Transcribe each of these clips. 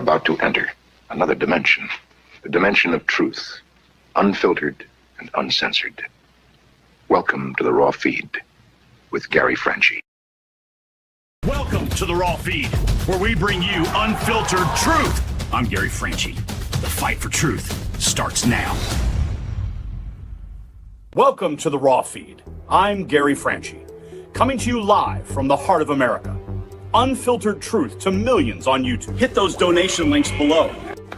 about to enter another dimension, the dimension of truth, unfiltered and uncensored. Welcome to the Raw Feed with Gary Franchi. Welcome to the Raw Feed, where we bring you unfiltered truth. I'm Gary Franchi. The fight for truth starts now. Welcome to the Raw Feed. I'm Gary Franchi, coming to you live from the heart of America. Unfiltered truth to millions on YouTube. Hit those donation links below.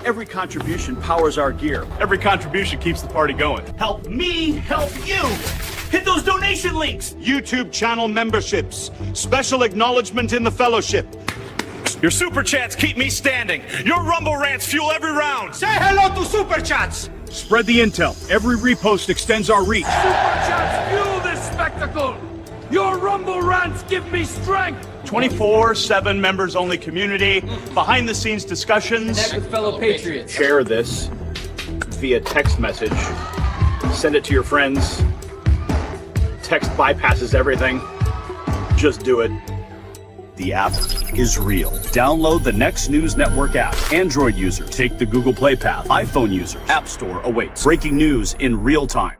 Every contribution powers our gear. Every contribution keeps the party going. Help me help you. Hit those donation links. YouTube channel memberships. Special acknowledgement in the fellowship. Your super chats keep me standing. Your Rumble rants fuel every round. Say hello to super chats. Spread the intel. Every repost extends our reach. Super chats fuel this spectacle. Your Rumble rants give me strength. 24/7 members-only community, behind-the-scenes discussions. Connect with fellow patriots. Share this via text message. Send it to your friends. Text bypasses everything. Just do it. The app is real. Download the Next News Network app. Android users, take the Google Play path. iPhone users, App Store awaits. Breaking news in real time.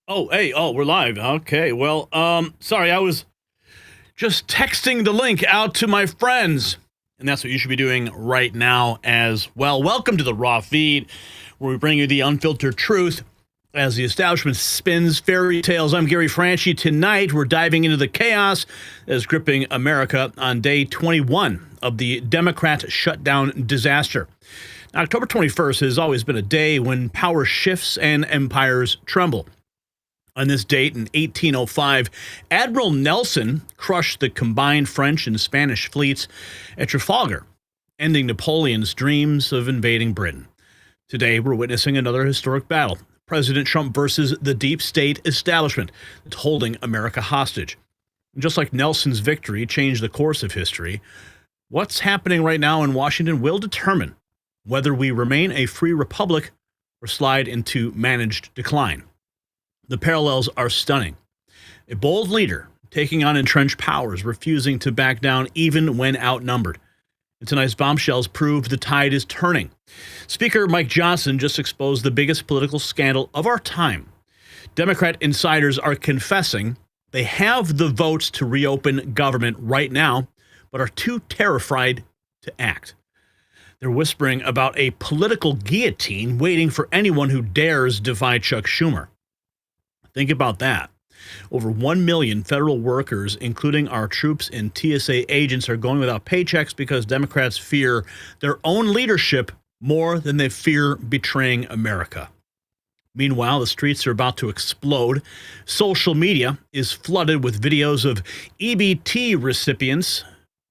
Oh, hey, we're live. Okay, well, sorry, I was just texting the link out to my friends, and that's what you should be doing right now as well. Welcome to the Raw Feed, where we bring you the unfiltered truth as the establishment spins fairy tales. I'm Gary Franchi. Tonight, we're diving into the chaos that is gripping America on day 21 of the Democrat shutdown disaster. Now, October 21st has always been a day when power shifts and empires tremble. On this date in 1805, Admiral Nelson crushed the combined French and Spanish fleets at Trafalgar, ending Napoleon's dreams of invading Britain. Today, we're witnessing another historic battle, President Trump versus the deep state establishment that's holding America hostage. Just like Nelson's victory changed the course of history, what's happening right now in Washington will determine whether we remain a free republic or slide into managed decline. The parallels are stunning. A bold leader taking on entrenched powers, refusing to back down even when outnumbered. And tonight's bombshells prove the tide is turning. Speaker Mike Johnson just exposed the biggest political scandal of our time. Democrat insiders are confessing they have the votes to reopen government right now, but are too terrified to act. They're whispering about a political guillotine waiting for anyone who dares defy Chuck Schumer. Think about that. Over 1 million federal workers, including our troops and TSA agents, are going without paychecks because Democrats fear their own leadership more than they fear betraying America. Meanwhile, the streets are about to explode. Social media is flooded with videos of EBT recipients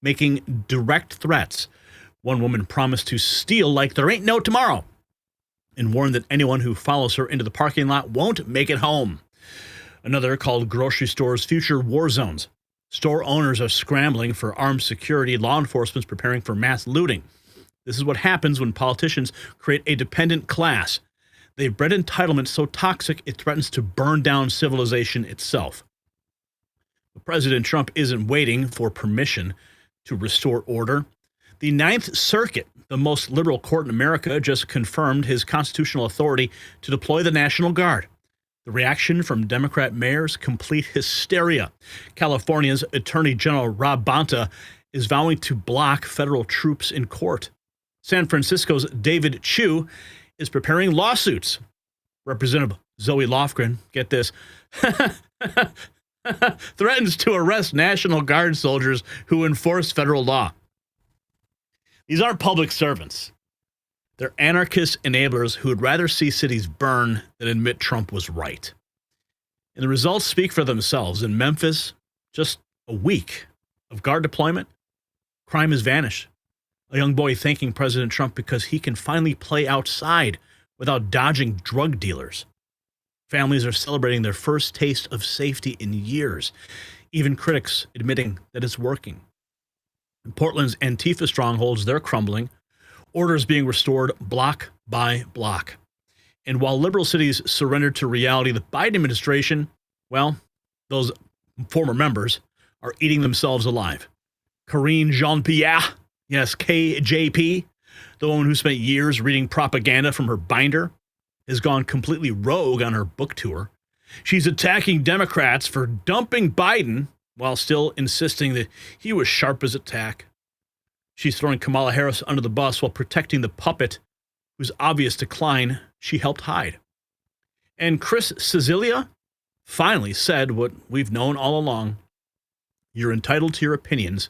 making direct threats. One woman promised to steal like there ain't no tomorrow and warned that anyone who follows her into the parking lot won't make it home. Another called grocery stores future war zones. Store owners are scrambling for armed security. Law enforcement's preparing for mass looting. This is what happens when politicians create a dependent class. They've bred entitlement so toxic it threatens to burn down civilization itself. But President Trump isn't waiting for permission to restore order. The Ninth Circuit, the most liberal court in America, just confirmed his constitutional authority to deploy the National Guard. The reaction from Democrat mayors, complete hysteria. California's Attorney General Rob Bonta is vowing to block federal troops in court. San Francisco's David Chu is preparing lawsuits. Representative Zoe Lofgren, get this, threatens to arrest National Guard soldiers who enforce federal law. These aren't public servants. They're anarchist enablers who would rather see cities burn than admit Trump was right. And the results speak for themselves. In Memphis, just a week of guard deployment, crime has vanished. A young boy thanking President Trump because he can finally play outside without dodging drug dealers. Families are celebrating their first taste of safety in years, even critics admitting that it's working. In Portland's Antifa strongholds, they're crumbling. Orders being restored block by block. And while liberal cities surrendered to reality, the Biden administration, well, those former members are eating themselves alive. Karine Jean-Pierre, yes, KJP, the woman who spent years reading propaganda from her binder, has gone completely rogue on her book tour. She's attacking Democrats for dumping Biden while still insisting that he was sharp as a tack. She's throwing Kamala Harris under the bus while protecting the puppet whose obvious decline she helped hide. And Chris Cecilia finally said what we've known all along. You're entitled to your opinions,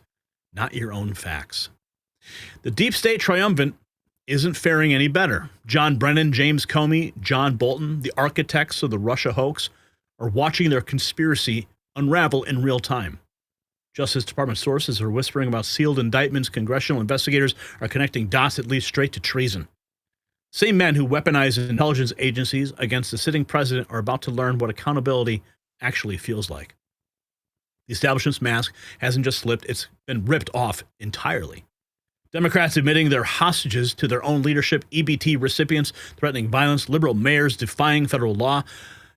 not your own facts. The deep state triumvirate isn't faring any better. John Brennan, James Comey, John Bolton, the architects of the Russia hoax, are watching their conspiracy unravel in real time. Justice Department sources are whispering about sealed indictments. Congressional investigators are connecting dots that lead straight to treason. Same men who weaponize intelligence agencies against the sitting president are about to learn what accountability actually feels like. The establishment's mask hasn't just slipped, it's been ripped off entirely. Democrats admitting they're hostages to their own leadership, EBT recipients threatening violence, liberal mayors defying federal law,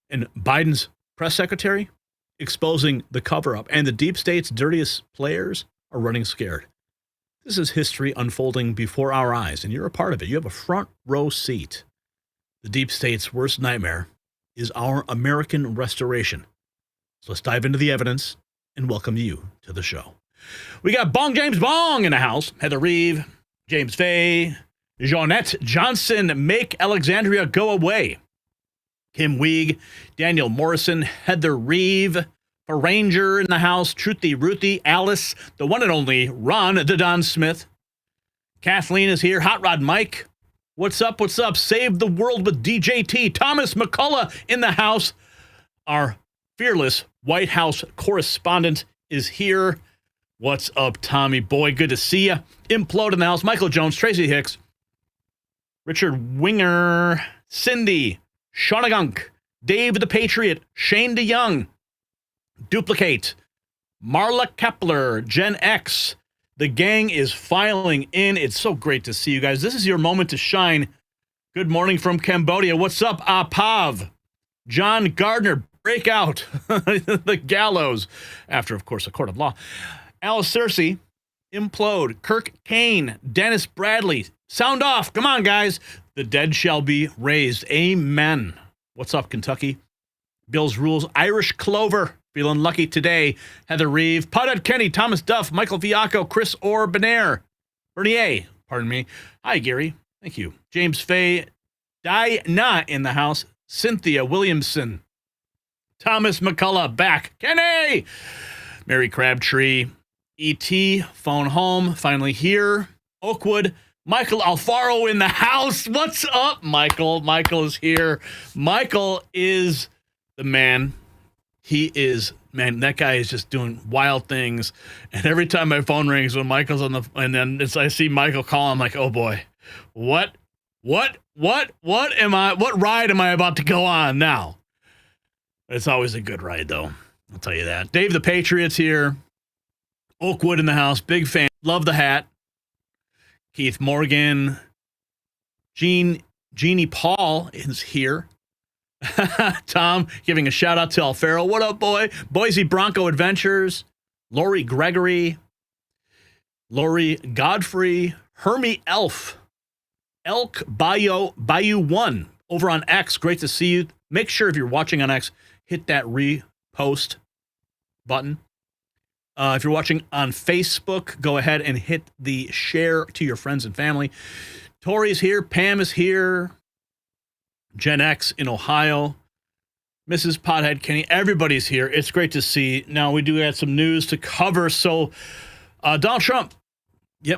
and Biden's press secretary exposing the cover-up, and the deep state's dirtiest players are running scared. This is history unfolding before our eyes, and you're a part of it. You have a front row seat. The deep state's worst nightmare is our American restoration. So let's dive into the evidence and welcome you to the show. We got Bong James Bong in the house. Heather Reeve, James Fay, Jeanette Johnson, Make Alexandria Go Away. Kim Weig, Daniel Morrison, Heather Reeve, a Ranger in the house, Truthy Ruthie, Alice, the one and only Ron the Don Smith. Kathleen is here, Hot Rod Mike. What's up? What's up? Save the world with DJT. Thomas McCullough in the house. Our fearless White House correspondent is here. What's up, Tommy boy? Good to see you. Implode in the house. Michael Jones, Tracy Hicks, Richard Winger, Cindy, Shauna Gunk, Dave the Patriot, Shane DeYoung, Duplicate, Marla Kepler, Gen X. The gang is filing in. It's so great to see you guys. This is your moment to shine. Good morning from Cambodia. What's up, Apav? John Gardner, break out. The gallows. After, of course, a court of law. Alice Cersei, implode. Kirk Kane, Dennis Bradley. Sound off. Come on, guys. The dead shall be raised. Amen. What's up, Kentucky? Bill's Rules, Irish Clover, feeling lucky today. Heather Reeve, Pothead Kenny, Thomas Duff, Michael Fiacco, Chris Orr, Bernier, pardon me. Hi, Gary. Thank you. James Fay, Diana in the house. Cynthia Williamson, Thomas McCullough, back. Kenny! Mary Crabtree, E.T., phone home, finally here. Oakwood, Michael Alfaro in the house. What's up, Michael? Michael is here. Michael is the man. He is, man, that guy is just doing wild things. And every time my phone rings when Michael's on the, and then I see Michael call, I'm like, oh boy, what ride am I about to go on now? It's always a good ride, though. I'll tell you that. Dave the Patriot's here. Oakwood in the house. Big fan. Love the hat. Keith Morgan. Jeannie Paul is here. Tom giving a shout out to Alfaro. What up, boy? Boise Bronco Adventures. Lori Gregory. Lori Godfrey. Hermie Elf. Elk Bayou 1 over on X. Great to see you. Make sure if you're watching on X, hit that repost button. If you're watching on Facebook, go ahead and hit the share to your friends and family. Tori's here. Pam is here. Gen X in Ohio. Mrs. Pothead Kenny. Everybody's here. It's great to see. Now, we do have some news to cover. So, Donald Trump,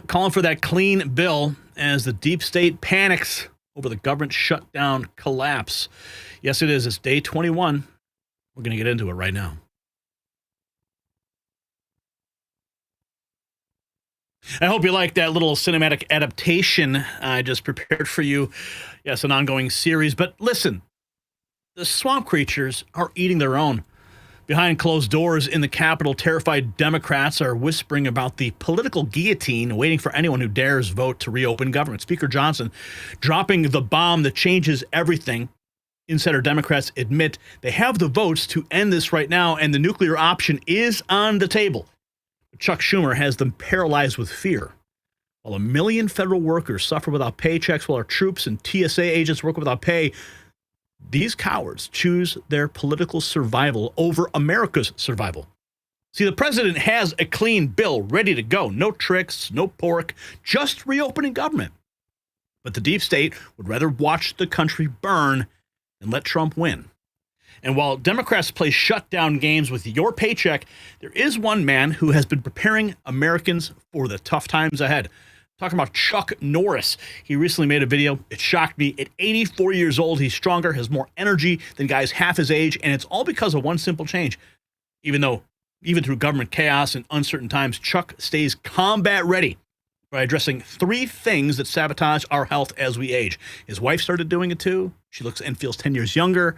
calling for that clean bill as the deep state panics over the government shutdown collapse. Yes, it is. It's day 21. We're going to get into it right now. I hope you like that little cinematic adaptation I just prepared for you. Yes, an ongoing series. But listen, the swamp creatures are eating their own. Behind closed doors in the Capitol, terrified Democrats are whispering about the political guillotine waiting for anyone who dares vote to reopen government. Speaker Johnson dropping the bomb that changes everything. Insider Democrats admit they have the votes to end this right now, and the nuclear option is on the table. Chuck Schumer has them paralyzed with fear. While 1 million federal workers suffer without paychecks, while our troops and TSA agents work without pay, these cowards choose their political survival over America's survival. See, the president has a clean bill ready to go. No tricks, no pork, just reopening government. But the deep state would rather watch the country burn than let Trump win. And while Democrats play shutdown games with your paycheck, there is one man who has been preparing Americans for the tough times ahead. Talking about Chuck Norris. He recently made a video. It shocked me. At 84 years old, he's stronger, has more energy than guys half his age, and it's all because of one simple change. Even through government chaos and uncertain times, Chuck stays combat ready by addressing 3 things that sabotage our health as we age. His wife started doing it too. She looks and feels 10 years younger.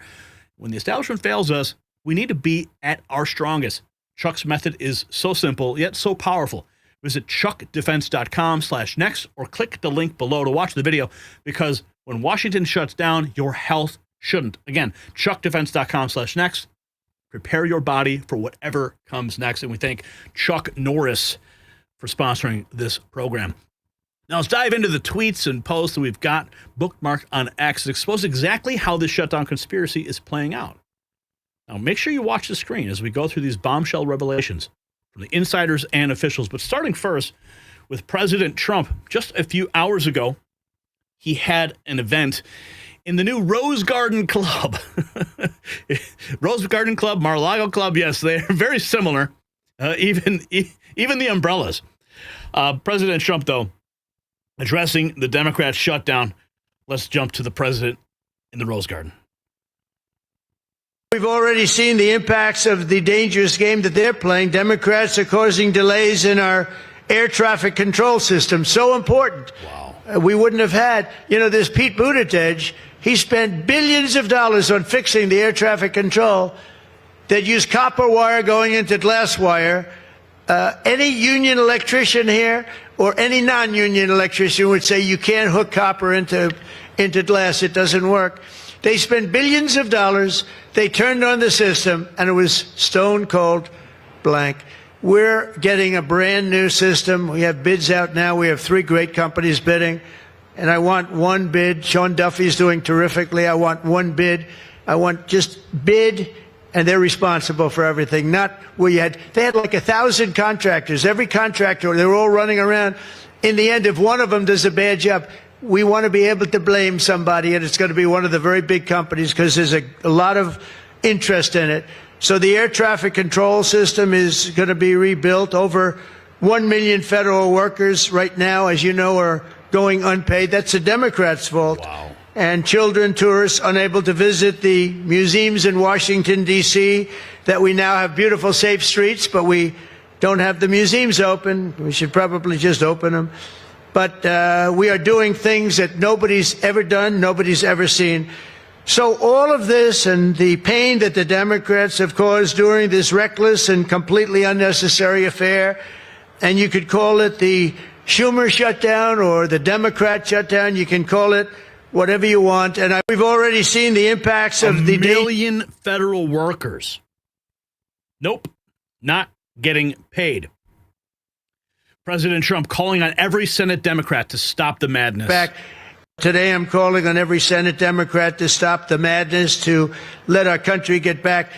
When the establishment fails us, we need to be at our strongest. Chuck's method is so simple, yet so powerful. Visit chuckdefense.com/next or click the link below to watch the video, because when Washington shuts down, your health shouldn't. Again, chuckdefense.com/next. Prepare your body for whatever comes next. And we thank Chuck Norris for sponsoring this program. Now let's dive into the tweets and posts that we've got bookmarked on X that expose exactly how this shutdown conspiracy is playing out. Now make sure you watch the screen as we go through these bombshell revelations from the insiders and officials. But starting first with President Trump, just a few hours ago, he had an event in the new Rose Garden Club. Rose Garden Club, Mar-a-Lago Club, yes, they're very similar, even the umbrellas. President Trump, though, addressing the Democrat shutdown. Let's jump to the president in the Rose Garden. We've already seen the impacts of the dangerous game that they're playing. Democrats are causing delays in our air traffic control system. So important. Wow. We wouldn't have had, this Pete Buttigieg, he spent billions of dollars on fixing the air traffic control. They'd use copper wire going into glass wire. Any union electrician here or any non-union electrician would say you can't hook copper into glass. It doesn't work. They spent billions of dollars. They turned on the system, and it was stone cold blank. We're getting a brand new system. We have bids out now. We have 3 great companies bidding, and I want one bid. Sean Duffy's doing terrifically. I want one bid. I want just bid, and they're responsible for everything. Not where they had like 1,000 contractors. Every contractor, they were all running around. In the end, if one of them does a bad job, we want to be able to blame somebody, and it's going to be one of the very big companies because there's a lot of interest in it. So the air traffic control system is going to be rebuilt. Over 1 million federal workers right now, as you know, are going unpaid. That's the Democrats' fault. Wow. And children, tourists, unable to visit the museums in Washington, D.C., that we now have beautiful, safe streets, but we don't have the museums open. We should probably just open them. But we are doing things that nobody's ever done, nobody's ever seen. So all of this and the pain that the Democrats have caused during this reckless and completely unnecessary affair, and you could call it the Schumer shutdown or the Democrat shutdown, you can call it whatever you want. And we've already seen the impacts of the million federal workers. Nope, not getting paid. President Trump calling on every Senate Democrat to stop the madness. Today I'm calling on every Senate Democrat to stop the madness, to let our country get back.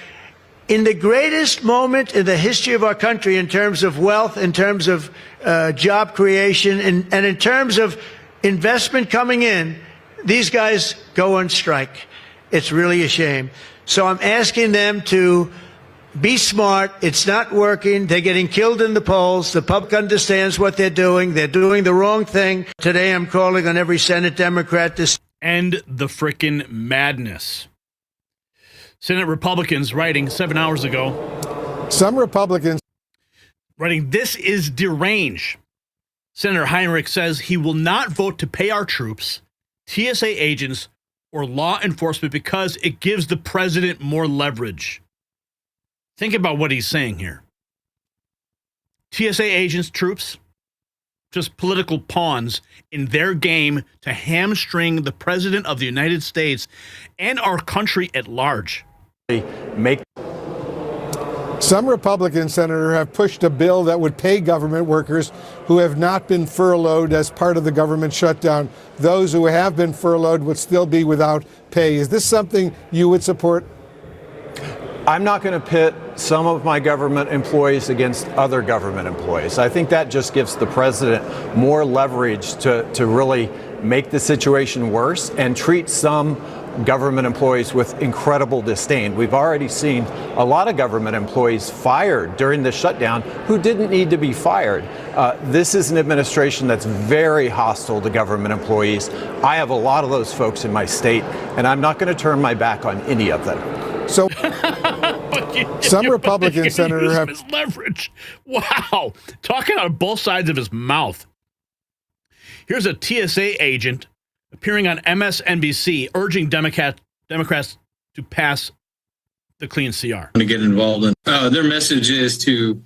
In the greatest moment in the history of our country in terms of wealth, in terms of job creation, and in terms of investment coming in, these guys go on strike. It's really a shame. So I'm asking them to be smart. It's not working. They're getting killed in the polls. The public understands what they're doing. They're doing the wrong thing. Today I'm calling on every Senate Democrat to end the frickin' madness. Senate Republicans writing 7 hours ago. Some Republicans writing, "This is deranged." Senator Heinrich says he will not vote to pay our troops, TSA agents, or law enforcement because it gives the president more leverage. Think about what he's saying here. TSA agents, troops, just political pawns in their game to hamstring the president of the United States and our country at large. Some Republican senators have pushed a bill that would pay government workers who have not been furloughed as part of the government shutdown. Those who have been furloughed would still be without pay. Is this something you would support? I'm not going to pit some of my government employees against other government employees. I think that just gives the president more leverage to really make the situation worse and treat some government employees with incredible disdain. We've already seen a lot of government employees fired during the shutdown who didn't need to be fired. This is an administration that's very hostile to government employees. I have a lot of those folks in my state, and I'm not going to turn my back on any of them. So some Republican senators have his leverage. Wow. Talking out of both sides of his mouth. Here's a TSA agent appearing on MSNBC urging Democrats to pass the clean CR. To get involved in their message is to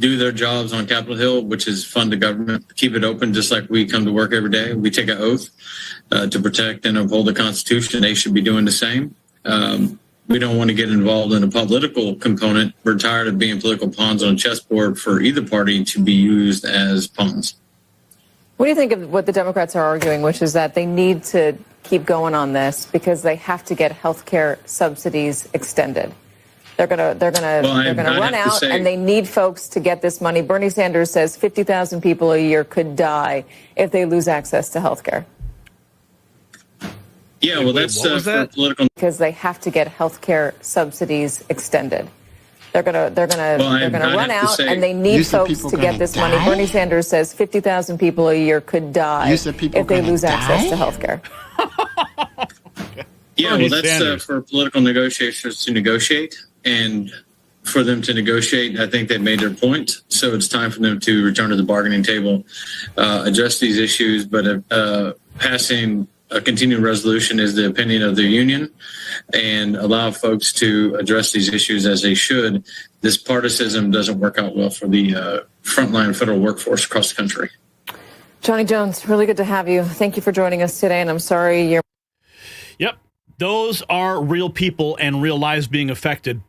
do their jobs on Capitol Hill, which is fund the government, keep it open, just like we come to work every day. We take an oath to protect and uphold the Constitution. They should be doing the same. We don't want to get involved in a political component. We're tired of being political pawns on a chessboard for either party to be used as pawns. What do you think of what the Democrats are arguing, which is that they need to keep going on this because they have to get health care subsidies extended? They're gonna run out, and they need folks to get this money. Bernie Sanders says 50,000 people a year could die if they lose access to health care. Yeah, well, that's for political. Because they have to get health care subsidies extended. They're gonna run out, and they need folks to get this money. Bernie Sanders says 50,000 people a year could die if they lose access to health care. Yeah, well, that's for political negotiators to negotiate, and for them to negotiate, I think they've made their point. So it's time for them to return to the bargaining table, address these issues. But passing a continuing resolution is the opinion of the union and allow folks to address these issues as they should. This partisanship doesn't work out well for the frontline federal workforce across the country. Johnny Jones, really good to have you. Thank you for joining us today, and I'm sorry you're... Yep, those are real people and real lives being affected.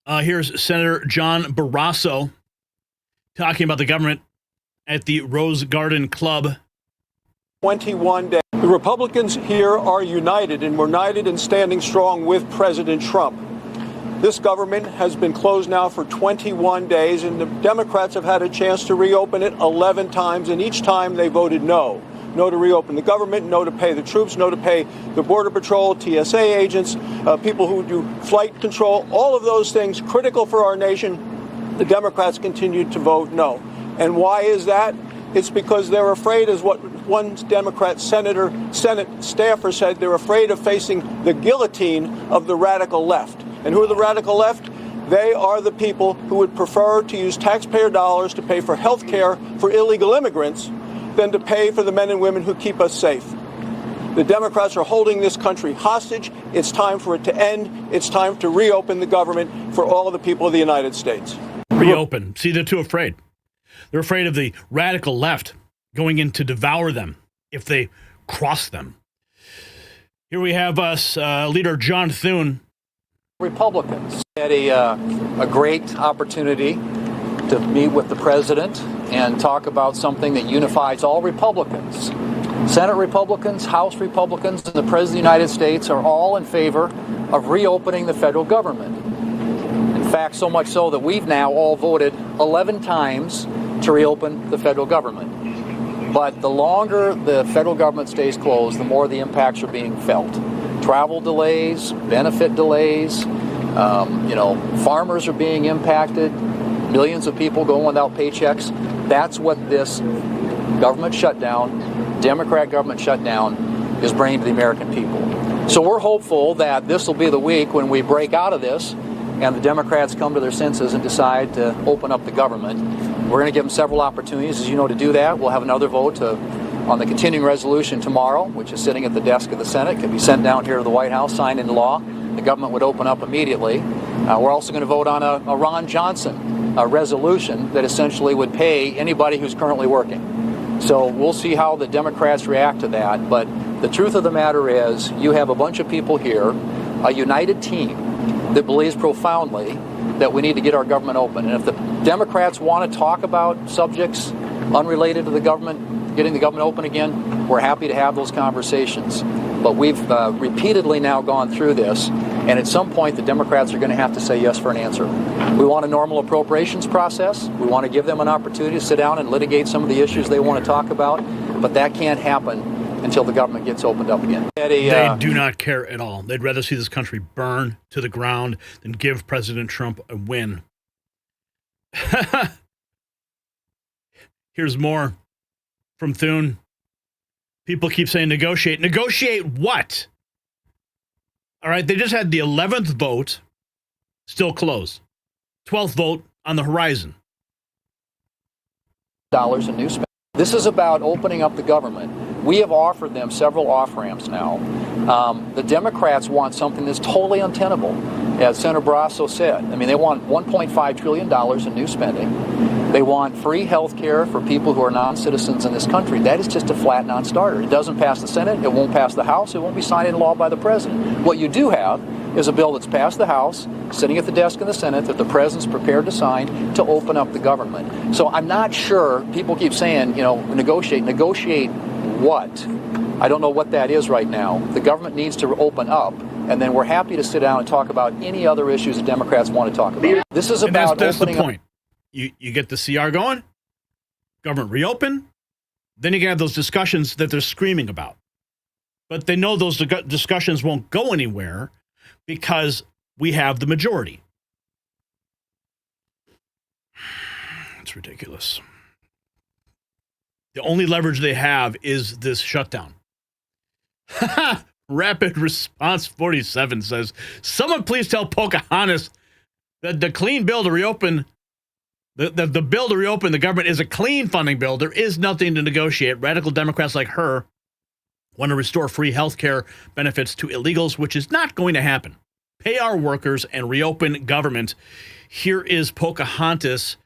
Here's Senator John Barrasso talking about the government at the Rose Garden Club. 21 days. The Republicans here are united, and we're united in standing strong with President Trump. This government has been closed now for 21 days, and the Democrats have had a chance to reopen it 11 times, and each time they voted no. No to reopen the government, no to pay the troops, no to pay the Border Patrol, TSA agents, people who do flight control, all of those things critical for our nation. The Democrats continued to vote no. And why is that? It's because they're afraid, as what one Democrat Senate staffer said, they're afraid of facing the guillotine of the radical left. And who are the radical left? They are the people who would prefer to use taxpayer dollars to pay for health care for illegal immigrants than to pay for the men and women who keep us safe. The Democrats are holding this country hostage. It's time for it to end. It's time to reopen the government for all of the people of the United States. Reopen. See, they're too afraid. They're afraid of the radical left going in to devour them if they cross them. Here we have us, Leader John Thune. Republicans had a great opportunity to meet with the president and talk about something that unifies all Republicans. Senate Republicans, House Republicans, and the President of the United States are all in favor of reopening the federal government. In fact, so much so that we've now all voted 11 times to reopen the federal government. But the longer the federal government stays closed, the more the impacts are being felt. Travel delays, benefit delays, farmers are being impacted, millions of people going without paychecks. That's what this government shutdown, Democrat government shutdown, is bringing to the American people. So we're hopeful that this will be the week when we break out of this and the Democrats come to their senses and decide to open up the government. We're going to give them several opportunities, as you know, to do that. We'll have another vote on the continuing resolution tomorrow, which is sitting at the desk of the Senate, can be sent down here to the White House, signed into law. The government would open up immediately. We're also going to vote on a Ron Johnson resolution that essentially would pay anybody who's currently working. So we'll see how the Democrats react to that. But the truth of the matter is you have a bunch of people here, a united team that believes profoundly that we need to get our government open. And if the Democrats want to talk about subjects unrelated to the government, getting the government open again, we're happy to have those conversations. But we've repeatedly now gone through this, and at some point the Democrats are going to have to say yes for an answer. We want a normal appropriations process. We want to give them an opportunity to sit down and litigate some of the issues they want to talk about, but that can't happen until the government gets opened up again. They do not care at all. They'd rather see this country burn to the ground than give President Trump a win. Here's more from Thune. People keep saying negotiate. Negotiate what? All right, they just had the 11th vote, still closed. 12th vote on the horizon. Dollars in new spending. This is about opening up the government. We have offered them several off-ramps now. The Democrats want something that's totally untenable, as Senator Barrasso said. I mean, they want $1.5 trillion in new spending. They want free health care for people who are non-citizens in this country. That is just a flat non-starter. It doesn't pass the Senate. It won't pass the House. It won't be signed into law by the President. What you do have is a bill that's passed the House, sitting at the desk of the Senate, that the President's prepared to sign to open up the government. So I'm not sure. People keep saying, negotiate. Negotiate what? I don't know what that is right now. The government needs to open up, and then we're happy to sit down and talk about any other issues that Democrats want to talk about. This is about that's opening the point. You get the CR going, government reopen, then you can have those discussions that they're screaming about. But they know those discussions won't go anywhere because we have the majority. It's ridiculous. The only leverage they have is this shutdown. Rapid Response 47 says, someone please tell Pocahontas that the clean bill to reopen the bill to reopen the government is a clean funding bill. There is nothing to negotiate. Radical Democrats like her Want to restore free health care benefits to illegals, which is not going to happen. Pay our workers and reopen government. Here is Pocahontas.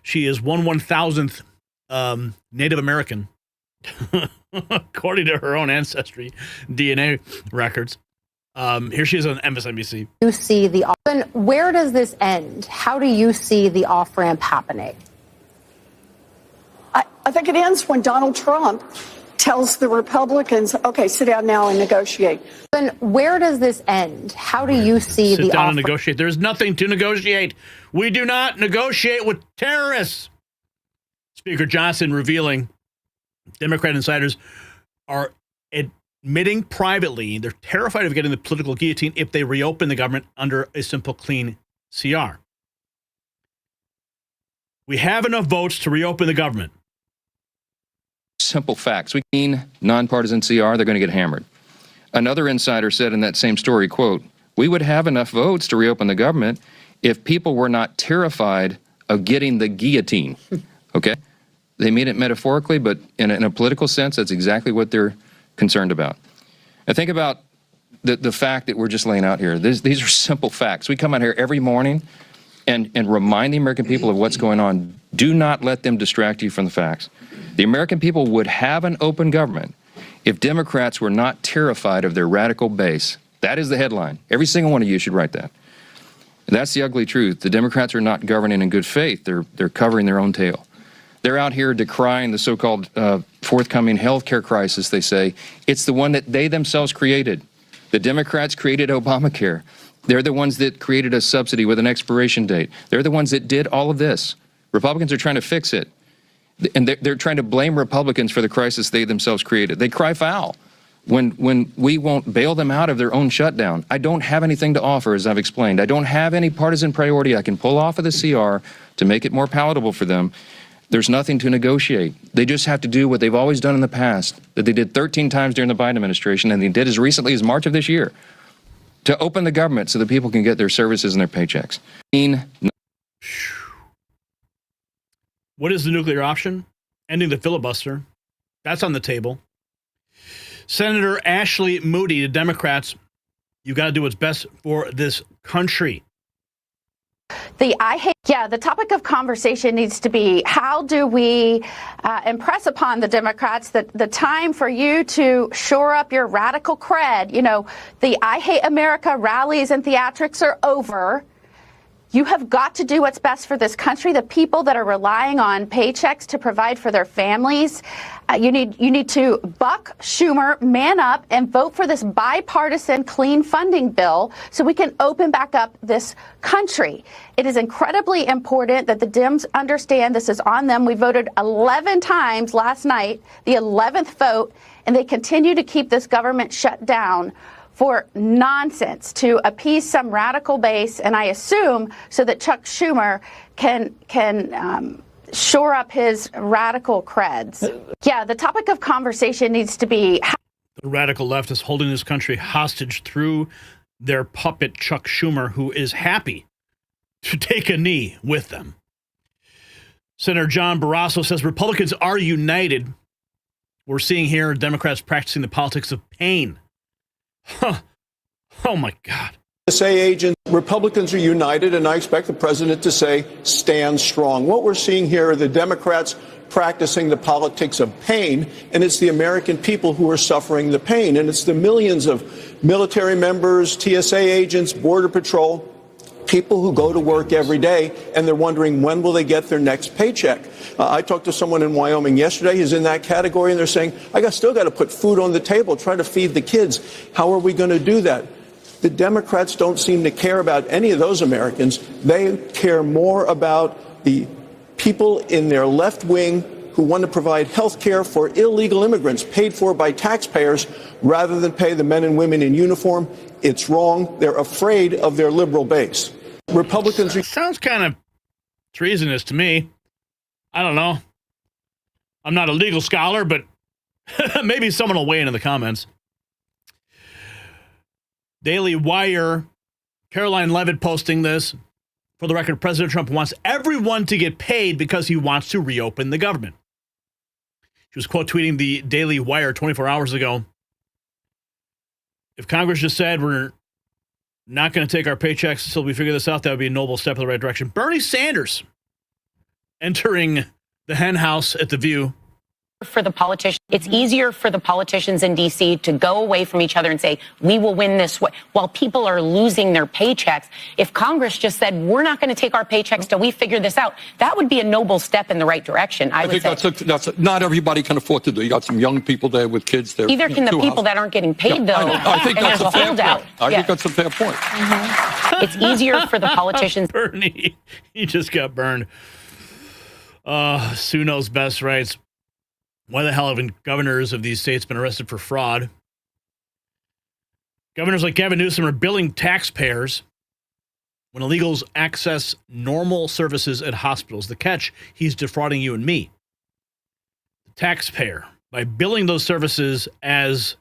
She is 1/1000th Native American, according to her own ancestry DNA records. Here she is on MSNBC. You see the where does this end? How do you see the off-ramp happening? I think it ends when Donald Trump tells the Republicans, okay, sit down now and negotiate. Then where does this end? How do you see sit down and negotiate? There's nothing to negotiate. We do not negotiate with terrorists. Speaker Johnson revealing Democrat insiders are admitting privately they're terrified of getting the political guillotine if they reopen the government under a simple, clean CR. We have enough votes to reopen the government. Simple facts. We mean nonpartisan CR, they're going to get hammered. Another insider said in that same story, quote, we would have enough votes to reopen the government if people were not terrified of getting the guillotine. Okay? They mean it metaphorically, but in a political sense, that's exactly what they're concerned about. Now think about the fact that we're just laying out here. These are simple facts. We come out here every morning and remind the American people of what's going on. Do not let them distract you from the facts. The American people would have an open government if Democrats were not terrified of their radical base. That is the headline. Every single one of you should write that. And that's the ugly truth. The Democrats are not governing in good faith. They're covering their own tail. They're out here decrying the so-called forthcoming health care crisis, they say. It's the one that they themselves created. The Democrats created Obamacare. They're the ones that created a subsidy with an expiration date. They're the ones that did all of this. Republicans are trying to fix it. And they're trying to blame Republicans for the crisis they themselves created. They cry foul when we won't bail them out of their own shutdown. I don't have anything to offer, as I've explained. I don't have any partisan priority I can pull off of the CR to make it more palatable for them. There's nothing to negotiate. They just have to do what they've always done in the past, that they did 13 times during the Biden administration, and they did as recently as March of this year, to open the government so that people can get their services and their paychecks. What is the nuclear option? Ending the filibuster. That's on the table. Senator Ashley Moody, the Democrats, you got to do what's best for this country. The topic of conversation needs to be, how do we impress upon the Democrats that the time for you to shore up your radical cred, the I Hate America rallies and theatrics are over. You have got to do what's best for this country, the people that are relying on paychecks to provide for their families. You need to buck Schumer, man up, and vote for this bipartisan clean funding bill so we can open back up this country. It is incredibly important that the Dems understand this is on them. We voted 11 times last night, the 11th vote, and they continue to keep this government shut down for nonsense to appease some radical base, and I assume so that Chuck Schumer can shore up his radical creds. Yeah, the topic of conversation needs to be... The radical left is holding this country hostage through their puppet Chuck Schumer, who is happy to take a knee with them. Senator John Barrasso says Republicans are united. We're seeing here Democrats practicing the politics of pain. Huh. Oh, my God. TSA agents, Republicans are united, and I expect the president to say, stand strong. What we're seeing here are the Democrats practicing the politics of pain, and it's the American people who are suffering the pain. And it's the millions of military members, TSA agents, Border Patrol, people who go to work every day, and they're wondering when will they get their next paycheck. I talked to someone in Wyoming yesterday who's in that category, and they're saying, still got to put food on the table, try to feed the kids. How are we going to do that? The Democrats don't seem to care about any of those Americans. They care more about the people in their left wing who want to provide health care for illegal immigrants paid for by taxpayers rather than pay the men and women in uniform. It's wrong. They're afraid of their liberal base. Republicans... Sounds kind of treasonous to me. I don't know. I'm not a legal scholar, but maybe someone will weigh in the comments. Daily Wire, Caroline Levitt posting this. For the record, President Trump wants everyone to get paid because he wants to reopen the government. She was quote tweeting the Daily Wire 24 hours ago. If Congress just said we're not going to take our paychecks until we figure this out, that would be a noble step in the right direction. Bernie Sanders entering the hen house at The View. For the politicians, it's easier for the politicians in D.C. to go away from each other and say, we will win this way, while people are losing their paychecks. If Congress just said, we're not going to take our paychecks till we figure this out, that would be a noble step in the right direction, I would say. That's not everybody can afford to do. You got some young people there with kids there. Either can the people that aren't getting paid, though, I think and that's there's a holdout. I think that's a fair point. It's easier for the politicians. Bernie, he just got burned. Sue knows best, writes, why the hell haven't governors of these states been arrested for fraud? Governors like Gavin Newsom are billing taxpayers when illegals access normal services at hospitals. The catch, he's defrauding you and me, the taxpayer, by billing those services as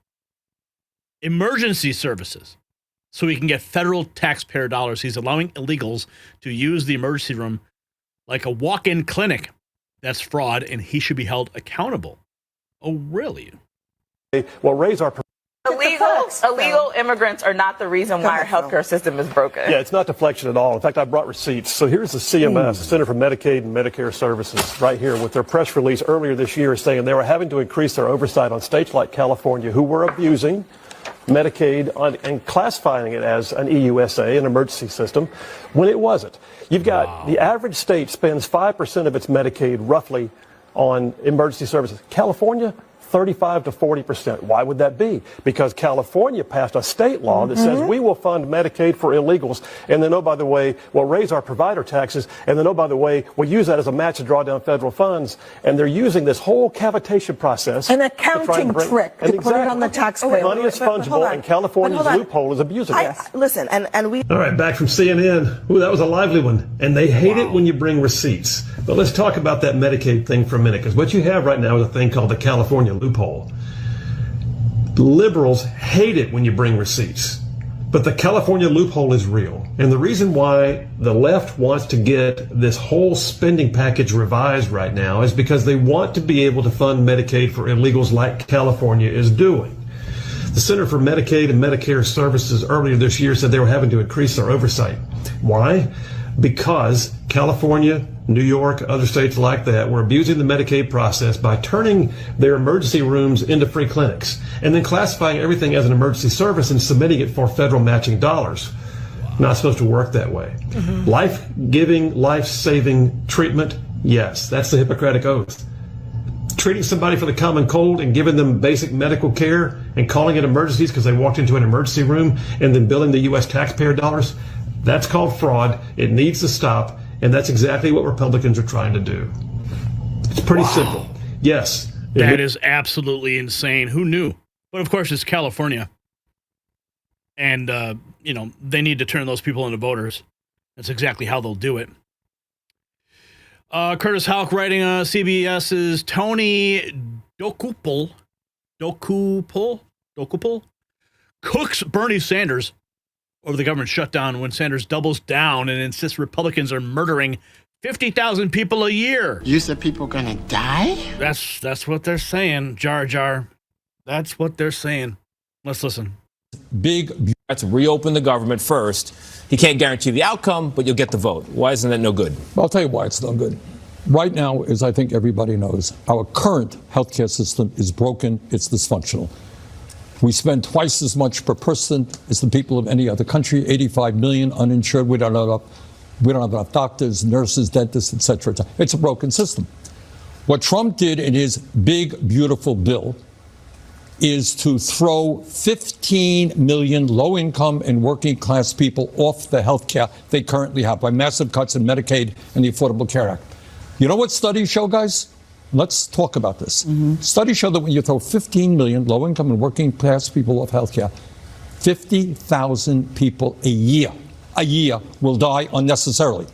emergency services so he can get federal taxpayer dollars. He's allowing illegals to use the emergency room like a walk-in clinic. That's fraud, and he should be held accountable. Oh, really? Well, raise our... Illegal immigrants are not the reason why our healthcare system is broken. Yeah, it's not deflection at all. In fact, I brought receipts. So here's the CMS, the Center for Medicaid and Medicare Services, right here with their press release earlier this year saying they were having to increase their oversight on states like California who were abusing Medicaid and classifying it as an EUSA, an emergency system, when it wasn't. You've got the average state spends 5% of its Medicaid roughly on emergency services. California, 35 to 40%. Why would that be? Because California passed a state law that says we will fund Medicaid for illegals, and then, oh, by the way, we'll raise our provider taxes, and then, oh, by the way, we'll use that as a match to draw down federal funds. And they're using this whole cavitation process. An accounting trick to put it on the taxpayer. Money is fungible, and California's loophole is abusing it. Listen, and we... All right, back from CNN. Ooh, that was a lively one. And they hate it when you bring receipts. But let's talk about that Medicaid thing for a minute, because what you have right now is a thing called the California loophole. Liberals hate it when you bring receipts, but the California loophole is real. And the reason why the left wants to get this whole spending package revised right now is because they want to be able to fund Medicaid for illegals like California is doing. The Center for Medicaid and Medicare Services earlier this year said they were having to increase their oversight. Why? Because California, New York, other states like that were abusing the Medicaid process by turning their emergency rooms into free clinics and then classifying everything as an emergency service and submitting it for federal matching dollars. Not supposed to work that way. Life-giving, life-saving treatment, yes, that's the Hippocratic Oath. Treating somebody for the common cold and giving them basic medical care and calling it emergencies because they walked into an emergency room and then billing the U.S. taxpayer dollars, that's called fraud. It needs to stop. And that's exactly what Republicans are trying to do. It's pretty simple. Yes. That is absolutely insane. Who knew? But of course, it's California. And, they need to turn those people into voters. That's exactly how they'll do it. Curtis Houck writing CBS's Tony Dokupul cooks Bernie Sanders over the government shutdown when Sanders doubles down and insists Republicans are murdering 50,000 people a year. You said people are gonna die? That's what they're saying, Jar Jar. That's what they're saying. Let's listen. Big to reopen the government first. He can't guarantee the outcome, but you'll get the vote. Why isn't that no good? Well, I'll tell you why it's no good. Right now, as I think everybody knows, our current healthcare system is broken. It's dysfunctional. We spend twice as much per person as the people of any other country, 85 million uninsured. We don't have enough doctors, nurses, dentists, et cetera. It's a broken system. What Trump did in his big, beautiful bill is to throw 15 million low-income and working-class people off the health care they currently have by massive cuts in Medicaid and the Affordable Care Act. You know what studies show, guys? Let's talk about this. Studies show that when you throw 15 million low-income and working-class people off health care, 50,000 people a year will die unnecessarily.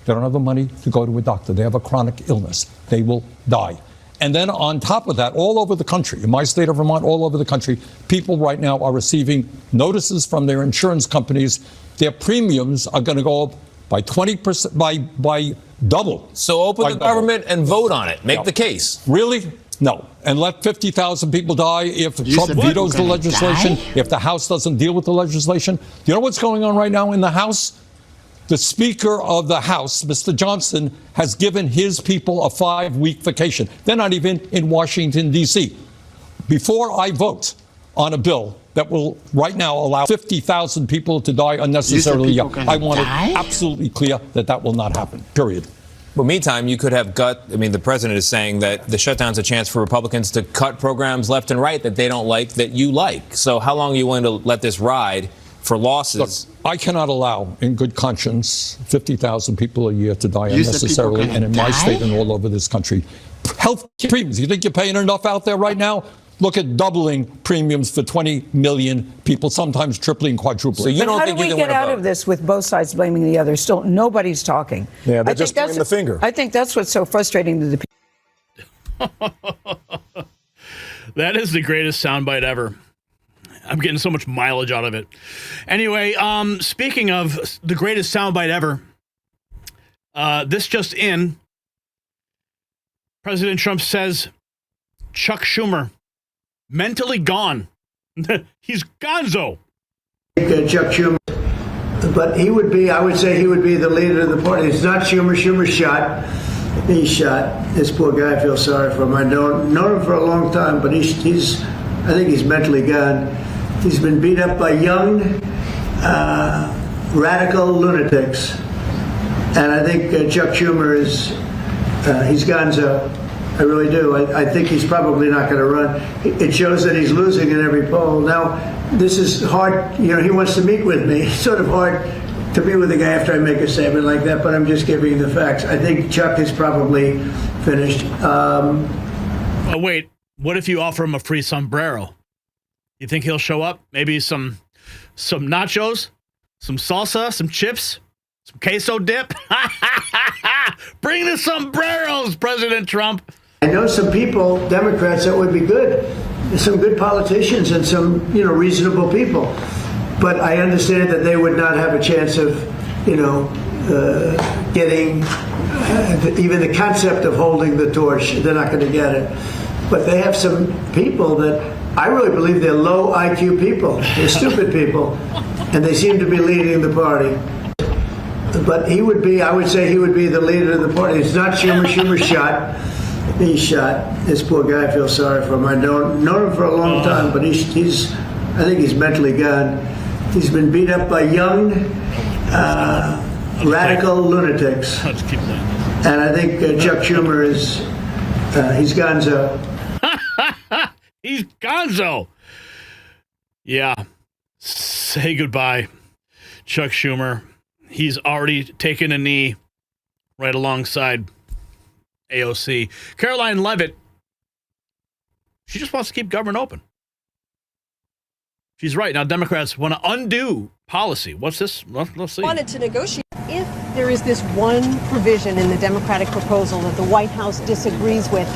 They don't have the money to go to a doctor. They have a chronic illness. They will die. And then on top of that, all over the country, in my state of Vermont, all over the country, people right now are receiving notices from their insurance companies. Their premiums are going to go up by 20%, by double. So open the government and vote on it. Make the case. Really? No. And let 50,000 people die if Trump vetoes the legislation, if the House doesn't deal with the legislation. You know what's going on right now in the House? The Speaker of the House, Mr. Johnson, has given his people a 5-week vacation. They're not even in Washington, D.C. Before I vote on a bill that will right now allow 50,000 people to die unnecessarily, I want it absolutely clear that that will not happen, period. But meantime, you could have the president is saying that the shutdown's a chance for Republicans to cut programs left and right that they don't like, that you like. So how long are you willing to let this ride for losses? Look, I cannot allow, in good conscience, 50,000 people a year to die unnecessarily, and in my state and all over this country. Health premiums, you think you're paying enough out there right now? Look at doubling premiums for 20 million people, sometimes tripling, quadrupling. So you don't how think do we you can get win a out vote? of this with both sides blaming the other? Still, nobody's talking. Yeah, they're just pointing the finger. I think that's what's so frustrating to the people. That is the greatest soundbite ever. I'm getting so much mileage out of it. Anyway, speaking of the greatest soundbite ever, this just in. President Trump says Chuck Schumer mentally gone. He's gonzo. Chuck Schumer, but he would be, I would say he would be the leader of the party. It's not Schumer. Schumer's shot. He's shot. This poor guy, I feel sorry for him. I known him for a long time, but he's I think he's mentally gone. He's been beat up by young, radical lunatics. And I think Chuck Schumer he's gonzo. I really do. I think he's probably not going to run. It shows that he's losing in every poll. Now, this is hard. You know, he wants to meet with me. It's sort of hard to meet with a guy after I make a statement like that, but I'm just giving you the facts. I think Chuck is probably finished. Oh, wait. What if you offer him a free sombrero? You think he'll show up? Maybe some nachos, some salsa, some chips, some queso dip? Bring the sombreros, President Trump. I know some people, Democrats, that would be good. Some good politicians and some, reasonable people. But I understand that they would not have a chance of, getting even the concept of holding the torch. They're not going to get it. But they have some people that I really believe they're low IQ people. They're stupid people. And they seem to be leading the party. But he would be, I would say he would be the leader of the party. It's not Schumer. Schumer's shot. He's shot. This poor guy, I feel sorry for him. I known him for a long time, but he's I think he's mentally gone. He's been beat up by young, radical lunatics. Let's keep that. And I think Chuck Schumer he's gonzo. He's gonzo. Yeah. Say goodbye, Chuck Schumer. He's already taken a knee right alongside AOC. Caroline Leavitt, she just wants to keep government open. She's right. Now, Democrats want to undo policy. What's this? Let's see. Wanted to negotiate. If there is this one provision in the Democratic proposal that the White House disagrees with,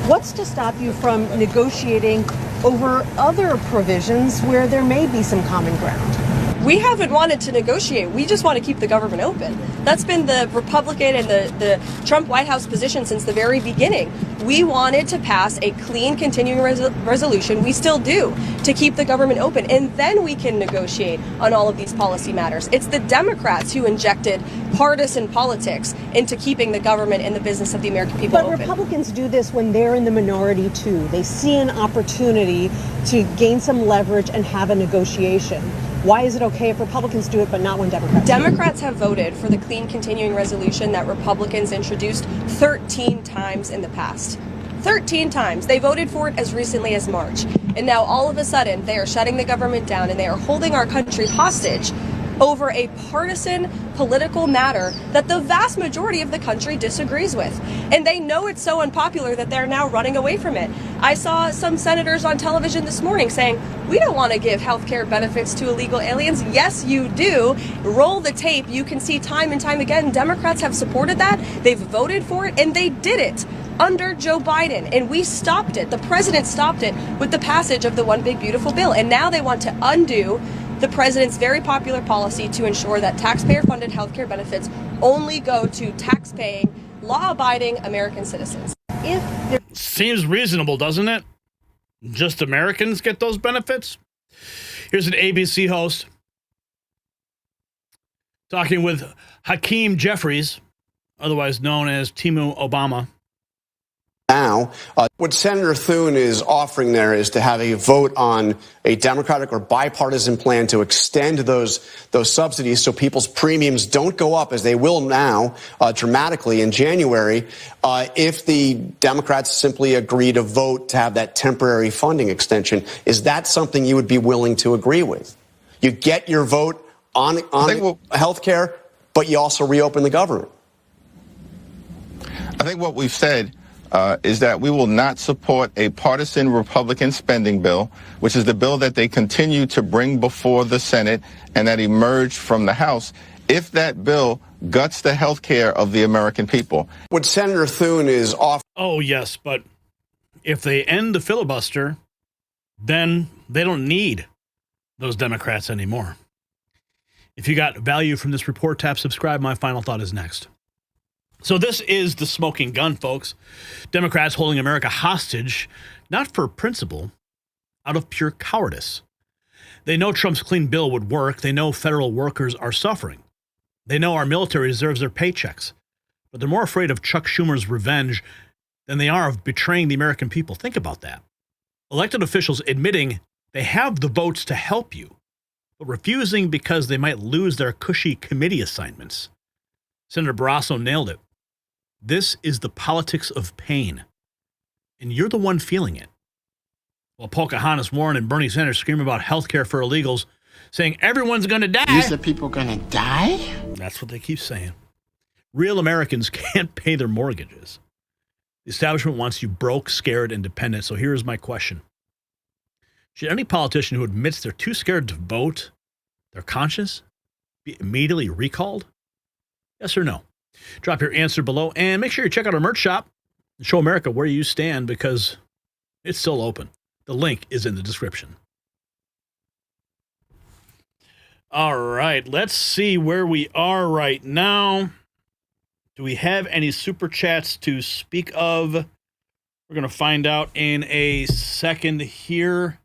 what's to stop you from negotiating over other provisions where there may be some common ground? We haven't wanted to negotiate. We just want to keep the government open. That's been the Republican and the Trump White House position since the very beginning. We wanted to pass a clean continuing resolution, we still do, to keep the government open. And then we can negotiate on all of these policy matters. It's the Democrats who injected partisan politics into keeping the government and the business of the American people open. But Republicans do this when they're in the minority, too. They see an opportunity to gain some leverage and have a negotiation. Why is it okay if Republicans do it, but not when Democrats do it? Democrats have voted for the clean continuing resolution that Republicans introduced 13 times in the past. 13 times. They voted for it as recently as March. And now all of a sudden they are shutting the government down and they are holding our country hostage over a partisan political matter that the vast majority of the country disagrees with. And they know it's so unpopular that they're now running away from it. I saw some senators on television this morning saying, we don't want to give health care benefits to illegal aliens. Yes, you do. Roll the tape. You can see time and time again, Democrats have supported that. They've voted for it, and they did it under Joe Biden. And we stopped it. The president stopped it with the passage of the One Big Beautiful Bill. And now they want to undo the president's very popular policy to ensure that taxpayer-funded health care benefits only go to tax-paying, law-abiding American citizens. If Seems reasonable, doesn't it? Just Americans get those benefits? Here's an ABC host talking with Hakeem Jeffries, otherwise known as Timu Obama. Now, what Senator Thune is offering there is to have a vote on a Democratic or bipartisan plan to extend those subsidies so people's premiums don't go up, as they will now dramatically in January, if the Democrats simply agree to vote to have that temporary funding extension. Is that something you would be willing to agree with? You get your vote on health care, but you also reopen the government. I think what we've said is that we will not support a partisan Republican spending bill, which is the bill that they continue to bring before the Senate and that emerged from the House, if that bill guts the health care of the American people. What Senator Thune is offering. Oh, yes, but if they end the filibuster, then they don't need those Democrats anymore. If you got value from this report, tap subscribe. My final thought is next. So this is the smoking gun, folks. Democrats holding America hostage, not for principle, out of pure cowardice. They know Trump's clean bill would work. They know federal workers are suffering. They know our military deserves their paychecks. But they're more afraid of Chuck Schumer's revenge than they are of betraying the American people. Think about that. Elected officials admitting they have the votes to help you, but refusing because they might lose their cushy committee assignments. Senator Barrasso nailed it. This is the politics of pain, and you're the one feeling it. While Pocahontas Warren and Bernie Sanders scream about health care for illegals, saying everyone's going to die. You said people going to die? That's what they keep saying. Real Americans can't pay their mortgages. The establishment wants you broke, scared, and dependent. So here's my question. Should any politician who admits they're too scared to vote their conscience be immediately recalled? Yes or no? Drop your answer below and make sure you check out our merch shop and show America where you stand, because it's still open. The link is in the description. All right, let's see where we are right now. Do we have any super chats to speak of? We're going to find out in a second here.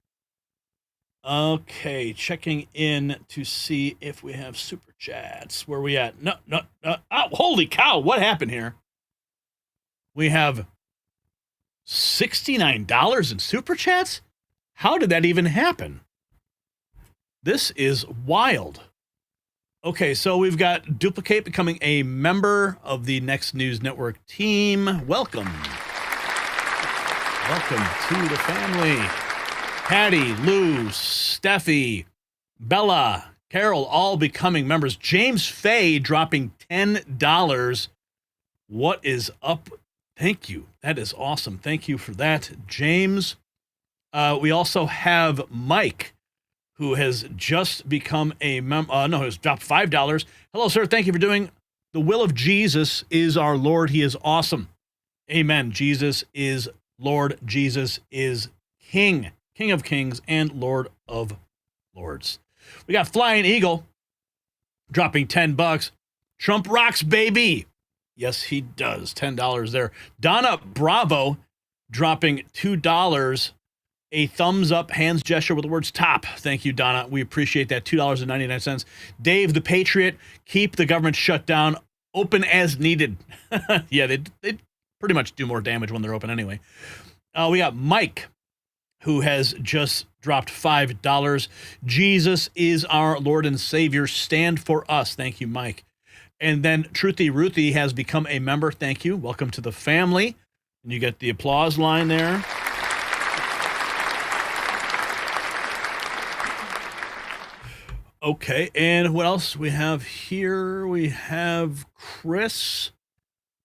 Okay, checking in to see if we have super chats. Where are we at? No. Oh, holy cow, what happened here? We have $69 in super chats? How did that even happen? This is wild. Okay, so we've got Duplicate becoming a member of the Next News Network team. Welcome. Welcome to the family. Patty, Lou, Steffi, Bella, Carol, all becoming members. James Fay dropping $10. What is up? Thank you. That is awesome. Thank you for that, James. We also have Mike, who has just become a member. No, has dropped $5. Hello, sir. Thank you for doing the will of Jesus is our Lord. He is awesome. Amen. Jesus is Lord. Jesus is King. King of Kings and Lord of Lords. We got Flying Eagle dropping $10. Trump rocks, baby. Yes, he does. $10 there. Donna Bravo dropping $2. A thumbs up hands gesture with the words top. Thank you, Donna. We appreciate that. $2.99. Dave the Patriot, keep the government shut down, open as needed. Yeah, they pretty much do more damage when they're open anyway. We got Mike, who has just dropped $5. Jesus is our Lord and Savior. Stand for us. Thank you, Mike. And then Truthy Ruthie has become a member. Thank you. Welcome to the family. And you get the applause line there. Okay, and what else we have here? We have Chris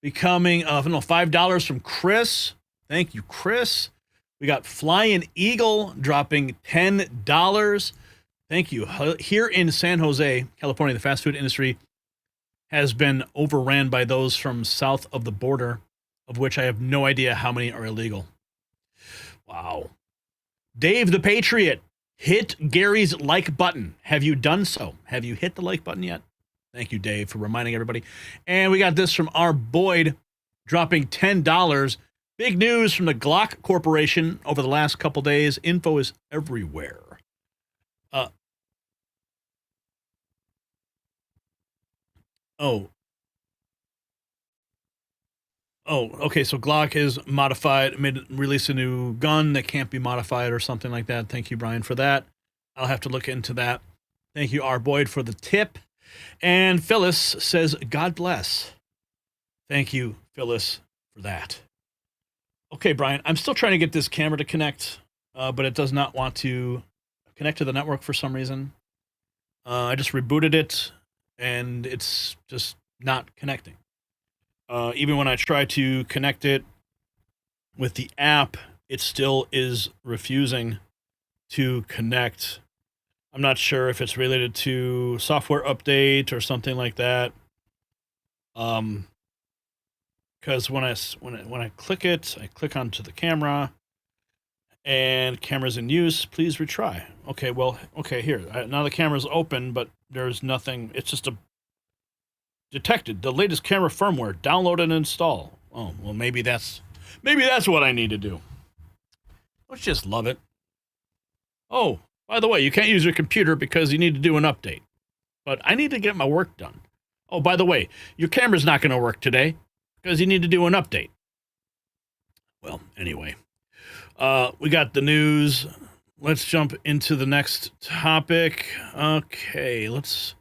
becoming, $5 from Chris. Thank you, Chris. We got Flying Eagle dropping $10. Thank you. Here in San Jose, California, the fast food industry has been overran by those from south of the border, of which I have no idea how many are illegal. Wow. Dave the Patriot, hit Gary's like button. Have you done so? Have you hit the like button yet? Thank you, Dave, for reminding everybody. And we got this from our Boyd dropping $10. Big news from the Glock Corporation over the last couple days. Info is everywhere. Okay, so Glock is modified, released a new gun that can't be modified or something like that. Thank you, Brian, for that. I'll have to look into that. Thank you, R. Boyd, for the tip. And Phyllis says, God bless. Thank you, Phyllis, for that. Okay, Brian, I'm still trying to get this camera to connect, but it does not want to connect to the network for some reason. I just rebooted it, and it's just not connecting. Even when I try to connect it with the app, it still is refusing to connect. I'm not sure if it's related to software update or something like that. Because when I click it, I click onto the camera, and camera's in use. Please retry. Okay, well, okay, here. Now the camera's open, but there's nothing. It's just a detected the latest camera firmware. Download and install. Oh, well, maybe that's what I need to do. Let's just love it. Oh, by the way, you can't use your computer because you need to do an update. But I need to get my work done. Oh, by the way, your camera's not going to work today because you need to do an update. Well, anyway, we got the news. Let's jump into the next topic. Okay, let's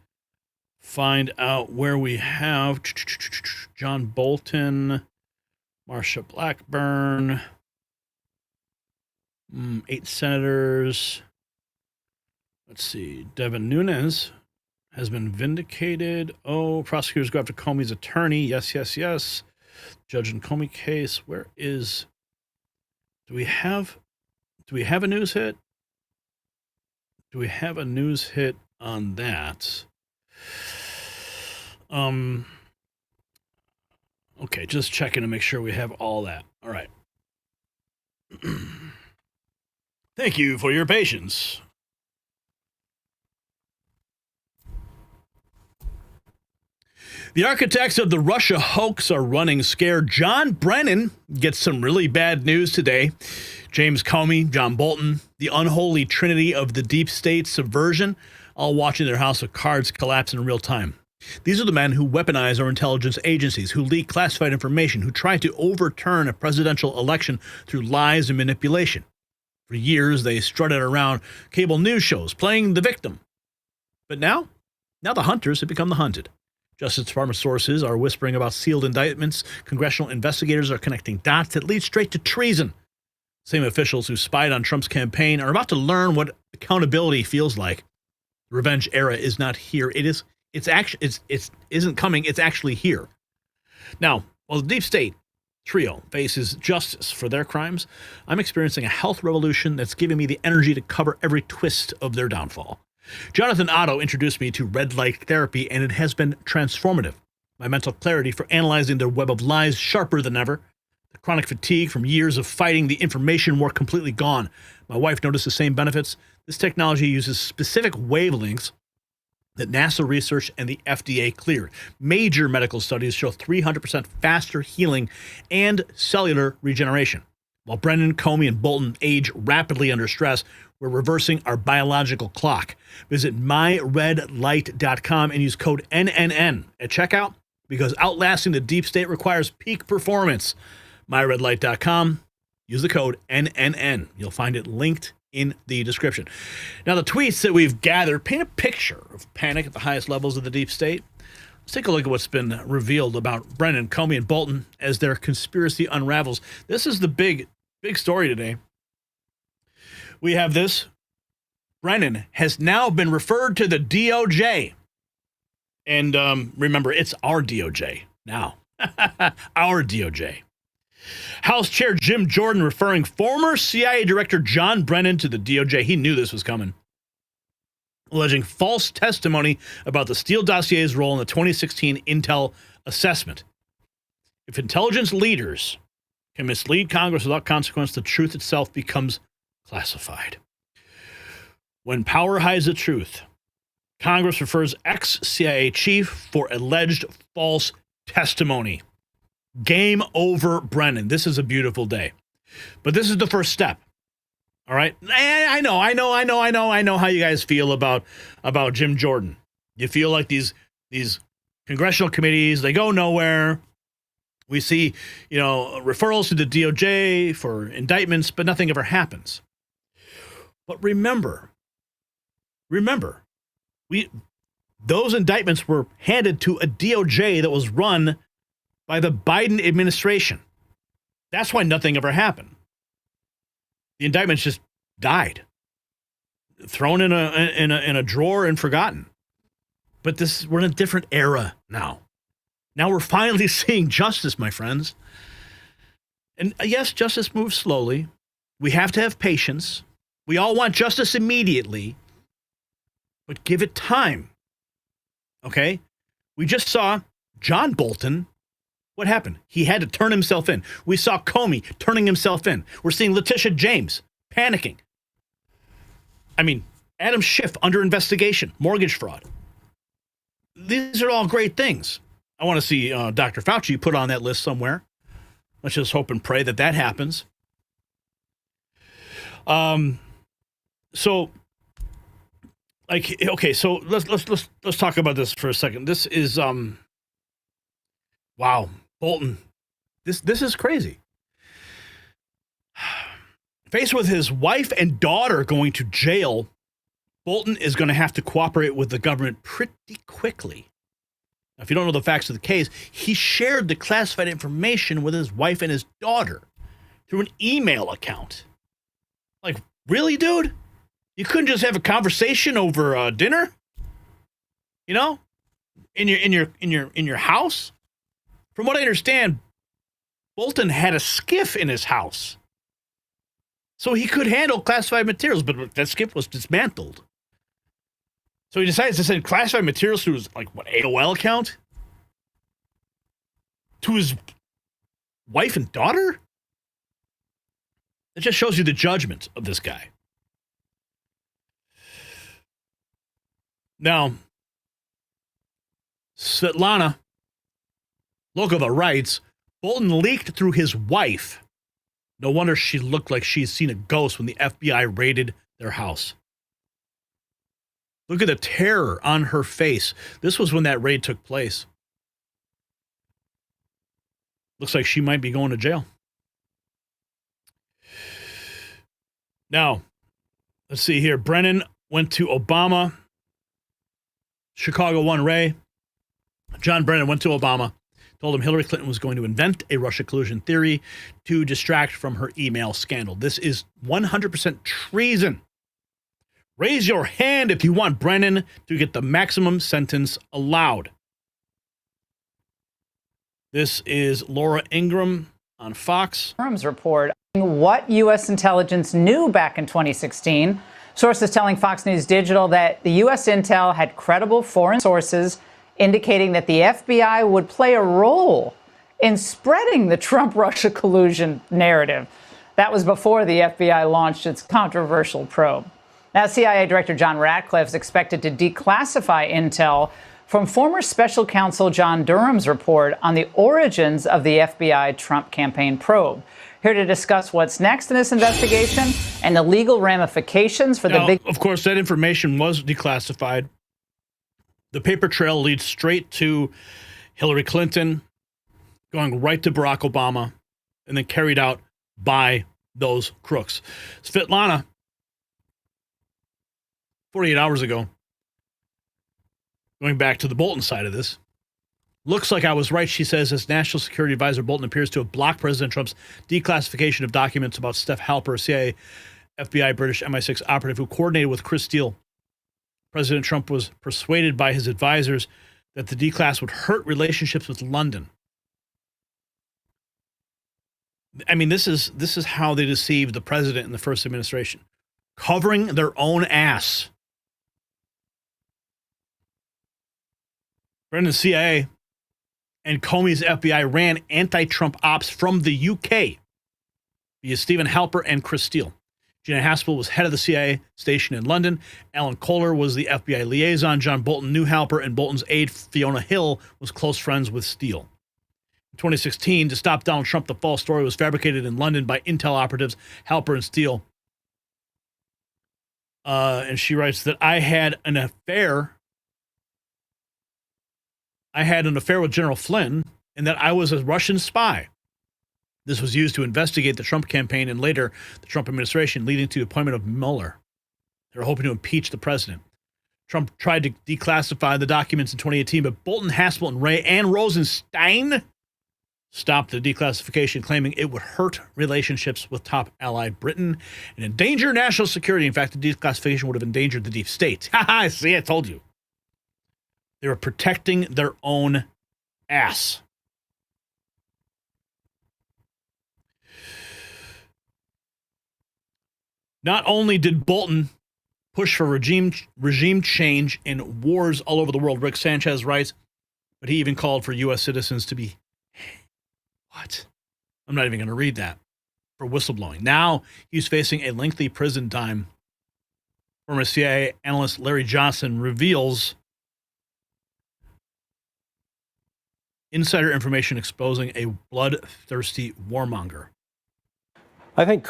find out where we have John Bolton, Marsha Blackburn, 8 senators. Let's see. Devin Nunes has been vindicated. Oh, prosecutors go after Comey's attorney. Yes, yes, yes. Judge in Comey case. Where is? Do we have a news hit? Do we have a news hit on that? Okay, just checking to make sure we have all that. All right. Thank you for your patience. The architects of the Russia hoax are running scared. John Brennan gets some really bad news today. James Comey, John Bolton, the unholy trinity of the deep state subversion, all watching their house of cards collapse in real time. These are the men who weaponize our intelligence agencies, who leak classified information, who try to overturn a presidential election through lies and manipulation. For years, they strutted around cable news shows, playing the victim. But now the hunters have become the hunted. Justice Department sources are whispering about sealed indictments. Congressional investigators are connecting dots that lead straight to treason. Same officials who spied on Trump's campaign are about to learn what accountability feels like. The revenge era is not here. It isn't coming. It's actually here. Now, while the deep state trio faces justice for their crimes, I'm experiencing a health revolution that's giving me the energy to cover every twist of their downfall. Jonathan Otto introduced me to red light therapy, and it has been transformative. My mental clarity for analyzing the web of lies sharper than ever. The chronic fatigue from years of fighting the information war completely gone. My wife noticed the same benefits. This technology uses specific wavelengths that NASA research and the FDA cleared. Major medical studies show 300% faster healing and cellular regeneration. While Brennan, Comey, and Bolton age rapidly under stress, we're reversing our biological clock. Visit myredlight.com and use code NNN at checkout because outlasting the deep state requires peak performance. myredlight.com. Use the code NNN. You'll find it linked in the description. Now, the tweets that we've gathered paint a picture of panic at the highest levels of the deep state. Let's take a look at what's been revealed about Brennan, Comey, and Bolton as their conspiracy unravels. This is the big story today. We have this. Brennan has now been referred to the DOJ. And remember, it's our DOJ now. Our DOJ. House Chair Jim Jordan referring former CIA Director John Brennan to the DOJ. He knew this was coming. Alleging false testimony about the Steele dossier's role in the 2016 Intel assessment. If intelligence leaders can mislead Congress without consequence, the truth itself becomes classified. When power hides the truth, Congress refers ex-CIA chief for alleged false testimony. Game over, Brennan. This is a beautiful day. But this is the first step. All right? I know how you guys feel about Jim Jordan. You feel like these congressional committees, they go nowhere. We see, referrals to the DOJ for indictments, but nothing ever happens. But remember, those indictments were handed to a DOJ that was run by the Biden administration. That's why nothing ever happened. The indictments just died, thrown in a drawer and forgotten. But we're in a different era now. Now we're finally seeing justice, my friends. And yes, justice moves slowly. We have to have patience. We all want justice immediately, but give it time. Okay? We just saw John Bolton. What happened? He had to turn himself in. We saw Comey turning himself in. We're seeing Letitia James panicking. I mean, Adam Schiff under investigation, mortgage fraud. These are all great things. I want to see Dr. Fauci put on that list somewhere. Let's just hope and pray that happens. So let's talk about this for a second. This is wow, Bolton. This is crazy. Faced with his wife and daughter going to jail, Bolton is going to have to cooperate with the government pretty quickly. Now, if you don't know the facts of the case, he shared the classified information with his wife and his daughter through an email account. Like, really, dude? You couldn't just have a conversation over dinner? In your house? From what I understand, Bolton had a skiff in his house, so he could handle classified materials, but that skiff was dismantled. So he decides to send classified materials through his AOL account to his wife and daughter. It just shows you the judgment of this guy. Now, Svetlana Lokova writes, Bolton leaked through his wife. No wonder she looked like she's seen a ghost when the FBI raided their house. Look at the terror on her face. This was when that raid took place. Looks like she might be going to jail. Now, let's see here. Brennan went to Obama. Chicago One Ray. John Brennan went to Obama, told him Hillary Clinton was going to invent a Russia collusion theory to distract from her email scandal. This is 100% treason. Raise your hand if you want Brennan to get the maximum sentence allowed. This is Laura Ingraham on Fox. Durham's report what U.S. intelligence knew back in 2016. Sources telling Fox News Digital that the U.S. intel had credible foreign sources indicating that the FBI would play a role in spreading the Trump-Russia collusion narrative. That was before the FBI launched its controversial probe. Now, CIA Director John Ratcliffe is expected to declassify intel from former special counsel John Durham's report on the origins of the FBI Trump campaign probe. Here to discuss what's next in this investigation and the legal ramifications for the big... Of course, that information was declassified. The paper trail leads straight to Hillary Clinton, going right to Barack Obama, and then carried out by those crooks. Svetlana, 48 hours ago, going back to the Bolton side of this, looks like I was right, she says, as National Security Advisor Bolton appears to have blocked President Trump's declassification of documents about Steph Halper, CIA, FBI, British MI6 operative who coordinated with Chris Steele. President Trump was persuaded by his advisors that the declass would hurt relationships with London. I mean, this is how they deceived the president in the first administration, covering their own ass. Brennan's CIA and Comey's FBI ran anti-Trump ops from the UK via Stephen Halper and Chris Steele. Gina Haspel was head of the CIA station in London. Alan Kohler was the FBI liaison. John Bolton knew Halper, and Bolton's aide, Fiona Hill, was close friends with Steele. In 2016 to stop Donald Trump. The false story was fabricated in London by Intel operatives Halper and Steele. And she writes that I had an affair with General Flynn and that I was a Russian spy. This was used to investigate the Trump campaign and later the Trump administration, leading to the appointment of Mueller. They were hoping to impeach the president. Trump tried to declassify the documents in 2018, but Bolton, Haspel, and Wray and Rosenstein stopped the declassification, claiming it would hurt relationships with top ally Britain and endanger national security. In fact, the declassification would have endangered the deep state. Ha! See, I told you. They were protecting their own ass. Not only did Bolton push for regime change in wars all over the world, Rick Sanchez writes, but he even called for U.S. citizens to be... What? I'm not even going to read that. For whistleblowing. Now he's facing a lengthy prison time. Former CIA analyst Larry Johnson reveals insider information exposing a bloodthirsty warmonger. I think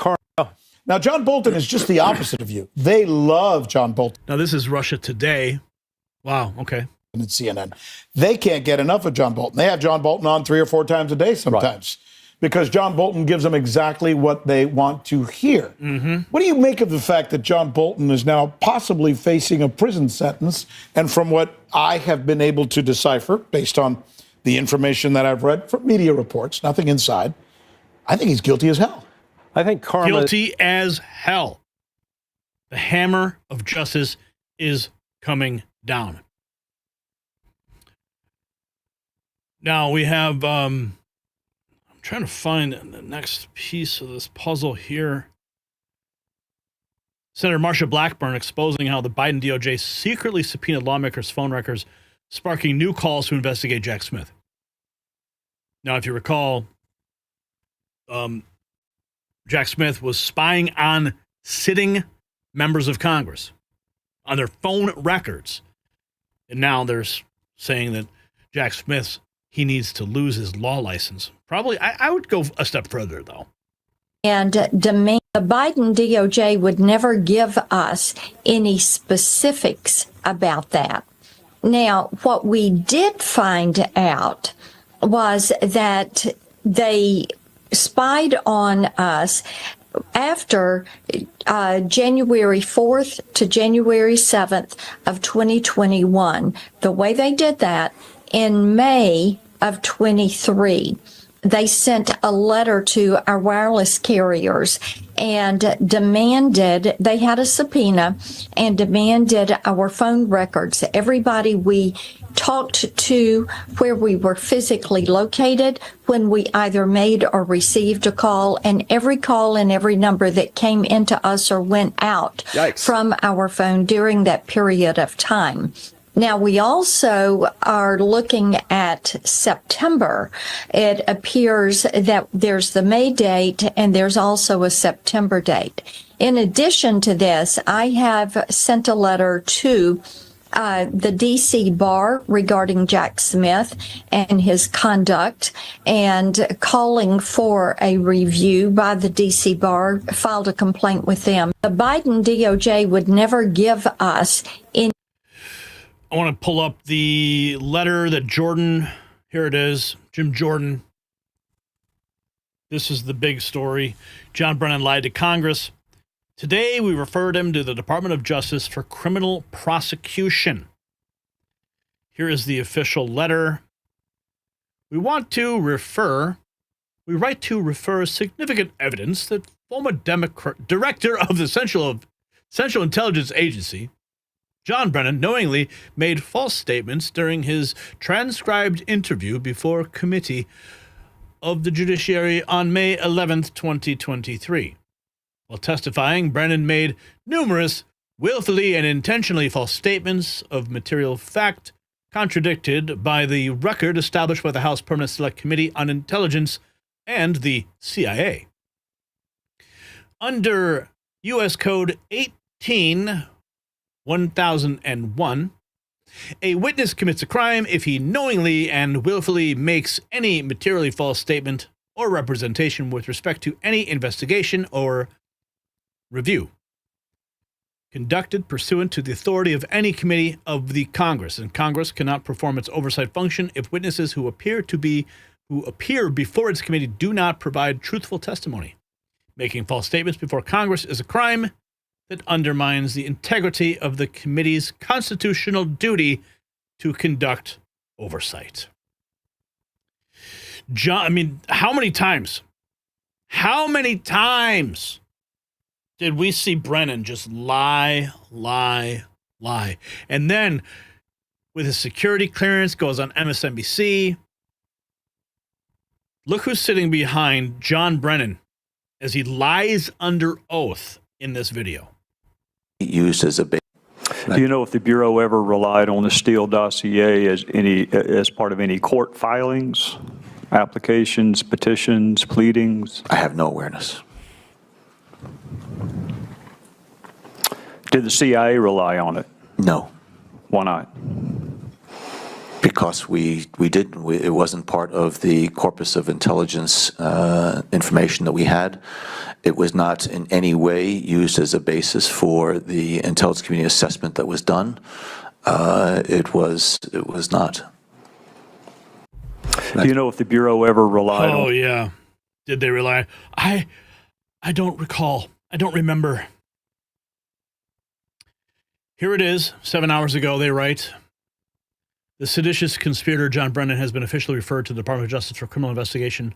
Now, John Bolton is just the opposite of you. They love John Bolton. Now, this is Russia Today. Wow, okay. And CNN. They can't get enough of John Bolton. They have John Bolton on 3 or 4 times a day sometimes because John Bolton gives them exactly what they want to hear. Mm-hmm. What do you make of the fact that John Bolton is now possibly facing a prison sentence? And from what I have been able to decipher, based on the information that I've read from media reports, nothing inside, I think he's guilty as hell. I think karma... Guilty as hell. The hammer of justice is coming down. Now we have, I'm trying to find the next piece of this puzzle here. Senator Marsha Blackburn exposing how the Biden DOJ secretly subpoenaed lawmakers' phone records, sparking new calls to investigate Jack Smith. Now, if you recall, Jack Smith was spying on sitting members of Congress on their phone records. And now they're saying that Jack Smith, he needs to lose his law license. Probably, I would go a step further, though. And demand the Biden DOJ would never give us any specifics about that. Now, what we did find out was that they spied on us after January 4th to January 7th of 2021. The way they did that, in May of 23, they sent a letter to our wireless carriers and demanded, they had a subpoena and demanded our phone records. Everybody we talked to, where we were physically located, when we either made or received a call, and every call and every number that came into us or went out from our phone during that period of time. Now, we also are looking at September. It appears that there's the May date and there's also a September date. In addition to this, I have sent a letter to the D.C. bar regarding Jack Smith and his conduct and calling for a review by the D.C. bar, filed a complaint with them. The Biden DOJ would never give us any. I want to pull up the letter that Jordan, here it is, Jim Jordan. This is the big story. John Brennan lied to Congress. Today, we referred him to the Department of Justice for criminal prosecution. Here is the official letter. We write to refer significant evidence that former director of the Central Intelligence Agency, John Brennan, knowingly made false statements during his transcribed interview before a committee of the judiciary on May 11th, 2023. While testifying, Brennan made numerous willfully and intentionally false statements of material fact, contradicted by the record established by the House Permanent Select Committee on Intelligence and the CIA. Under U.S. Code 18-1001, A witness commits a crime if he knowingly and willfully makes any materially false statement or representation with respect to any investigation or review conducted pursuant to the authority of any committee of the Congress, and Congress cannot perform its oversight function if witnesses who appear before its committee do not provide truthful testimony. Making false statements before Congress is a crime that undermines the integrity of the committee's constitutional duty to conduct oversight. How many times did we see Brennan just lie? And then with his security clearance goes on MSNBC. Look who's sitting behind John Brennan as he lies under oath in this video. Used as a bait. Do you know if the Bureau ever relied on the Steele dossier as part of any court filings, applications, petitions, pleadings? I have no awareness. Did the CIA rely on it? No. Why not? Because we didn't. It wasn't part of the corpus of intelligence information that we had. It was not in any way used as a basis for the intelligence community assessment that was done. It was not. Do you know if the Bureau ever relied on? Oh, yeah. Did they rely? I don't recall. I don't remember. Here it is. 7 hours ago, they write, the seditious conspirator John Brennan has been officially referred to the Department of Justice for criminal investigation.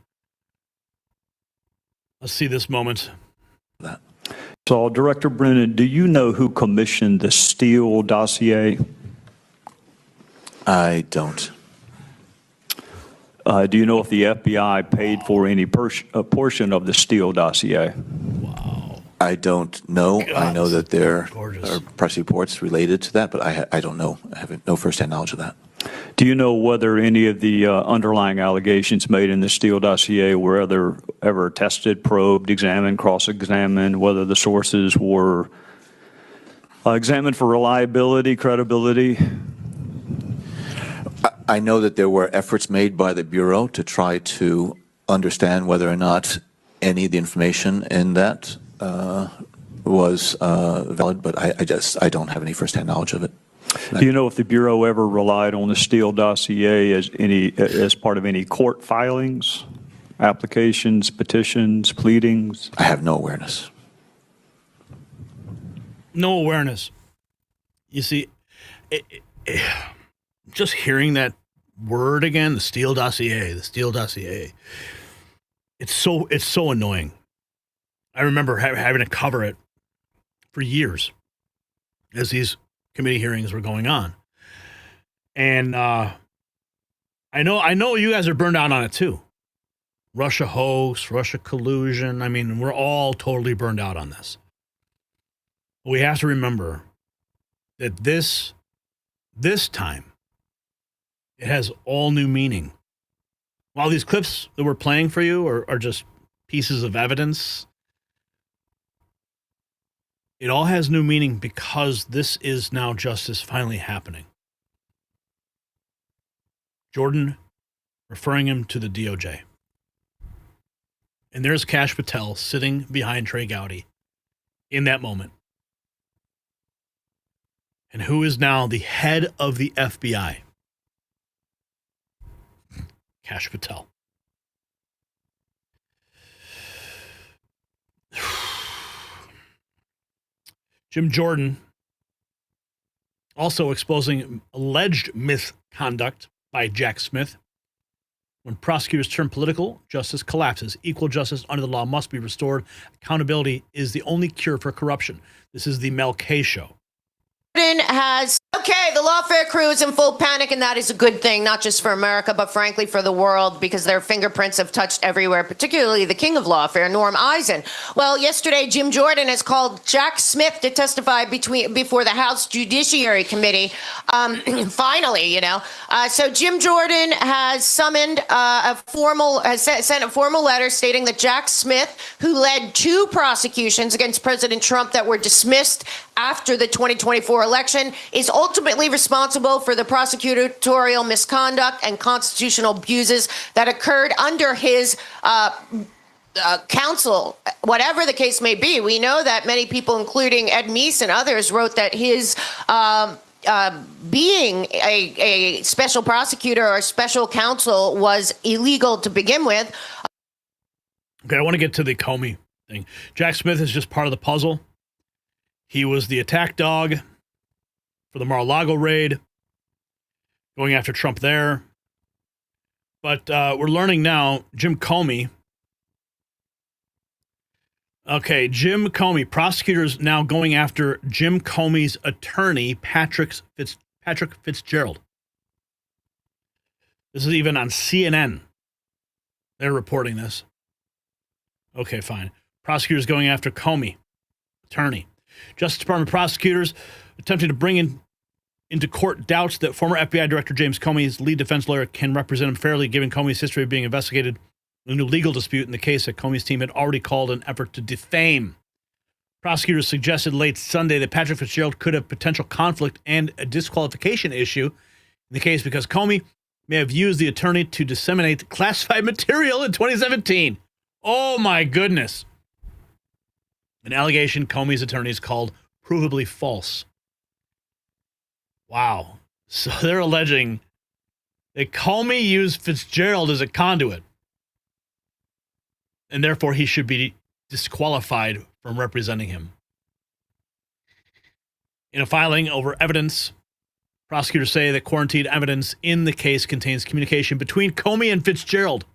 Let's see this moment. So, Director Brennan, do you know who commissioned the Steele dossier? I don't. Do you know if the FBI paid for any portion of the Steele dossier? I don't know. God, I know that there gorgeous. are press reports related to that, but I don't know. I have no firsthand knowledge of that. Do you know whether any of the underlying allegations made in the Steele dossier were ever tested, probed, examined, cross-examined, whether the sources were examined for reliability, credibility? I know that there were efforts made by the Bureau to try to understand whether or not any of the information in that was valid, but I don't have any firsthand knowledge of it. Do you know if the Bureau ever relied on the Steele dossier as part of any court filings, applications, petitions, pleadings? I have no awareness. No awareness. You see, just hearing that word again, the Steele dossier, it's so annoying. I remember having to cover it for years as these committee hearings were going on. And I know you guys are burned out on it too. Russia hoax, Russia collusion. I mean, we're all totally burned out on this. But we have to remember that this time, it has all new meaning. While these clips that we're playing for you are just pieces of evidence, it all has new meaning because this is now justice finally happening. Jordan referring him to the DOJ. And there's Kash Patel sitting behind Trey Gowdy in that moment. And who is now the head of the FBI? Kash Patel. Jim Jordan also exposing alleged misconduct by Jack Smith. When prosecutors turn political, justice collapses. Equal justice under the law must be restored. Accountability is the only cure for corruption. This is the Mel K Show. The lawfare crew is in full panic, and that is a good thing, not just for America, but frankly for the world, because their fingerprints have touched everywhere, particularly the king of lawfare, Norm Eisen. Well, yesterday, Jim Jordan has called Jack Smith to testify before the House Judiciary Committee. Finally, so Jim Jordan has summoned sent a formal letter stating that Jack Smith, who led 2 prosecutions against President Trump that were dismissed after the 2024 election, is ultimately ultimately responsible for the prosecutorial misconduct and constitutional abuses that occurred under his counsel, whatever the case may be. We know that many people, including Ed Meese and others, wrote that his being a special prosecutor or special counsel was illegal to begin with. Okay, I want to get to the Comey thing. Jack Smith is just part of the puzzle. He was the attack dog for the Mar-a-Lago raid, going after Trump there. But we're learning now, Jim Comey. Okay, Jim Comey. Prosecutors now going after Jim Comey's attorney, Patrick Fitzgerald. This is even on CNN. They're reporting this. Okay, fine. Prosecutors going after Comey, attorney. Justice Department prosecutors attempting to bring into court doubts that former FBI Director James Comey's lead defense lawyer can represent him fairly, given Comey's history of being investigated in a new legal dispute in the case that Comey's team had already called an effort to defame. Prosecutors suggested late Sunday that Patrick Fitzgerald could have potential conflict and a disqualification issue in the case because Comey may have used the attorney to disseminate classified material in 2017. Oh my goodness. An allegation Comey's attorneys called provably false. Wow. So they're alleging that Comey used Fitzgerald as a conduit, and therefore he should be disqualified from representing him. In a filing over evidence, prosecutors say that quarantined evidence in the case contains communication between Comey and Fitzgerald.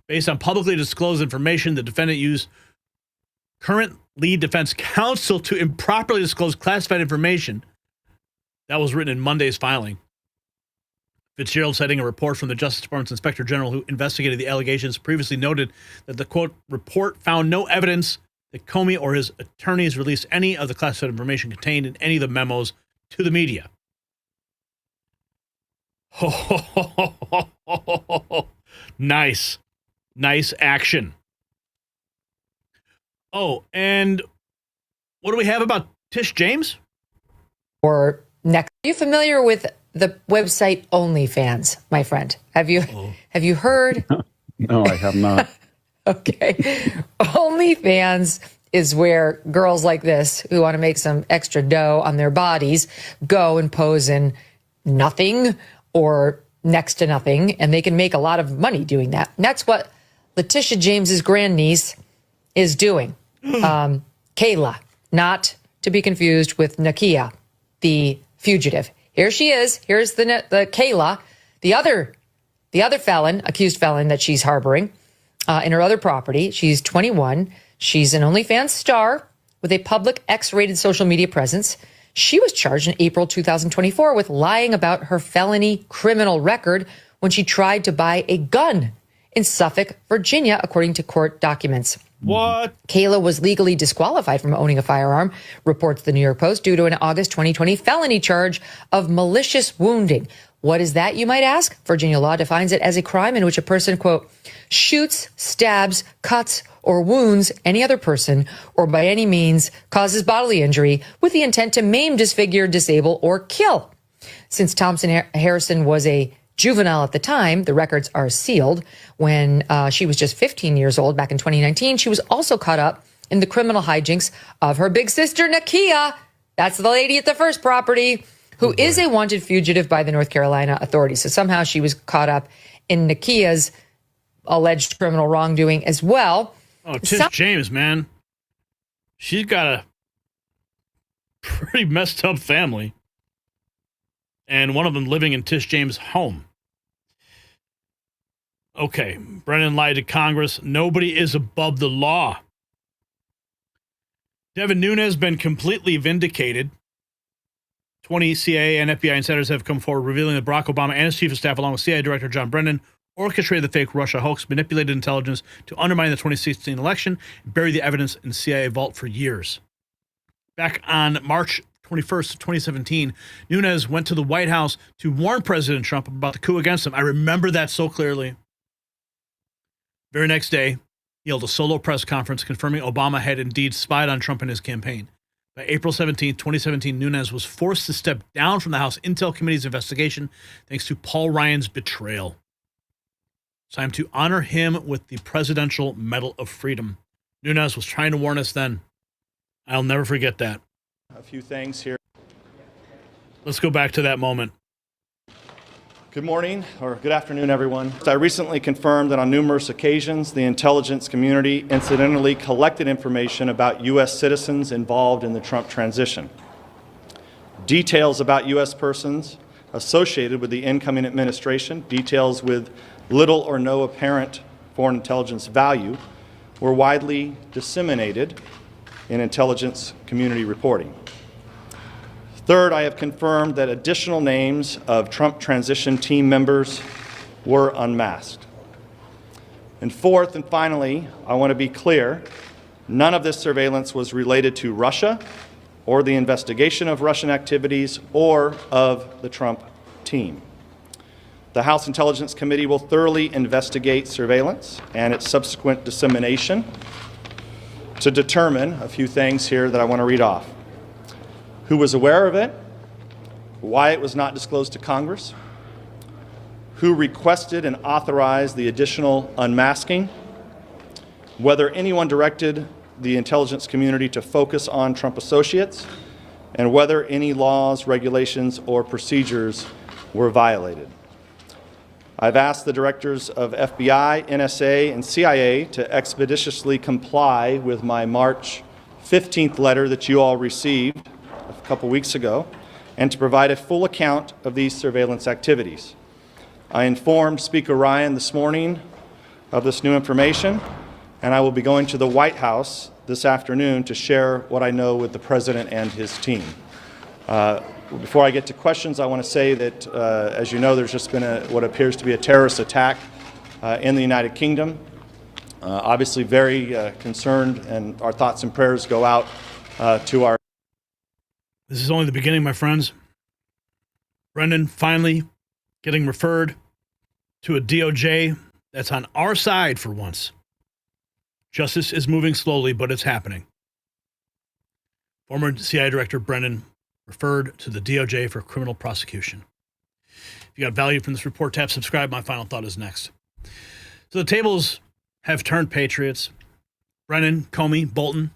Based on publicly disclosed information, the defendant used current lead defense counsel to improperly disclose classified information. That was written in Monday's filing. Fitzgerald, citing a report from the Justice Department's Inspector General who investigated the allegations, previously noted that the, quote, report found no evidence that Comey or his attorneys released any of the classified information contained in any of the memos to the media. Nice. Nice action. Oh, and what do we have about Tish James? Or next, are you familiar with the website OnlyFans, my friend? Have you heard? No, I have not. Okay. OnlyFans is where girls like this who want to make some extra dough on their bodies go and pose in nothing or next to nothing, and they can make a lot of money doing that. And that's what Letitia James's grandniece is doing. Kayla, not to be confused with Nakia, the fugitive. Here she is. Here's the Kayla, the other accused felon that she's harboring in her other property. She's 21. She's an OnlyFans star with a public X-rated social media presence. She was charged in April 2024 with lying about her felony criminal record when she tried to buy a gun in Suffolk, Virginia, according to court documents. What? Kayla was legally disqualified from owning a firearm, reports the New York Post, due to an August 2020 felony charge of malicious wounding. What is that, you might ask? Virginia law defines it as a crime in which a person, quote, shoots, stabs, cuts, or wounds any other person, or by any means causes bodily injury with the intent to maim, disfigure, disable, or kill. Since Thompson Harrison was a juvenile at the time, the records are sealed. When she was just 15 years old back in 2019, she was also caught up in the criminal hijinks of her big sister, Nakia. That's the lady at the first property, who is a wanted fugitive by the North Carolina authorities. So somehow she was caught up in Nakia's alleged criminal wrongdoing as well. Oh, Tish James, man. She's got a pretty messed up family. And one of them living in Tish James' home. Okay, Brennan lied to Congress. Nobody is above the law. Devin Nunes has been completely vindicated. 20 CIA and FBI insiders have come forward revealing that Barack Obama and his chief of staff, along with CIA Director John Brennan, orchestrated the fake Russia hoax, manipulated intelligence to undermine the 2016 election, and bury the evidence in the CIA vault for years. Back on March 21st, 2017, Nunes went to the White House to warn President Trump about the coup against him. I remember that so clearly. Very next day, he held a solo press conference confirming Obama had indeed spied on Trump in his campaign. By April 17, 2017, Nunes was forced to step down from the House Intel Committee's investigation thanks to Paul Ryan's betrayal. It's time to honor him with the Presidential Medal of Freedom. Nunes was trying to warn us then. I'll never forget that. A few things here. Let's go back to that moment. Good morning, or good afternoon, everyone. I recently confirmed that on numerous occasions, the intelligence community incidentally collected information about U.S. citizens involved in the Trump transition. Details about U.S. persons associated with the incoming administration, details with little or no apparent foreign intelligence value, were widely disseminated in intelligence community reporting. Third, I have confirmed that additional names of Trump transition team members were unmasked. And fourth and finally, I want to be clear, none of this surveillance was related to Russia or the investigation of Russian activities or of the Trump team. The House Intelligence Committee will thoroughly investigate surveillance and its subsequent dissemination to determine a few things here that I want to read off. Who was aware of it, why it was not disclosed to Congress, who requested and authorized the additional unmasking, whether anyone directed the intelligence community to focus on Trump associates, and whether any laws, regulations, or procedures were violated. I've asked the directors of FBI, NSA, and CIA to expeditiously comply with my March 15th letter that you all received a couple weeks ago, and to provide a full account of these surveillance activities. I informed Speaker Ryan this morning of this new information, and I will be going to the White House this afternoon to share what I know with the President and his team. Before I get to questions, I want to say that, as you know, there's just been what appears to be a terrorist attack in the United Kingdom. Obviously very concerned, and our thoughts and prayers go out to our... This is only the beginning, my friends. Brennan finally getting referred to a DOJ that's on our side for once. Justice is moving slowly, but it's happening. Former CIA Director Brennan referred to the DOJ for criminal prosecution. If you got value from this report, tap subscribe. My final thought is next. So the tables have turned patriots. Brennan, Comey, Bolton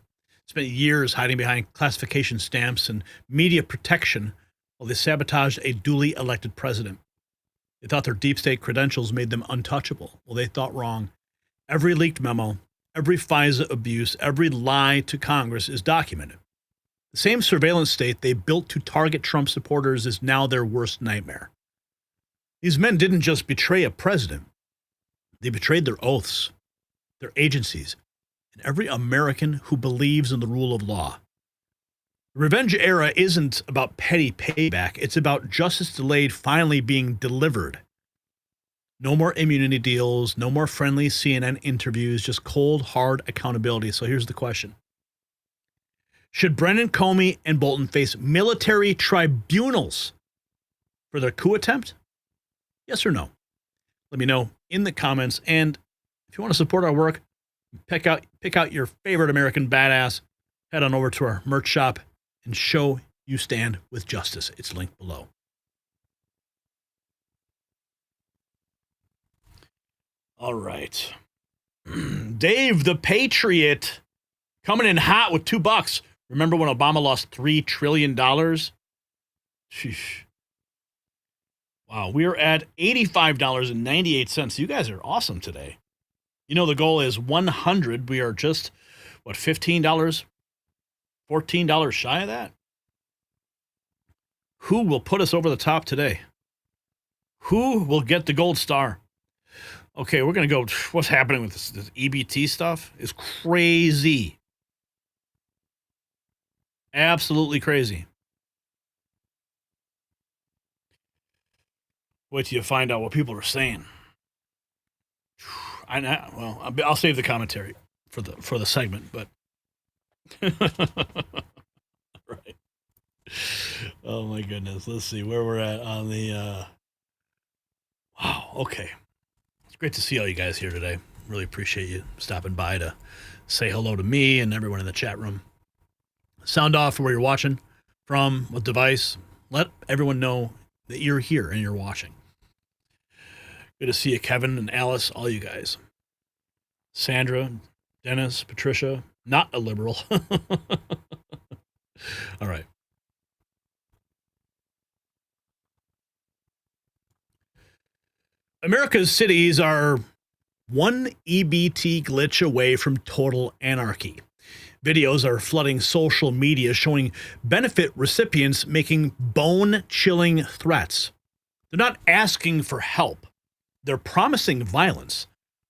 spent years hiding behind classification stamps and media protection while they sabotaged a duly elected president. They thought their deep state credentials made them untouchable. Well, they thought wrong. Every leaked memo, every FISA abuse, every lie to Congress is documented. The same surveillance state they built to target Trump supporters is now their worst nightmare. These men didn't just betray a president. They betrayed their oaths, their agencies, and every American who believes in the rule of law. The revenge era isn't about petty payback. It's about justice delayed finally being delivered. No more immunity deals, no more friendly CNN interviews, just cold, hard accountability. So here's the question. Should Brennan, Comey, and Bolton face military tribunals for their coup attempt? Yes or no? Let me know in the comments. And if you want to support our work, pick out your favorite American badass, head on over to our merch shop and show you stand with justice. It's linked below. All right. Dave the Patriot coming in hot with $2. Remember when Obama lost $3 trillion? Sheesh. Wow, we are at $85.98. You guys are awesome today. You know the goal is 100. We are just, what, $15? $14 shy of that? Who will put us over the top today? Who will get the gold star? Okay, we're going to go, what's happening with this EBT stuff is crazy. Absolutely crazy. Wait till you find out what people are saying. I'll save the commentary for the segment, but right. Oh my goodness. Let's see where we're at on the wow, okay. It's great to see all you guys here today. Really appreciate you stopping by to say hello to me and everyone in the chat room. Sound off where you're watching from, what device. Let everyone know that you're here and you're watching. Good to see you, Kevin and Alice, all you guys. Sandra, Dennis, Patricia, not a liberal. All right. America's cities are one EBT glitch away from total anarchy. Videos are flooding social media showing benefit recipients making bone-chilling threats. They're not asking for help. They're promising violence.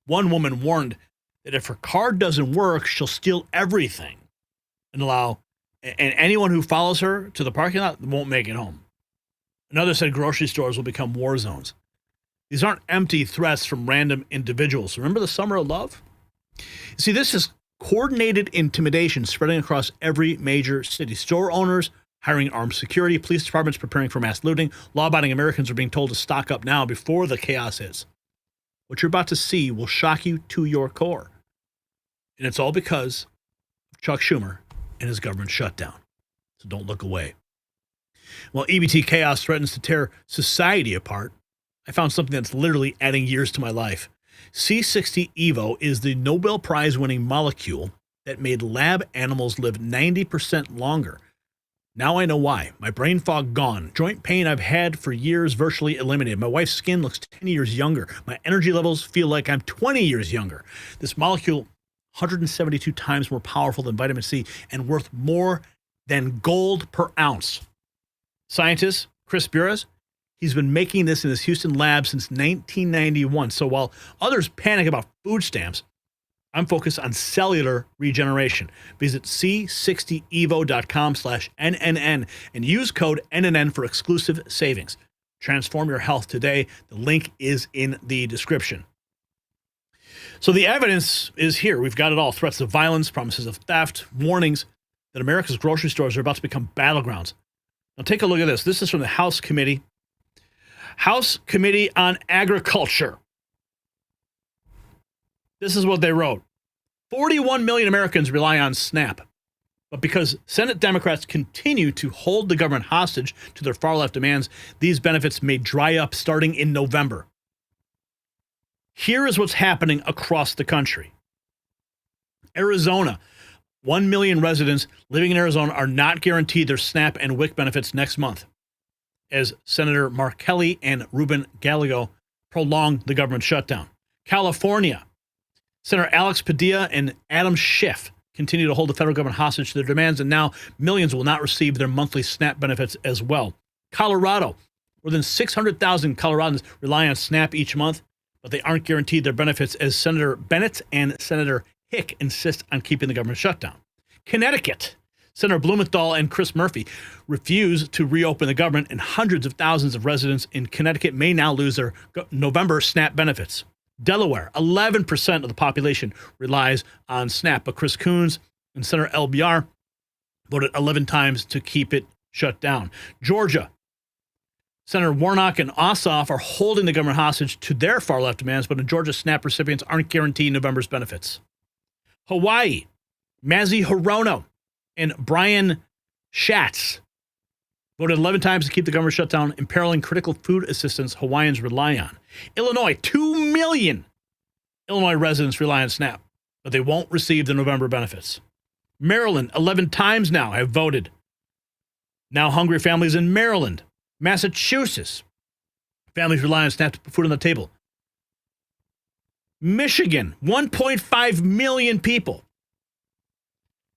One woman warned that if her card doesn't work, she'll steal everything and anyone who follows her to the parking lot won't make it home. Another said grocery stores will become war zones. These aren't empty threats from random individuals. Remember the summer of love? See, this is coordinated intimidation spreading across every major city. Store owners hiring armed security, police departments preparing for mass looting. Law-abiding Americans are being told to stock up now before the chaos hits. What you're about to see will shock you to your core. And it's all because of Chuck Schumer and his government shutdown. So don't look away. While EBT chaos threatens to tear society apart, I found something that's literally adding years to my life. C60 Evo is the Nobel Prize-winning molecule that made lab animals live 90% longer. Now I know why. My brain fog gone. Joint pain I've had for years virtually eliminated. My wife's skin looks 10 years younger. My energy levels feel like I'm 20 years younger. This molecule, 172 times more powerful than vitamin C and worth more than gold per ounce. Scientist Chris Burres, he's been making this in his Houston lab since 1991. So while others panic about food stamps, I'm focused on cellular regeneration. Visit c60evo.com/NNN and use code NNN for exclusive savings. Transform your health today. The link is in the description. So the evidence is here. We've got it all. Threats of violence, promises of theft, warnings that America's grocery stores are about to become battlegrounds. Now take a look at this. This is from the House Committee on Agriculture. This is what they wrote. 41 million Americans rely on SNAP. But because Senate Democrats continue to hold the government hostage to their far-left demands, these benefits may dry up starting in November. Here is what's happening across the country. Arizona. 1 million residents living in Arizona are not guaranteed their SNAP and WIC benefits next month, as Senator Mark Kelly and Ruben Gallego prolong the government shutdown. California. Senator Alex Padilla and Adam Schiff continue to hold the federal government hostage to their demands, and now millions will not receive their monthly SNAP benefits as well. Colorado. More than 600,000 Coloradans rely on SNAP each month, but they aren't guaranteed their benefits as Senator Bennett and Senator Hick insist on keeping the government shutdown. Connecticut. Senator Blumenthal and Chris Murphy refuse to reopen the government, and hundreds of thousands of residents in Connecticut may now lose their November SNAP benefits. Delaware, 11% of the population relies on SNAP, but Chris Coons and Senator LBR voted 11 times to keep it shut down. Georgia, Senator Warnock and Ossoff are holding the government hostage to their far-left demands, but in Georgia, SNAP recipients aren't guaranteed November's benefits. Hawaii, Mazi Hirono and Brian Schatz voted 11 times to keep the government shut down, imperiling critical food assistance Hawaiians rely on. Illinois, 2 million Illinois residents rely on SNAP, but they won't receive the November benefits. Maryland, 11 times now have voted. Now hungry families in Maryland. Massachusetts, families rely on SNAP to put food on the table. Michigan, 1.5 million people.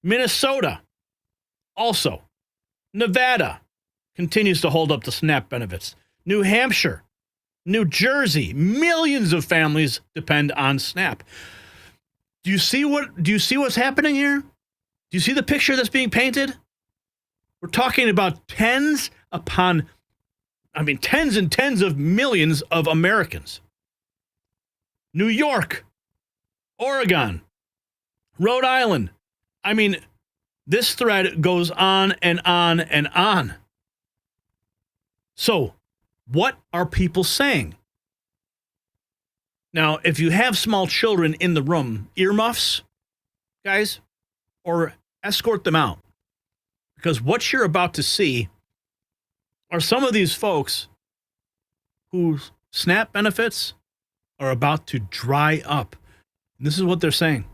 Minnesota, also. Nevada continues to hold up the SNAP benefits. New Hampshire, New Jersey, millions of families depend on SNAP. Do you see what's happening here? Do you see the picture that's being painted? We're talking about tens and tens of millions of Americans. New York, Oregon, Rhode Island. This thread goes on and on and on. So, what are people saying? Now, if you have small children in the room, earmuffs, guys, or escort them out. Because what you're about to see are some of these folks whose SNAP benefits are about to dry up. And this is what they're saying.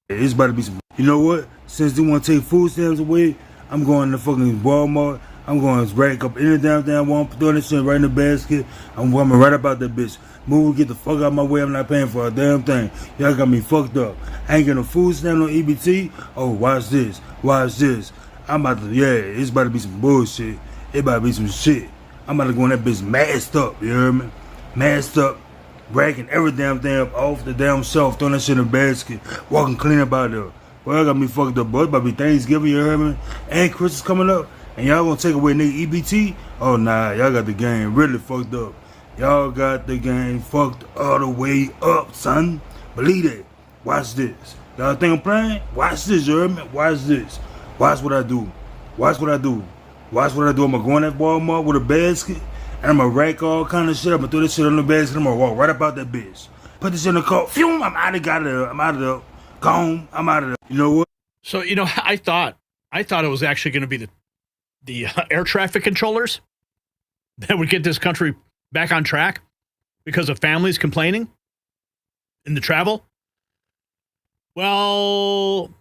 It's about to be some. You know what? Since they want to take food stamps away, I'm going to fucking Walmart. I'm going to rack up any damn Walmart, throw that shit right in the basket. I'm coming right about that bitch. Move, get the fuck out of my way. I'm not paying for a damn thing. Y'all got me fucked up. I ain't getting a food stamp on EBT. Oh, watch this. Watch this. I'm about to, it's about to be some bullshit. It about to be some shit. I'm about to go in that bitch masked up, you hear me? Masked up, racking every damn thing up off the damn shelf, throwing that shit in the basket, walking clean up out there. Boy, I got me fucked up, boy. It's about to be Thanksgiving, you hear me? And Christmas coming up, and y'all gonna take away nigga EBT? Oh, nah, y'all got the game really fucked up. Y'all got the game fucked all the way up, son. Believe that. Watch this. Y'all think I'm playing? Watch this, you hear me? Watch this. Watch what I do. Watch what I do. Watch what I do. I'm gonna go in that Walmart with a basket, and I'm gonna rack all kind of shit. I'm gonna throw this shit on the basket. I'm gonna walk right about that bitch. Put this in the car. Phew, I'm out of there. I'm out of there. Gone. I'm out of there. You know what? So, I thought it was actually going to be the air traffic controllers that would get this country back on track because of families complaining in the travel. Well,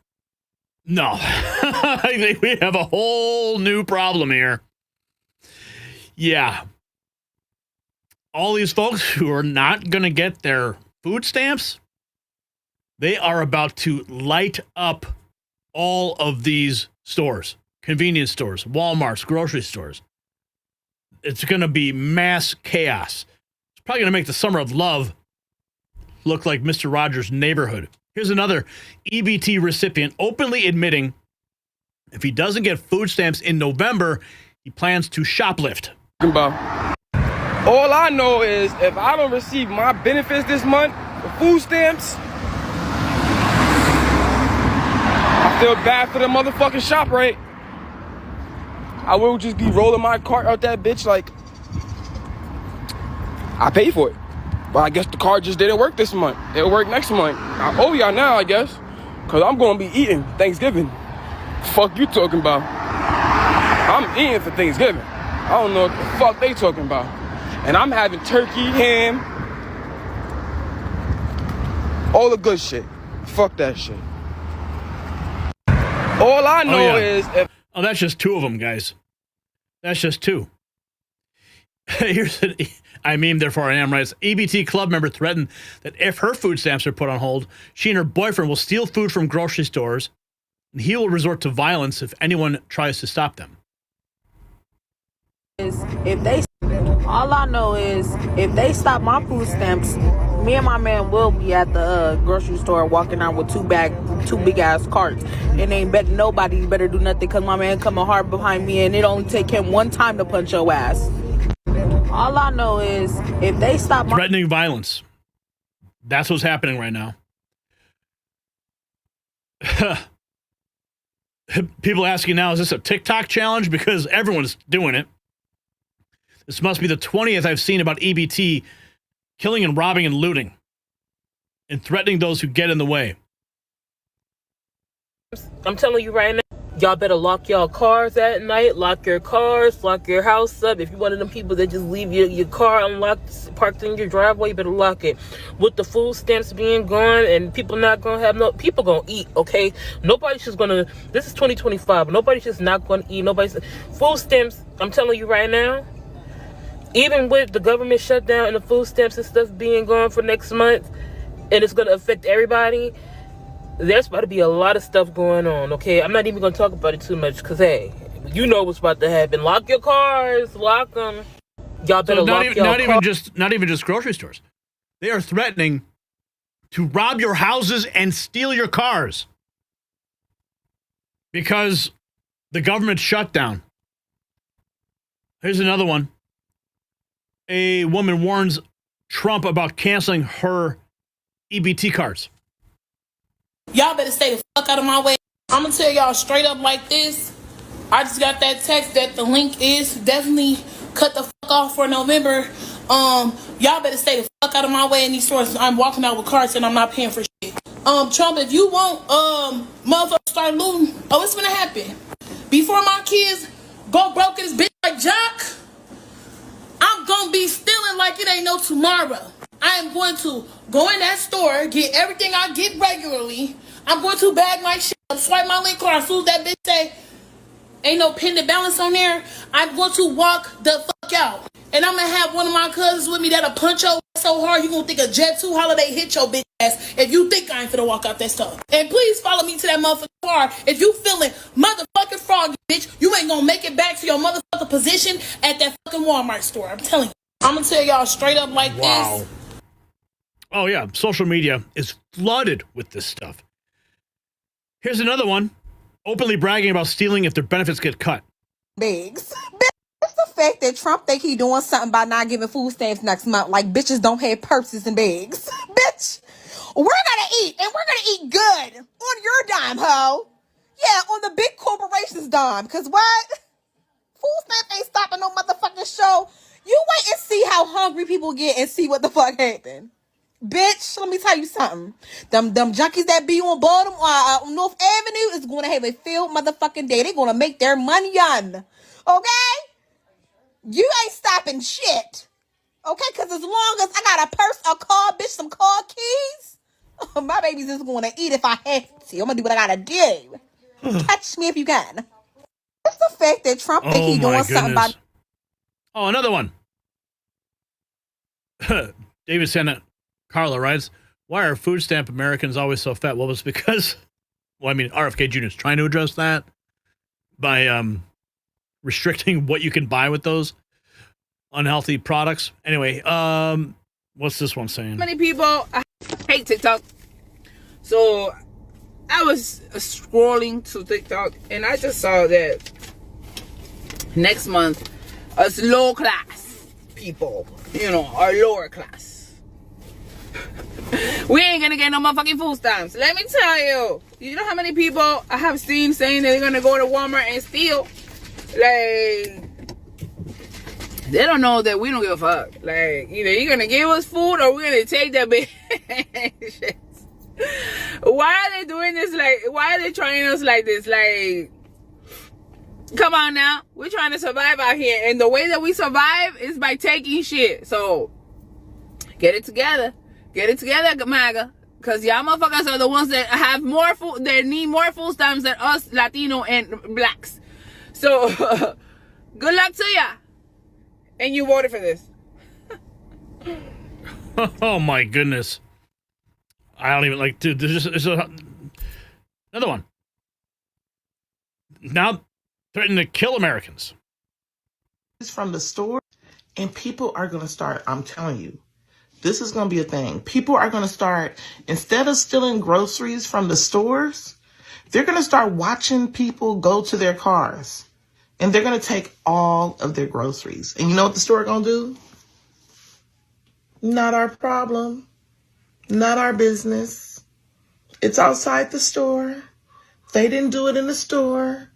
no. I think we have a whole new problem here. Yeah. All these folks who are not going to get their food stamps, they are about to light up all of these stores, convenience stores, Walmarts, grocery stores. It's going to be mass chaos. It's probably going to make the Summer of Love look like Mr. Rogers' Neighborhood. Here's another EBT recipient openly admitting if he doesn't get food stamps in November, he plans to shoplift. All I know is if I don't receive my benefits this month, the food stamps, I feel bad for the motherfucking shop, right? I will just be rolling my cart out that bitch like I paid for it. But I guess the card just didn't work this month. It'll work next month. I owe y'all now, I guess. Because I'm going to be eating Thanksgiving. Fuck you talking about? I'm eating for Thanksgiving. I don't know what the fuck they talking about. And I'm having turkey, ham, all the good shit. Fuck that shit. All I know is... Oh, that's just two of them, guys. That's just two. Here's an... I mean, therefore I am right. EBT club member threatened that if her food stamps are put on hold, she and her boyfriend will steal food from grocery stores, and he will resort to violence if anyone tries to stop them. All I know is if they stop my food stamps, me and my man will be at the grocery store walking out with two big ass carts, and ain't bet nobody better do nothing because my man coming hard behind me, and it only take him one time to punch your ass. All I know is if they stop my... Threatening violence. That's what's happening right now. People asking now, is this a TikTok challenge? Because everyone's doing it. This must be the 20th I've seen about EBT killing and robbing and looting and threatening those who get in the way. I'm telling you right now, y'all better lock y'all cars at night, lock your cars, lock your house up. If you're one of them people that just leave your car unlocked, parked in your driveway, you better lock it. With the food stamps being gone and people not going to have people going to eat, okay? Nobody's just going to, this is 2025, but nobody's just not going to eat. Food stamps, I'm telling you right now, even with the government shutdown and the food stamps and stuff being gone for next month, and it's going to affect everybody, there's about to be a lot of stuff going on, okay? I'm not even going to talk about it too much because, hey, you know what's about to happen. Lock your cars. Lock them. Y'all better lock your cars. Not even just grocery stores. They are threatening to rob your houses and steal your cars because the government shutdown. Here's another one. A woman warns Trump about canceling her EBT cards. Y'all better stay the fuck out of my way. I'm gonna tell y'all straight up like this. I just got that text that the link is definitely cut the fuck off for November. Y'all better stay the fuck out of my way in these stores. I'm walking out with cards and I'm not paying for shit. Trump, if you want motherfuckers start looting, it's gonna happen. before my kids go broke in this bitch like Jock, I'm gonna be stealing like it ain't no tomorrow. I am going to go in that store, get everything I get regularly. I'm going to bag my shit up, swipe my link card. As soon as that bitch say, ain't no pending balance on there, I'm going to walk the fuck out. And I'm going to have one of my cousins with me that'll punch your ass so hard you going to think a Jet 2 holiday hit your bitch ass if you think I ain't finna walk out that stuff. And please follow me to that motherfucking car. If you feeling motherfucking froggy, bitch, you ain't going to make it back to your motherfucking position at that fucking Walmart store. I'm telling you. I'm going to tell y'all straight up like this. Oh, yeah. Social media is flooded with this stuff. Here's another one. Openly bragging about stealing if their benefits get cut. Bigs. It's the fact that Trump think he doing something by not giving food stamps next month, like bitches don't have purses and bags. Bitch, we're gonna eat, and we're gonna eat good on your dime, ho. Yeah, on the big corporation's dime. Cause what? Food stamp ain't stopping no motherfucking show. You wait and see how hungry people get and see what the fuck happen. Bitch, let me tell you something. Them junkies that be on Baltimore, North Avenue is going to have a field motherfucking day. They're going to make their money on. Okay? You ain't stopping shit. Okay? Because as long as I got a purse, a car, bitch, some car keys, my baby's just going to eat if I have to. I'm going to do what I got to do. Catch me if you can. It's the fact that Trump think he doing something by... Oh, another one. David Sennett. Carla writes, why are food stamp Americans always so fat? Well, it's because, RFK Jr. is trying to address that by restricting what you can buy with those unhealthy products. Anyway, what's this one saying? Many people hate TikTok. So I was scrolling to TikTok and I just saw that next month us low class people, our lower class, we ain't gonna get no motherfucking food stamps. Let me tell you. You know how many people I have seen saying they're gonna go to Walmart and steal? Like, they don't know that we don't give a fuck. Like, either you're gonna give us food or we're gonna take that bitch. Why are they doing this? Like, why are they trying us like this? Like, come on now. We're trying to survive out here. And the way that we survive is by taking shit. So, get it together. Get it together, MAGA. Because y'all motherfuckers are the ones that have more food, that need more food stamps than us Latino and blacks. So, good luck to ya. And you voted for this. Oh my goodness. I don't even like, dude, there's another one. Now threatening to kill Americans. It's from the store, and people are going to start, I'm telling you, this is going to be a thing. People are going to start, instead of stealing groceries from the stores, they're going to start watching people go to their cars. And they're going to take all of their groceries. And you know what the store going to do? Not our problem. Not our business. It's outside the store. They didn't do it in the store.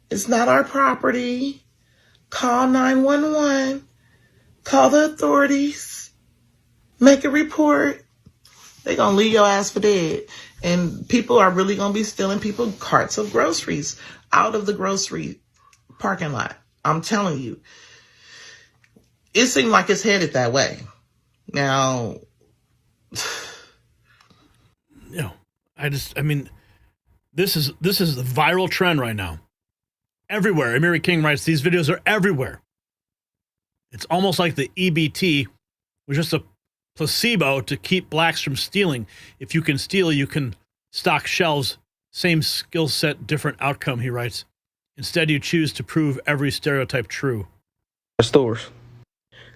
It's not our property. Call 911. Call the authorities. Make a report. They're going to leave your ass for dead. And people are really going to be stealing people carts of groceries out of the grocery parking lot. I'm telling you. It seems like it's headed that way. Now, this is the viral trend right now. Everywhere. Amiri King writes, these videos are everywhere. It's almost like the EBT was just a placebo to keep blacks from stealing. If you can steal, you can stock shelves. Same skill set, different outcome, he writes. Instead, you choose to prove every stereotype true. Stores.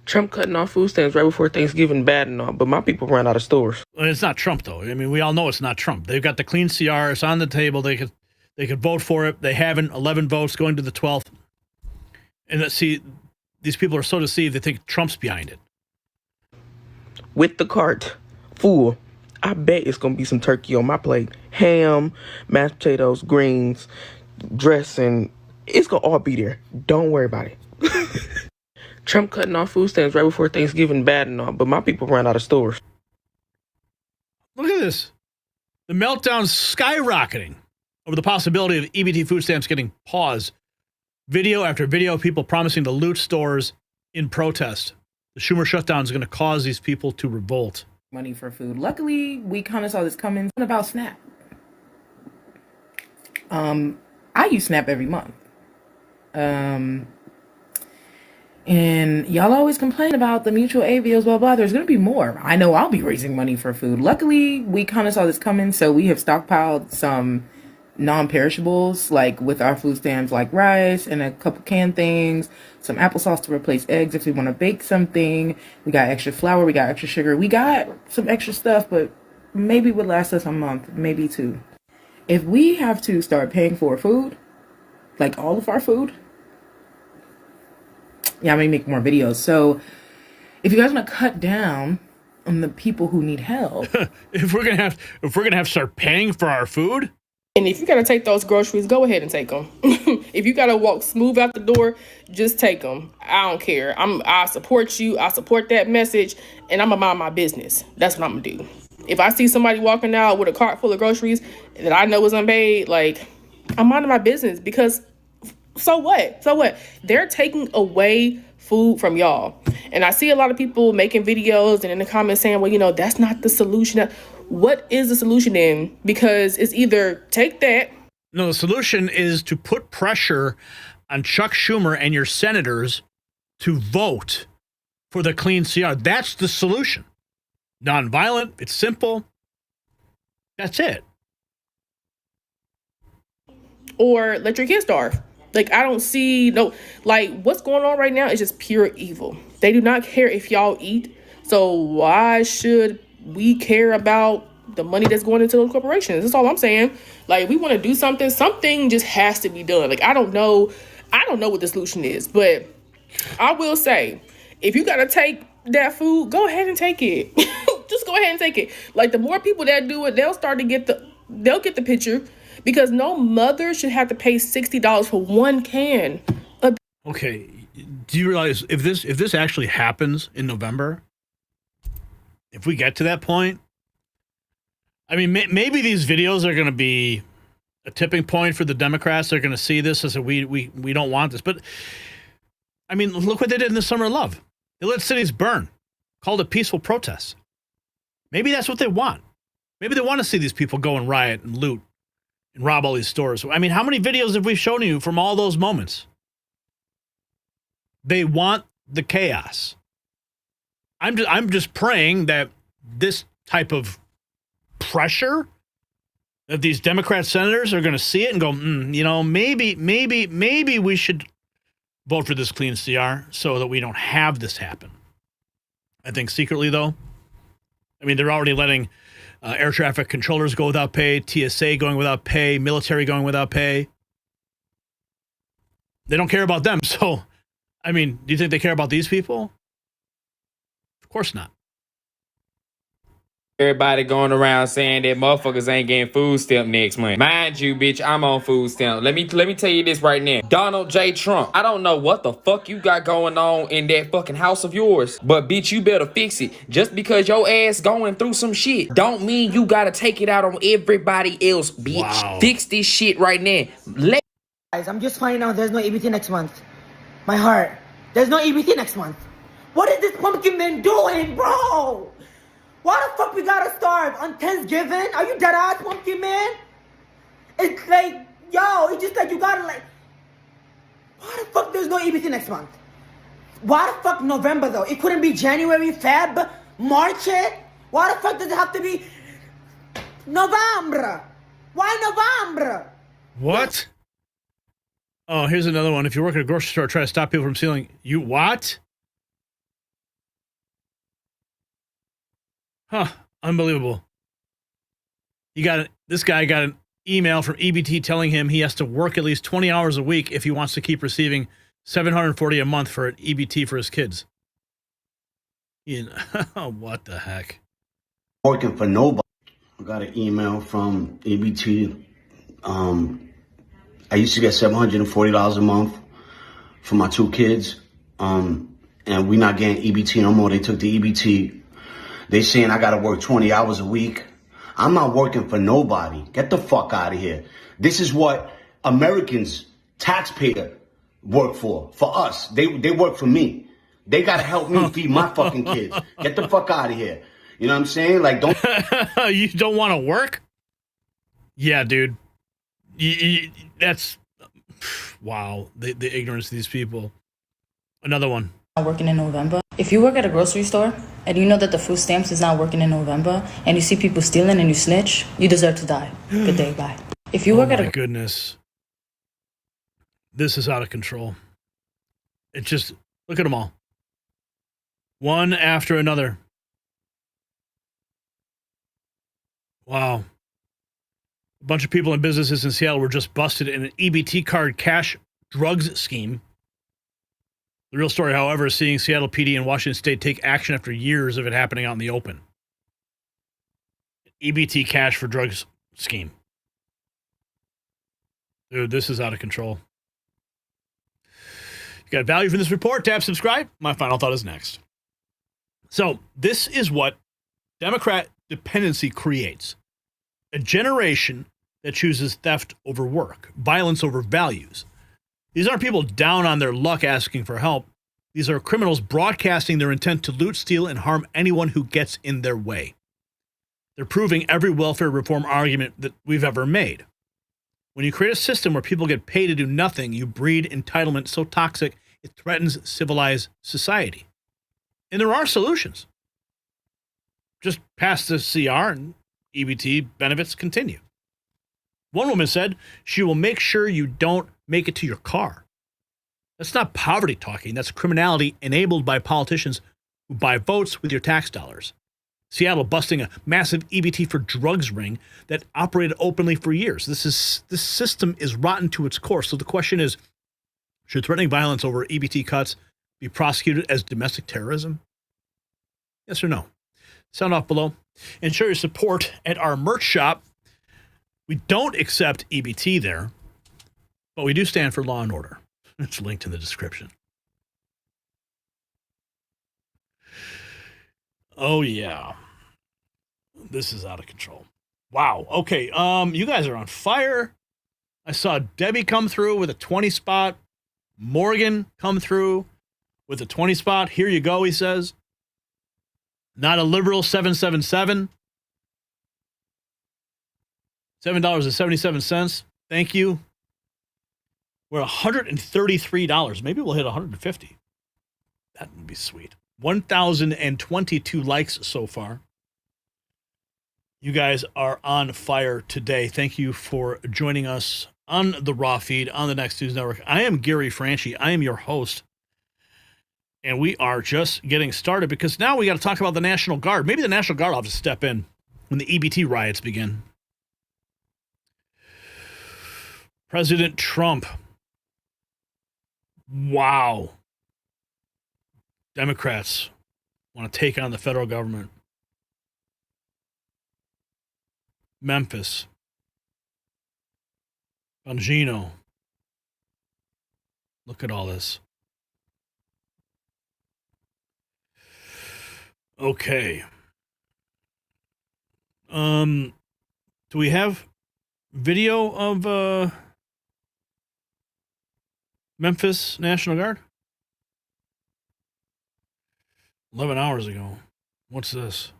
Trump cutting off food stamps right before Thanksgiving, bad and all, but my people ran out of stores. Well, it's not Trump, though. I mean, we all know it's not Trump. They've got the clean CR. It's on the table. They could vote for it. They haven't. 11 votes going to the 12th. And let's see, these people are so deceived, they think Trump's behind it. With the cart full, I bet it's going to be some turkey on my plate. Ham, mashed potatoes, greens, dressing. It's going to all be there. Don't worry about it. Trump cutting off food stamps right before Thanksgiving, bad and all, but my people ran out of stores. Look at this. The meltdown skyrocketing over the possibility of EBT food stamps getting paused Video after video of people promising to loot stores in protest. The Schumer shutdown is going to cause these people to revolt. Money for food. Luckily, we kind of saw this coming. What about SNAP? I use SNAP every month. And y'all always complain about the mutual aid bills, blah, blah. There's going to be more. I know I'll be raising money for food. Luckily, we kind of saw this coming, so we have stockpiled some non-perishables, like with our food stamps, like rice and a couple canned things, some applesauce to replace eggs if we want to bake something. We got extra flour, we got extra sugar, we got some extra stuff, but maybe would last us a month, maybe 2. If we have to start paying for food, like all of our food, yeah, I may make more videos. So if you guys want to cut down on the people who need help, if we're gonna have to start paying for our food. And if you got to take those groceries, go ahead and take them. If you got to walk smooth out the door, just take them. I don't care. I support you. I support that message, and I'm going to mind my business. That's what I'm going to do. If I see somebody walking out with a cart full of groceries that I know is unpaid, like, I'm minding my business because so what? So what? They're taking away food from y'all. And I see a lot of people making videos and in the comments saying, well, you know, that's not the solution. What is the solution then? Because it's either take that. No, the solution is to put pressure on Chuck Schumer and your senators to vote for the clean CR. That's the solution. Nonviolent. It's simple. That's it. Or let your kids starve. Like, I don't see what's going on right now is just pure evil. They do not care if y'all eat. So why should we care about the money that's going into those corporations? That's all I'm saying. Like, we want to do something. Something just has to be done. Like, I don't know what the solution is, but I will say, if you got to take that food, go ahead and take it. Just go ahead and take it. Like, the more people that do it, they'll get the picture, because no mother should have to pay $60 for one can. Okay. Do you realize if this actually happens in November, if we get to that point, I mean, maybe these videos are going to be a tipping point for the Democrats. They're going to see this as we don't want this. But, I mean, look what they did in the Summer of Love. They let cities burn, called it peaceful protests. Maybe that's what they want. Maybe they want to see these people go and riot and loot and rob all these stores. I mean, how many videos have we shown you from all those moments? They want the chaos. I'm just praying that this type of pressure, that these Democrat senators are going to see it and go, you know, maybe we should vote for this clean CR so that we don't have this happen. I think secretly, though, I mean, they're already letting air traffic controllers go without pay, TSA going without pay, military going without pay. They don't care about them. So, I mean, do you think they care about these people? Of course not. Everybody going around saying that motherfuckers ain't getting food stamp next month. Mind you, bitch, I'm on food stamp. Let me tell you this right now. Donald J. Trump, I don't know what the fuck you got going on in that fucking house of yours, but bitch, you better fix it. Just because your ass going through some shit don't mean you gotta take it out on everybody else, bitch. Wow. Fix this shit right now. Guys, I'm just finding out there's no EBT next month. My heart. There's no EBT next month. What is this pumpkin man doing, bro? Why the fuck we gotta starve on Thanksgiving? Are you dead ass, pumpkin man? It's like, yo, it's just like you gotta like. Why the fuck there's no EBT next month? Why the fuck November though? It couldn't be January, Feb, March it? Why the fuck does it have to be November? Why November? What? Oh, here's another one. If you work at a grocery store, try to stop people from stealing. You what? Huh. Unbelievable. This guy got an email from EBT telling him he has to work at least 20 hours a week if he wants to keep receiving $740 a month for an EBT for his kids. What the heck? Working for nobody. I got an email from EBT. I used to get $740 a month for my 2 kids. And we're not getting EBT no more. They took the EBT. They saying I got to work 20 hours a week. I'm not working for nobody. Get the fuck out of here. This is what Americans, taxpayer, work for us. They work for me. They got to help me feed my fucking kids. Get the fuck out of here. You know what I'm saying? Like, don't. You don't want to work? Yeah, dude. That's wow. The ignorance of these people. Another one. Working in November. If you work at a grocery store and you know that the food stamps is not working in November and you see people stealing and you snitch, you deserve to die. Good day, bye. If you work at a goodness. This is out of control. It just look at them all. One after another. Wow. A bunch of people and businesses in Seattle were just busted in an EBT card cash drugs scheme. The real story, however, is seeing Seattle PD and Washington State take action after years of it happening out in the open. EBT cash for drugs scheme. Dude, this is out of control. You got value from this report? Tap subscribe. My final thought is next. So, this is what Democrat dependency creates. A generation that chooses theft over work, violence over values. These aren't people down on their luck asking for help. These are criminals broadcasting their intent to loot, steal, and harm anyone who gets in their way. They're proving every welfare reform argument that we've ever made. When you create a system where people get paid to do nothing, you breed entitlement so toxic it threatens civilized society. And there are solutions. Just pass the CR and EBT benefits continue. One woman said she will make sure you don't make it to your car. That's not poverty talking. That's criminality enabled by politicians who buy votes with your tax dollars. Seattle busting a massive EBT for drugs ring that operated openly for years. This system is rotten to its core. So the question is, should threatening violence over EBT cuts be prosecuted as domestic terrorism? Yes or no? Sound off below and show your support at our merch shop. We don't accept EBT there, but we do stand for law and order. It's linked in the description. Oh, yeah. This is out of control. Wow. Okay. You guys are on fire. I saw Debbie come through with a 20 spot. Morgan come through with a 20 spot. Here you go, he says. Not a liberal 777. $7.77. Thank you. We're $133. Maybe we'll hit $150. That would be sweet. 1,022 likes so far. You guys are on fire today. Thank you for joining us on the Raw feed on the Next News Network. I am Gary Franchi. I am your host. And we are just getting started because now we got to talk about the National Guard. Maybe the National Guard will have to step in when the EBT riots begin. President Trump. Wow. Democrats want to take on the federal government. Memphis. Bongino. Look at all this. Okay. Do we have video of Memphis National Guard? 11 hours ago. What's this?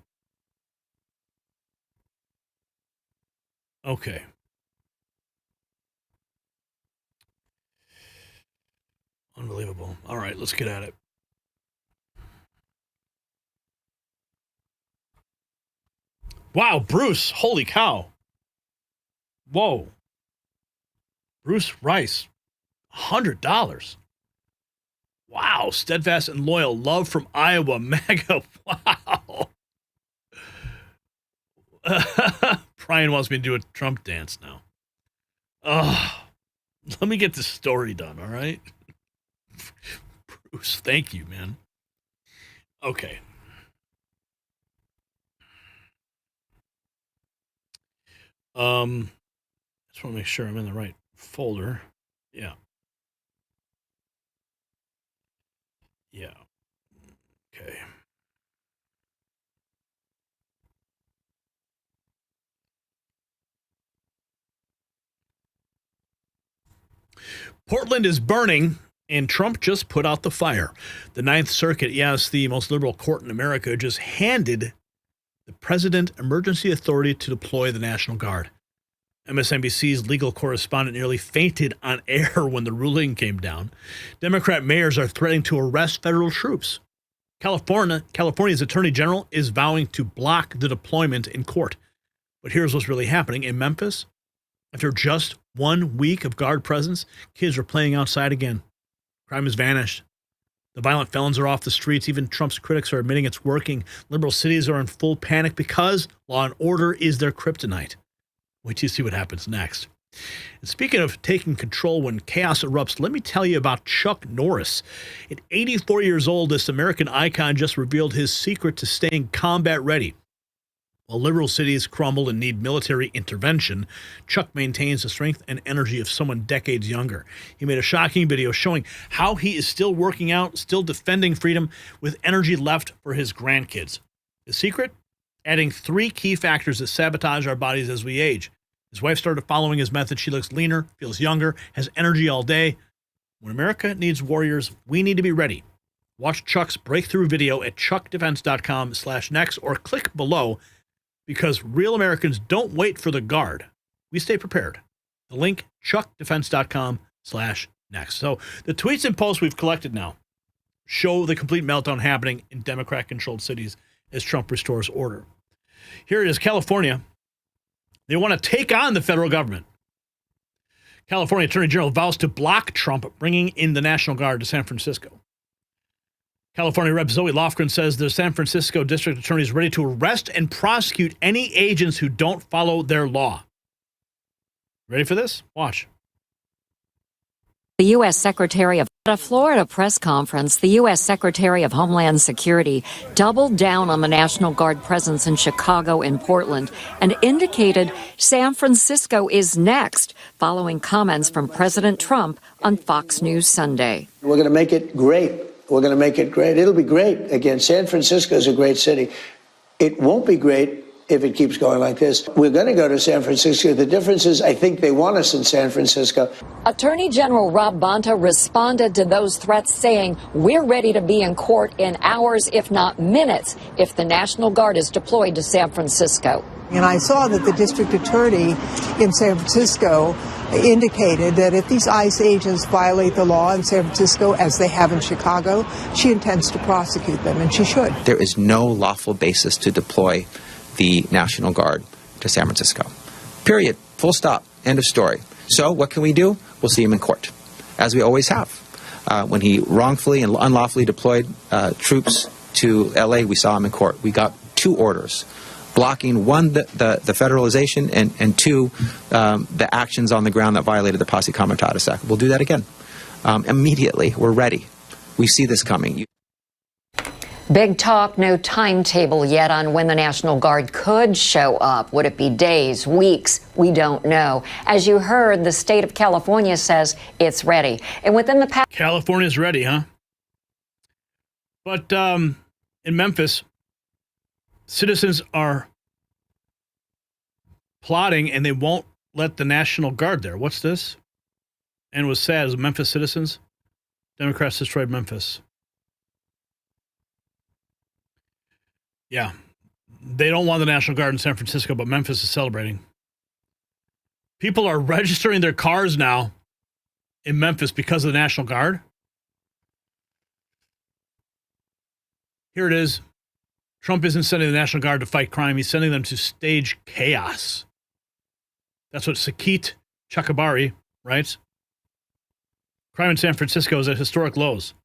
Okay. Unbelievable. All right, let's get at it. Wow, Bruce. Holy cow. Whoa. Bruce Rice. $100. Wow. Steadfast and loyal. Love from Iowa. MAGA. Wow. Brian wants me to do a Trump dance now. Let me get this story done, all right? Bruce, thank you, man. Okay. Just want to make sure I'm in the right folder. Yeah. Yeah. Okay. Portland is burning And Trump just put out the fire. The Ninth Circuit, yes, the most liberal court in America, just handed the president emergency authority to deploy the National Guard. MSNBC's legal correspondent nearly fainted on air when the ruling came down. Democrat mayors are threatening to arrest federal troops. California's attorney general is vowing to block the deployment in court. But here's what's really happening. In Memphis, after just 1 week of Guard presence, kids are playing outside again. Crime has vanished. The violent felons are off the streets. Even Trump's critics are admitting it's working. Liberal cities are in full panic because law and order is their kryptonite. Wait till you see what happens next. And speaking of taking control when chaos erupts, let me tell you about Chuck Norris. At 84 years old, this American icon just revealed his secret to staying combat ready. While liberal cities crumble and need military intervention, Chuck maintains the strength and energy of someone decades younger. He made a shocking video showing how he is still working out, still defending freedom, with energy left for his grandkids. The secret? Adding 3 key factors that sabotage our bodies as we age. His wife started following his method. She looks leaner, feels younger, has energy all day. When America needs warriors, we need to be ready. Watch Chuck's breakthrough video at chuckdefense.com/next or click below, because real Americans don't wait for the Guard. We stay prepared. The link, chuckdefense.com/next. So the tweets and posts we've collected now show the complete meltdown happening in Democrat-controlled cities as Trump restores order. Here it is, California. They want to take on the federal government. California Attorney General vows to block Trump bringing in the National Guard to San Francisco. California Rep. Zoe Lofgren says the San Francisco District Attorney is ready to arrest and prosecute any agents who don't follow their law. Ready for this? Watch. The U.S. Secretary of at a Florida press conference, the U.S. Secretary of Homeland Security doubled down on the National Guard presence in Chicago and Portland and indicated San Francisco is next, following comments from President Trump on Fox News Sunday. We're going to make it great. We're going to make it great. It'll be great. Again, San Francisco is a great city. It won't be great if it keeps going like this. We're going to go to San Francisco. The difference is I think they want us in San Francisco. Attorney General Rob Bonta responded to those threats, saying, "We're ready to be in court in hours, if not minutes, if the National Guard is deployed to San Francisco." And I saw that the district attorney in San Francisco indicated that if these ICE agents violate the law in San Francisco, as they have in Chicago, she intends to prosecute them, and she should. There is no lawful basis to deploy the National Guard to San Francisco. Period. Full stop. End of story. So what can we do? We'll see him in court, as we always have. When he wrongfully and unlawfully deployed troops to L.A., we saw him in court. We got 2 orders, blocking, 1, the federalization, and 2, the actions on the ground that violated the Posse Comitatus Act. We'll do that again. Immediately. We're ready. We see this coming. Big talk, no timetable yet on when the National Guard could show up. Would it be days, weeks? We don't know. As you heard, the state of California says it's ready. And within the past... California's ready, huh? But in Memphis, citizens are plotting and they won't let the National Guard there. What's this? And it was sad as Memphis citizens. Democrats destroyed Memphis. Yeah, they don't want the National Guard in San Francisco, but Memphis is celebrating. People are registering their cars now in Memphis because of the National Guard. Here it is. Trump isn't sending the National Guard to fight crime. He's sending them to stage chaos. That's what Sakit Chakabari writes. Crime in San Francisco is at historic lows.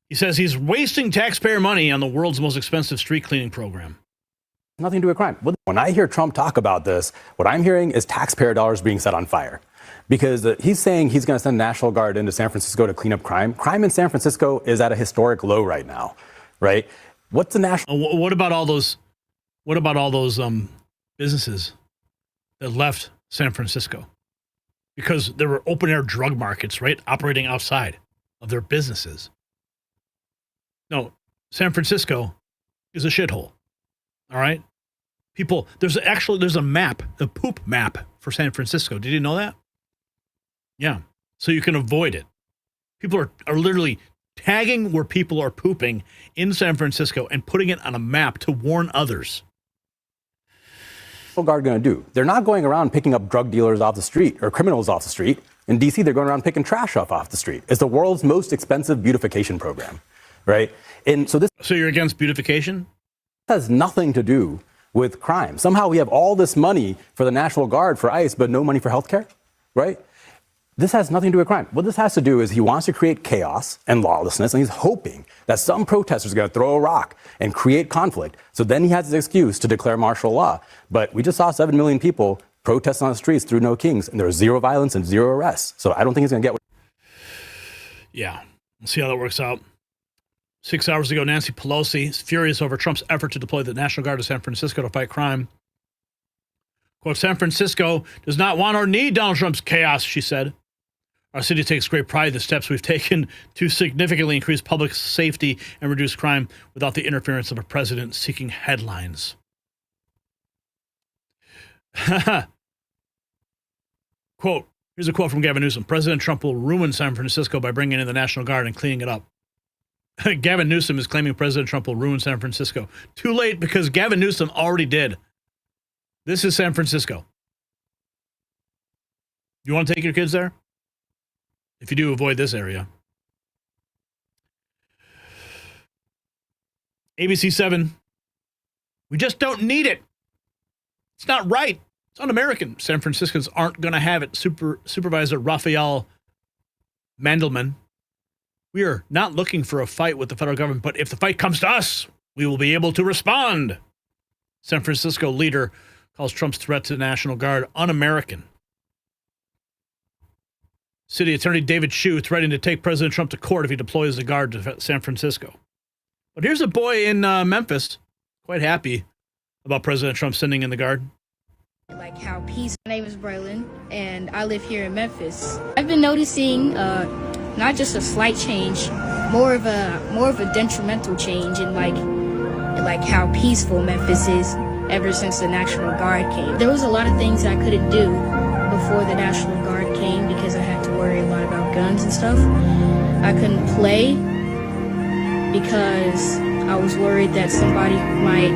He says he's wasting taxpayer money on the world's most expensive street cleaning program. Nothing to do with crime. When I hear Trump talk about this, what I'm hearing is taxpayer dollars being set on fire. Because he's saying he's going to send the National Guard into San Francisco to clean up crime. Crime in San Francisco is at a historic low right now, right? What's the national... What about all those businesses that left San Francisco? Because there were open-air drug markets, right, operating outside of their businesses. No, San Francisco is a shithole. All right? People, there's a map, a poop map for San Francisco. Did you know that? Yeah. So you can avoid it. People are literally tagging where people are pooping in San Francisco and putting it on a map to warn others. What's the Guard going to do? They're not going around picking up drug dealers off the street or criminals off the street. In D.C., they're going around picking trash off the street. It's the world's most expensive beautification program, right? And so you're against beautification? Has nothing to do with crime. Somehow we have all this money for the National Guard, for ICE, but no money for healthcare, right? This has nothing to do with crime. What this has to do is he wants to create chaos and lawlessness, and he's hoping that some protesters are going to throw a rock and create conflict. So then he has his excuse to declare martial law. But we just saw 7 million people protest on the streets through No Kings, and there was zero violence and zero arrests. So I don't think he's going to get. Yeah, we'll see how that works out. 6 hours ago, Nancy Pelosi is furious over Trump's effort to deploy the National Guard to San Francisco to fight crime. Quote, San Francisco does not want or need Donald Trump's chaos, she said. Our city takes great pride in the steps we've taken to significantly increase public safety and reduce crime without the interference of a president seeking headlines. Quote, here's a quote from Gavin Newsom. President Trump will ruin San Francisco by bringing in the National Guard and cleaning it up. Gavin Newsom is claiming President Trump will ruin San Francisco. Too late, because Gavin Newsom already did. This is San Francisco. You want to take your kids there? If you do, avoid this area. ABC 7. We just don't need it. It's not right. It's un-American. San Franciscans aren't going to have it. Supervisor Raphael Mandelman. We are not looking for a fight with the federal government, but if the fight comes to us, we will be able to respond. San Francisco leader calls Trump's threat to the National Guard un-American. City Attorney David Hsu threatening to take President Trump to court if he deploys the Guard to San Francisco. But here's a boy in Memphis, quite happy about President Trump sending in the Guard. Like how peace. My name is Braylon, and I live here in Memphis. I've been noticing not just a slight change, more of a detrimental change in like how peaceful Memphis is ever since the National Guard came. There was a lot of things I couldn't do before the National Guard came because I had to worry a lot about guns and stuff. I couldn't play because I was worried that somebody might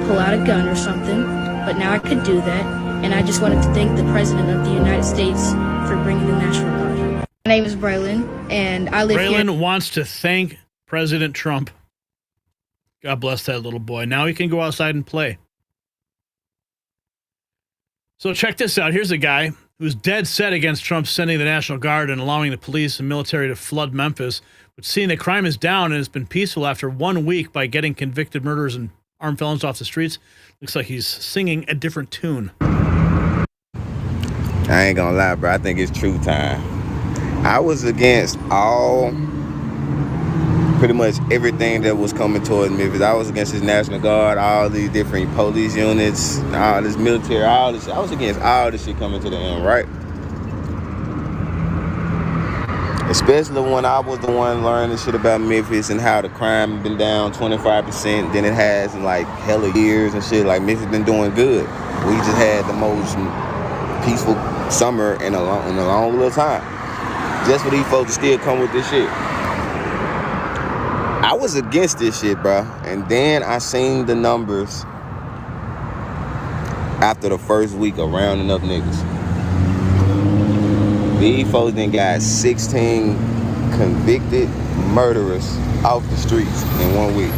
pull out a gun or something, but now I could do that, and I just wanted to thank the President of the United States for bringing the National Guard. My name is Braylon, and I live here. Braylon wants to thank President Trump. God bless that little boy. Now he can go outside and play. So check this out. Here's a guy who's dead set against Trump sending the National Guard and allowing the police and military to flood Memphis, but seeing that crime is down and has been peaceful after 1 week by getting convicted murderers and armed felons off the streets, looks like he's singing a different tune. I ain't gonna lie, bro. I think it's true time. I was against pretty much everything that was coming towards Memphis. I was against his National Guard, all these different police units, all this military, all this shit. I was against all this shit coming to the end, right? Especially when I was the one learning shit about Memphis and how the crime been down 25% than it has in like hella years and shit. Like Memphis been doing good. We just had the most peaceful summer in a long little time. Just for these folks to still come with this shit. I was against this shit, bro. And then I seen the numbers after the first week of rounding up niggas. These folks then got 16 convicted murderers off the streets in 1 week.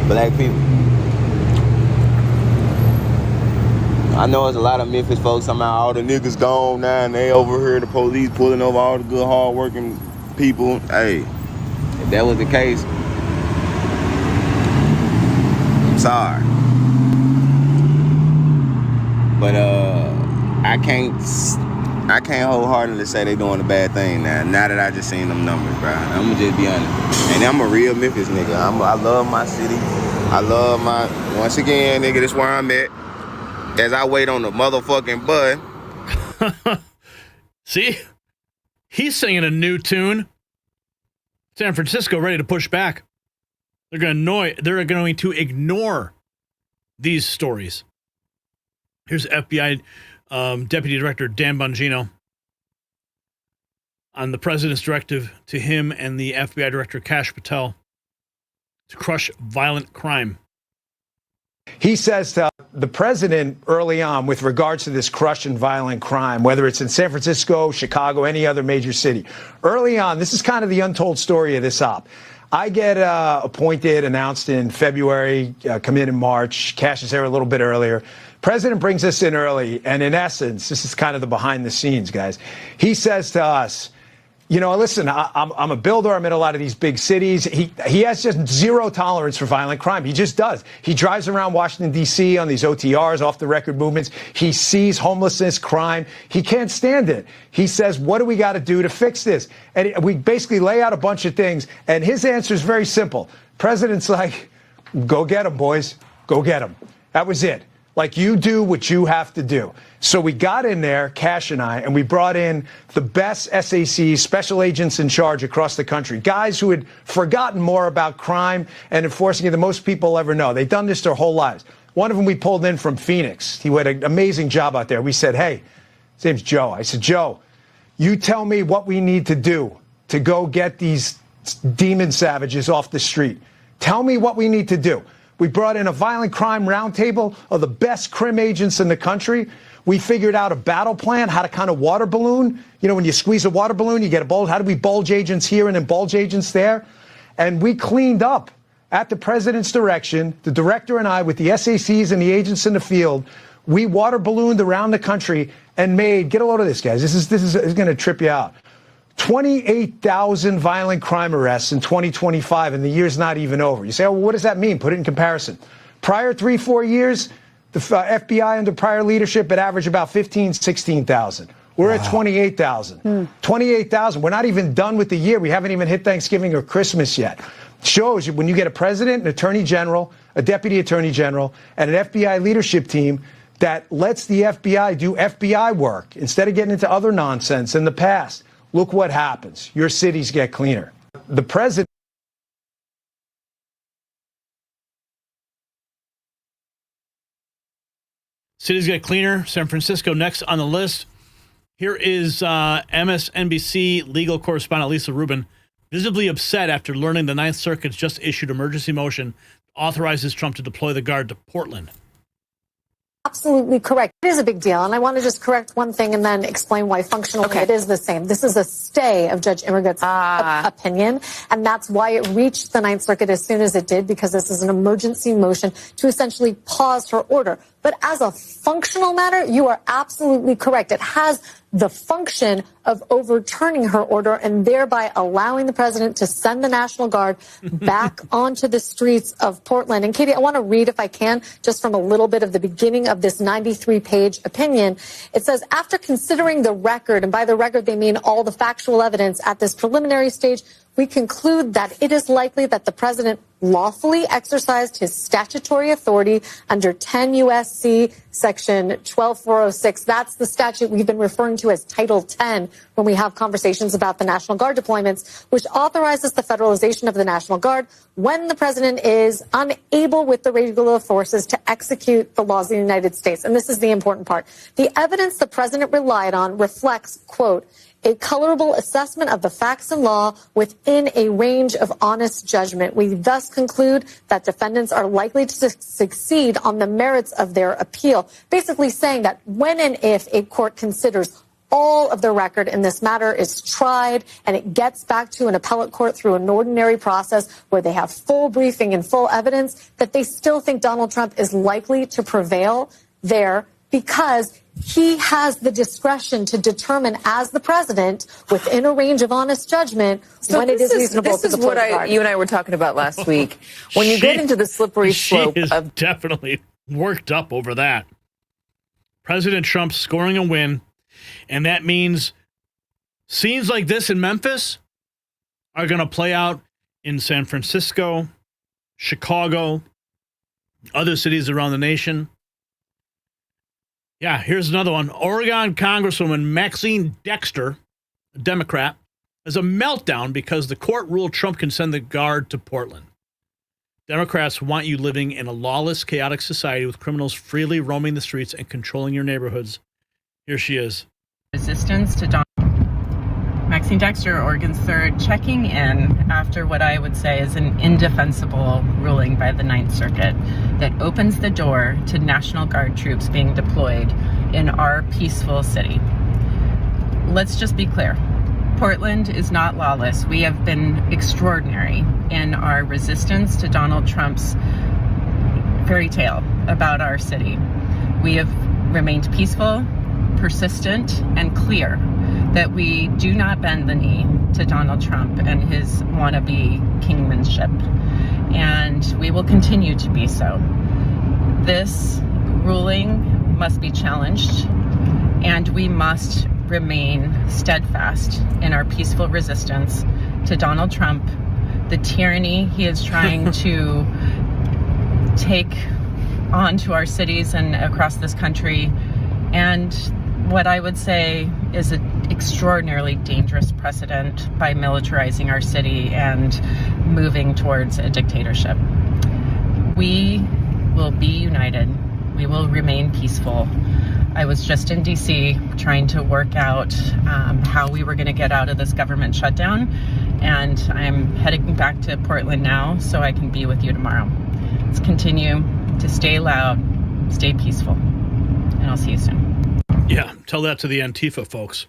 Black people. I know there's a lot of Memphis folks, somehow all the niggas gone now and they over here, the police pulling over all the good hard-working people. Hey, if that was the case, I'm sorry. But I can't wholeheartedly say they doing a bad thing now that I just seen them numbers, bro. I'm gonna just be honest. And I'm a real Memphis nigga. I love my city. I love once again, nigga, this where I'm at. As I wait on the motherfucking bud. See? He's singing a new tune. San Francisco ready to push back. They're going to ignore these stories. Here's FBI Deputy Director Dan Bongino on the president's directive to him and the FBI director, Kash Patel, to crush violent crime. He says to the president early on with regards to this crush and violent crime, whether it's in San Francisco, Chicago, any other major city, early on, this is kind of the untold story of this op. I get appointed, announced in February, come in March. Kash is there a little bit earlier. President brings us in early, and in essence, this is kind of the behind the scenes, guys. He says to us, you know, listen, I'm a builder. I'm in a lot of these big cities. He has just zero tolerance for violent crime. He just does. He drives around Washington, D.C. on these OTRs, off the record movements. He sees homelessness, crime. He can't stand it. He says, what do we got to do to fix this? And we basically lay out a bunch of things. And his answer is very simple. President's like, go get them, boys. Go get them. That was it. Like, you do what you have to do. So we got in there, Kash and I, and we brought in the best SACs, special agents in charge across the country, guys who had forgotten more about crime and enforcing it than most people ever know. They've done this their whole lives. One of them we pulled in from Phoenix. He had an amazing job out there. We said, hey, his name's Joe. I said, Joe, you tell me what we need to do to go get these demon savages off the street. Tell me what we need to do. We brought in a violent crime roundtable of the best crim agents in the country. We figured out a battle plan, how to kind of water balloon. You know, when you squeeze a water balloon, you get a bulge. How do we bulge agents here and then bulge agents there? And we cleaned up at the president's direction, the director and I, with the SACs and the agents in the field. We water ballooned around the country and made, get a load of this, guys. This is going to trip you out. 28,000 violent crime arrests in 2025, and the year's not even over. You say, oh, well, what does that mean? Put it in comparison. Prior 3-4 years, the FBI under prior leadership had averaged about 15, 16,000. We're at 28,000. 28,000. We're not even done with the year. We haven't even hit Thanksgiving or Christmas yet. Shows you when you get a president, an attorney general, a deputy attorney general, and an FBI leadership team that lets the FBI do FBI work instead of getting into other nonsense in the past. Look what happens. Your cities get cleaner. The president. Cities get cleaner. San Francisco next on the list. Here is MSNBC legal correspondent Lisa Rubin, visibly upset after learning the Ninth Circuit's just issued emergency motion authorizes Trump to deploy the Guard to Portland. Absolutely correct. It is a big deal. And I want to just correct one thing and then explain why functionally it is the same. This is a stay of Judge Immergut's opinion. And that's why it reached the Ninth Circuit as soon as it did, because this is an emergency motion to essentially pause her order. But as a functional matter, you are absolutely correct. It has the function of overturning her order and thereby allowing the president to send the National Guard back onto the streets of Portland. And Katie, I want to read, if I can, just from a little bit of the beginning of this 93-page opinion. It says, after considering the record, and by the record they mean all the factual evidence at this preliminary stage, we conclude that it is likely that the president lawfully exercised his statutory authority under 10 U.S.C. section 12406. That's the statute we've been referring to as Title 10 when we have conversations about the National Guard deployments, which authorizes the federalization of the National Guard when the president is unable with the regular forces to execute the laws of the United States. And this is the important part. The evidence the president relied on reflects, quote, a colorable assessment of the facts and law within a range of honest judgment. We thus conclude that defendants are likely to succeed on the merits of their appeal, basically saying that when and if a court considers all of the record in this matter is tried and it gets back to an appellate court through an ordinary process where they have full briefing and full evidence, that they still think Donald Trump is likely to prevail there because he has the discretion to determine as the president within a range of honest judgment when it is reasonable to deploy the Guard. This is what you and I were talking about last week. When you get into the slippery slope she is of definitely worked up over that. President Trump scoring a win, and that means scenes like this in Memphis are going to play out in San Francisco, Chicago, other cities around the nation. Yeah, here's another one. Oregon Congresswoman Maxine Dexter, a Democrat, has a meltdown because the court ruled Trump can send the Guard to Portland. Democrats want you living in a lawless, chaotic society with criminals freely roaming the streets and controlling your neighborhoods. Here she is. Resistance to Donald. Maxine Dexter, Oregon's 3rd, checking in after what I would say is an indefensible ruling by the Ninth Circuit that opens the door to National Guard troops being deployed in our peaceful city. Let's just be clear. Portland is not lawless. We have been extraordinary in our resistance to Donald Trump's fairy tale about our city. We have remained peaceful, persistent, and clear that we do not bend the knee to Donald Trump and his wannabe kingmanship. And we will continue to be so. This ruling must be challenged, and we must remain steadfast in our peaceful resistance to Donald Trump, the tyranny he is trying to take onto our cities and across this country, and what I would say is an extraordinarily dangerous precedent by militarizing our city and moving towards a dictatorship. We will be united. We will remain peaceful. I was just in DC trying to work out how we were going to get out of this government shutdown, and I'm heading back to Portland now so I can be with you tomorrow. Let's continue to stay loud, stay peaceful, and I'll see you soon. Yeah, tell that to the Antifa folks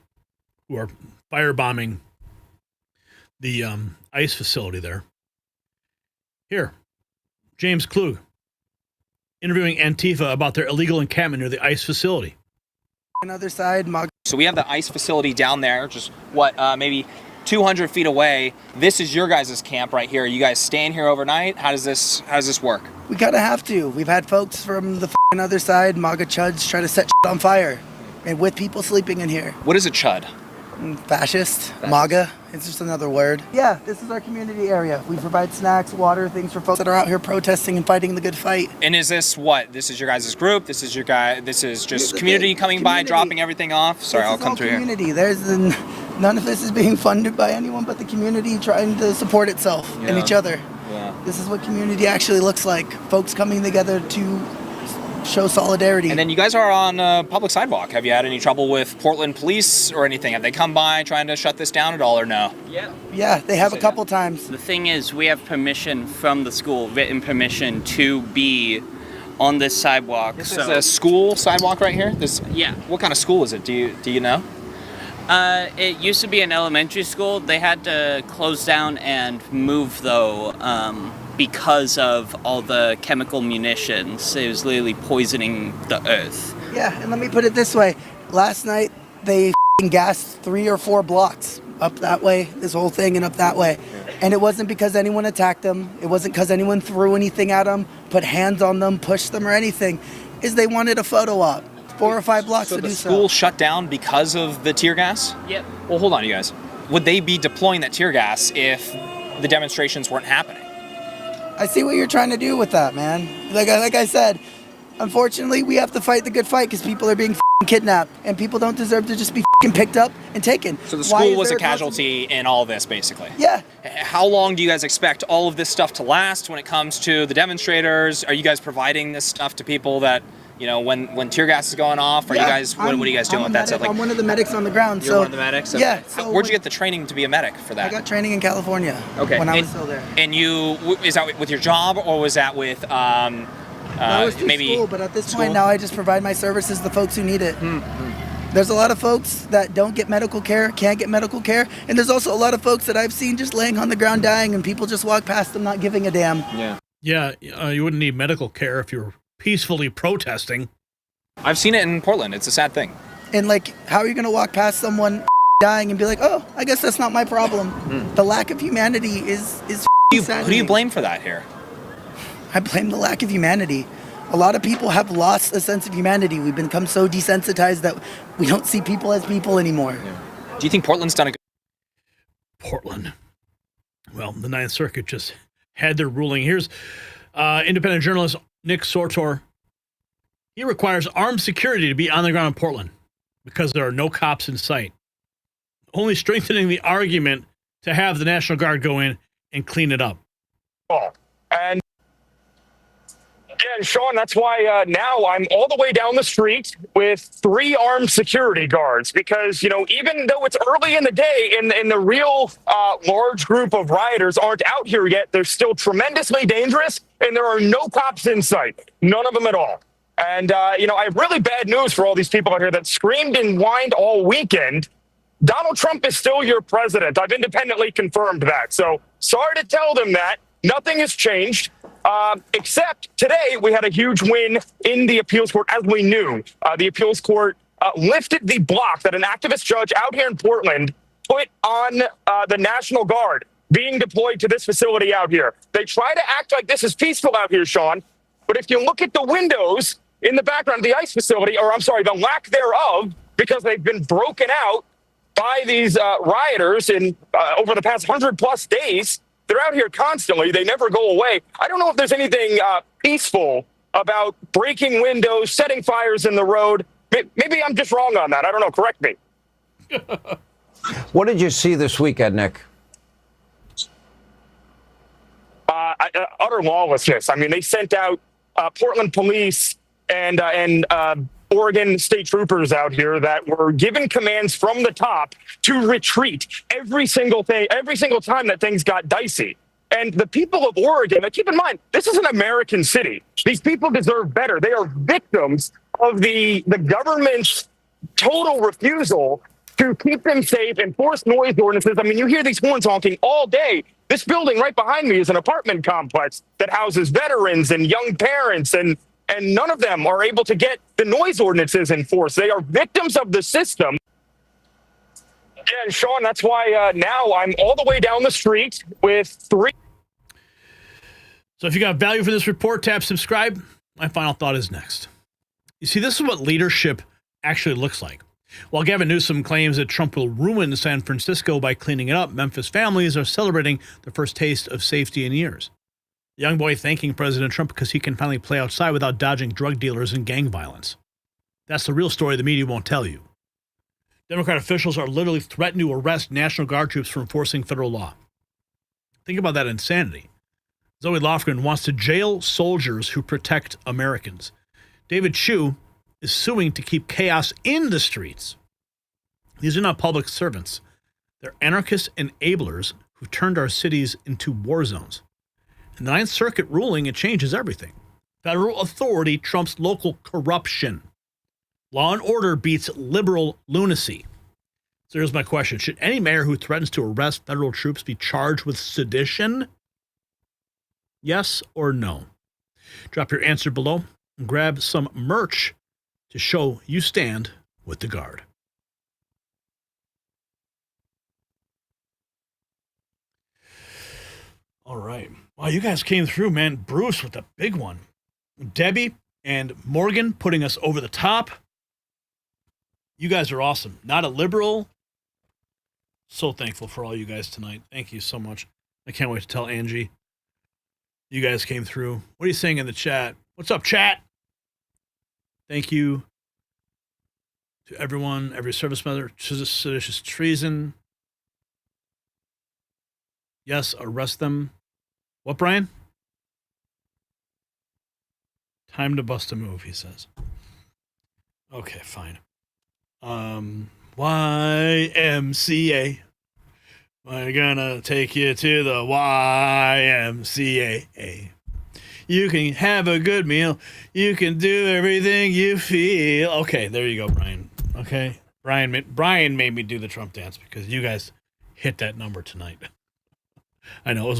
who are firebombing the ICE facility there. Here, James Klug interviewing Antifa about their illegal encampment near the ICE facility. Another side, So we have the ICE facility down there, just maybe 200 feet away. This is your guys' camp right here. You guys staying here overnight? How does this work? We kind of have to. We've had folks from the other side, MAGA chuds, try to set shit on fire, and with people sleeping in here. What is a chud? Fascist, MAGA. It's just another word. Yeah, this is our community area. We provide snacks, water, things for folks that are out here protesting and fighting the good fight. And is this what? This is your guys' group? This is just community coming by, dropping everything off? Sorry, I'll come through community. Here. None of this is being funded by anyone but the community trying to support itself and each other. Yeah. This is what community actually looks like. Folks coming together to show solidarity. And then you guys are on a public sidewalk. Have you had any trouble with Portland police or anything? Have they come by trying to shut this down at all or no? Yeah, they have a couple times. The thing is, we have permission from the school, written permission to be on this sidewalk. This is a school sidewalk right here? Yeah. What kind of school is it? Do you know? It used to be an elementary school. They had to close down and move, though, because of all the chemical munitions. It was literally poisoning the earth. Yeah, and let me put it this way. Last night, they gassed 3 or 4 blocks up that way, this whole thing, and up that way. And it wasn't because anyone attacked them. It wasn't because anyone threw anything at them, put hands on them, pushed them, or anything. Is they wanted a photo op. 4 or 5 blocks to do so. So the school shut down because of the tear gas? Yep. Well, hold on, you guys. Would they be deploying that tear gas if the demonstrations weren't happening? I see what you're trying to do with that, man. Like I said, unfortunately, we have to fight the good fight because people are being kidnapped, and people don't deserve to just be picked up and taken. So the school was a casualty in all this, basically? Yeah. How long do you guys expect all of this stuff to last when it comes to the demonstrators? Are you guys providing this stuff to people that, you know, when tear gas is going off? Are you guys, what are you guys doing with that stuff? I'm one of the medics on the ground. You're one of the medics? Okay. Yeah. So where'd you get the training to be a medic for that? I got training in California. Okay. When I was still there. And is that with your job, or was that with that was through maybe school, but at this point now I just provide my services to the folks who need it. There's a lot of folks that don't get medical care, can't get medical care, and there's also a lot of folks that I've seen just laying on the ground dying, and people just walk past them not giving a damn. Yeah, you wouldn't need medical care if you're peacefully protesting. I've seen it in Portland. It's a sad thing. And like, how are you going to walk past someone dying and be like, oh, I guess that's not my problem? The lack of humanity is Who do you blame for that here? I blame the lack of humanity. A lot of people have lost a sense of humanity. We've become so desensitized that we don't see people as people anymore. Do you think Portland's done a good... Portland. Well, the Ninth Circuit just had their ruling. Here's independent journalist Nick Sortor. He requires armed security to be on the ground in Portland because there are no cops in sight, only strengthening the argument to have the National Guard go in and clean it up. And yeah, and Sean, that's why now I'm all the way down the street with 3 armed security guards because, even though it's early in the day and the real large group of rioters aren't out here yet, they're still tremendously dangerous and there are no cops in sight. None of them at all. And, I have really bad news for all these people out here that screamed and whined all weekend. Donald Trump is still your president. I've independently confirmed that. So sorry to tell them that. Nothing has changed. Except today we had a huge win in the appeals court, as we knew. The appeals court lifted the block that an activist judge out here in Portland put on the National Guard being deployed to this facility out here. They try to act like this is peaceful out here, Sean, but if you look at the windows in the background of the ICE facility, or I'm sorry, the lack thereof, because they've been broken out by these rioters in over the past 100+ days, they're out here constantly. They never go away. I don't know if there's anything peaceful about breaking windows, setting fires in the road. Maybe I'm just wrong on that. I don't know. Correct me. What did you see this weekend, Nick? Utter lawlessness. I mean, they sent out Portland police and Oregon state troopers out here that were given commands from the top to retreat every single time that things got dicey. And the people of Oregon, keep in mind, this is an American city. These people deserve better. They are victims of the government's total refusal to keep them safe, enforce noise ordinances. I mean, you hear these horns honking all day. This building right behind me is an apartment complex that houses veterans and young parents, and none of them are able to get the noise ordinances enforced. They are victims of the system. Yeah, and Sean, that's why now I'm all the way down the street with 3. So if you got value for this report, tap subscribe. My final thought is next. You see, this is what leadership actually looks like. While Gavin Newsom claims that Trump will ruin San Francisco by cleaning it up, Memphis families are celebrating the first taste of safety in years. The young boy thanking President Trump because he can finally play outside without dodging drug dealers and gang violence. That's the real story the media won't tell you. Democrat officials are literally threatening to arrest National Guard troops for enforcing federal law. Think about that insanity. Zoe Lofgren wants to jail soldiers who protect Americans. David Chu is suing to keep chaos in the streets. These are not public servants. They're anarchist enablers who turned our cities into war zones. In the Ninth Circuit ruling, it changes everything. Federal authority trumps local corruption. Law and order beats liberal lunacy. So here's my question. Should any mayor who threatens to arrest federal troops be charged with sedition? Yes or no? Drop your answer below and grab some merch to show you stand with the Guard. All right. Wow, you guys came through, man. Bruce with the big one. Debbie and Morgan putting us over the top. You guys are awesome. Not a liberal. So thankful for all you guys tonight. Thank you so much. I can't wait to tell Angie you guys came through. What are you saying in the chat? What's up, chat? Thank you to everyone, every service member. Seditious treason. Yes, arrest them. What, Brian? Time to bust a move, he says. Okay, fine. YMCA. We're gonna take you to the YMCA. You can have a good meal. You can do everything you feel. Okay, there you go, Brian. Okay, Brian made me do the Trump dance because you guys hit that number tonight. I know it was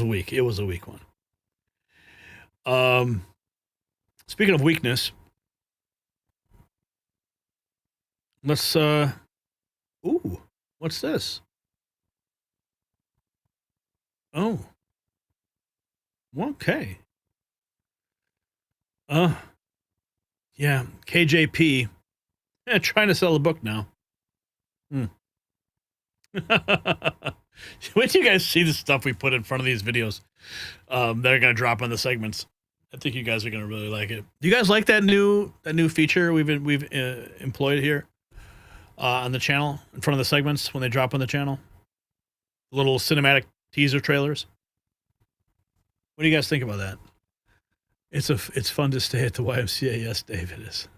a weak one. Speaking of weakness, let's ooh, what's this? Oh. Okay. Yeah, KJP. Yeah, trying to sell a book now. When do you guys see the stuff we put in front of these videos that are going to drop on the segments? I think you guys are going to really like it. Do you guys like that new feature we've employed here on the channel in front of the segments when they drop on the channel? Little cinematic teaser trailers. What do you guys think about that? It's fun to stay at the YMCA. Yes, Dave, it is.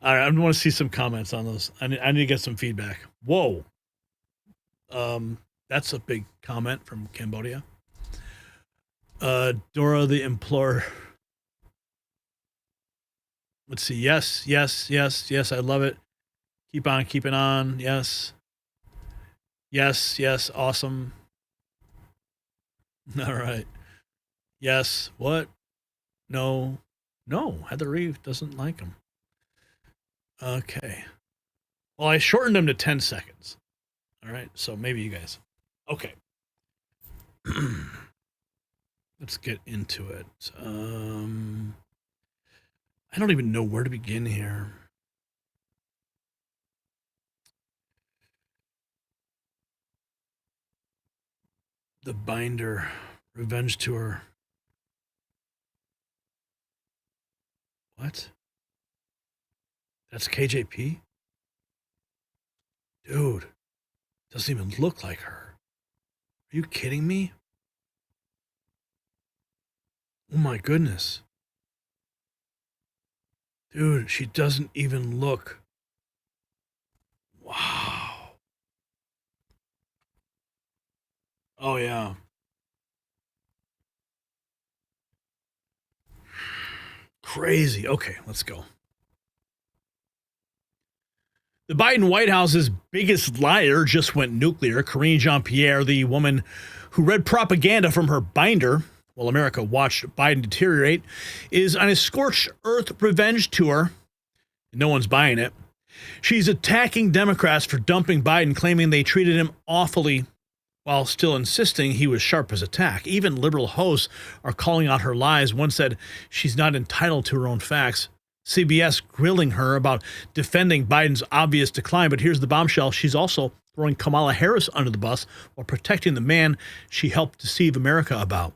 All right, I want to see some comments on those. I need to get some feedback. Whoa. That's a big comment from Cambodia. Dora the Implorer. Let's see. Yes. I love it. Keep on keeping on. Yes. Awesome. All right. Yes. What? No. Heather Reeve doesn't like him. Okay. Well, I shortened them to 10 seconds. All right. So maybe you guys. Okay. Let's get into it. I don't even know where to begin here. The Binder Revenge Tour. What? That's KJP? Dude, doesn't even look like her. Are you kidding me? Oh my goodness. Dude, she doesn't even look. Wow. Oh yeah. Crazy. Okay, let's go. The Biden White House's biggest liar just went nuclear. Karine Jean-Pierre, the woman who read propaganda from her binder while America watched Biden deteriorate, is on a scorched earth revenge tour. No one's buying it. She's attacking Democrats for dumping Biden, claiming they treated him awfully, while still insisting he was sharp as a tack. Even liberal hosts are calling out her lies. One said she's not entitled to her own facts. CBS grilling her about defending Biden's obvious decline. But here's the bombshell. She's also throwing Kamala Harris under the bus while protecting the man she helped deceive America about.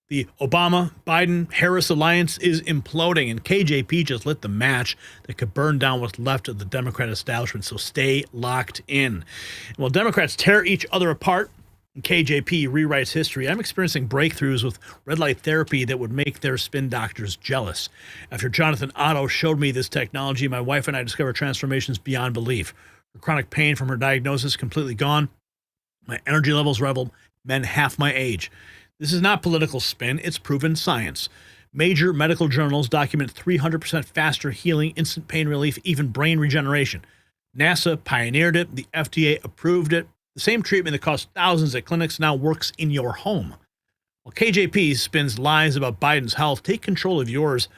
The Obama-Biden-Harris alliance is imploding, and KJP just lit the match that could burn down what's left of the Democrat establishment, so stay locked in. And while Democrats tear each other apart and KJP rewrites history, I'm experiencing breakthroughs with red light therapy that would make their spin doctors jealous. After Jonathan Otto showed me this technology, my wife and I discovered transformations beyond belief. Her chronic pain from her diagnosis completely gone. My energy levels rival men half my age. This is not political spin, it's proven science. Major medical journals document 300% faster healing, instant pain relief, even brain regeneration. NASA pioneered it, the FDA approved it. The same treatment that costs thousands at clinics now works in your home. While KJP spins lies about Biden's health, take control of yours.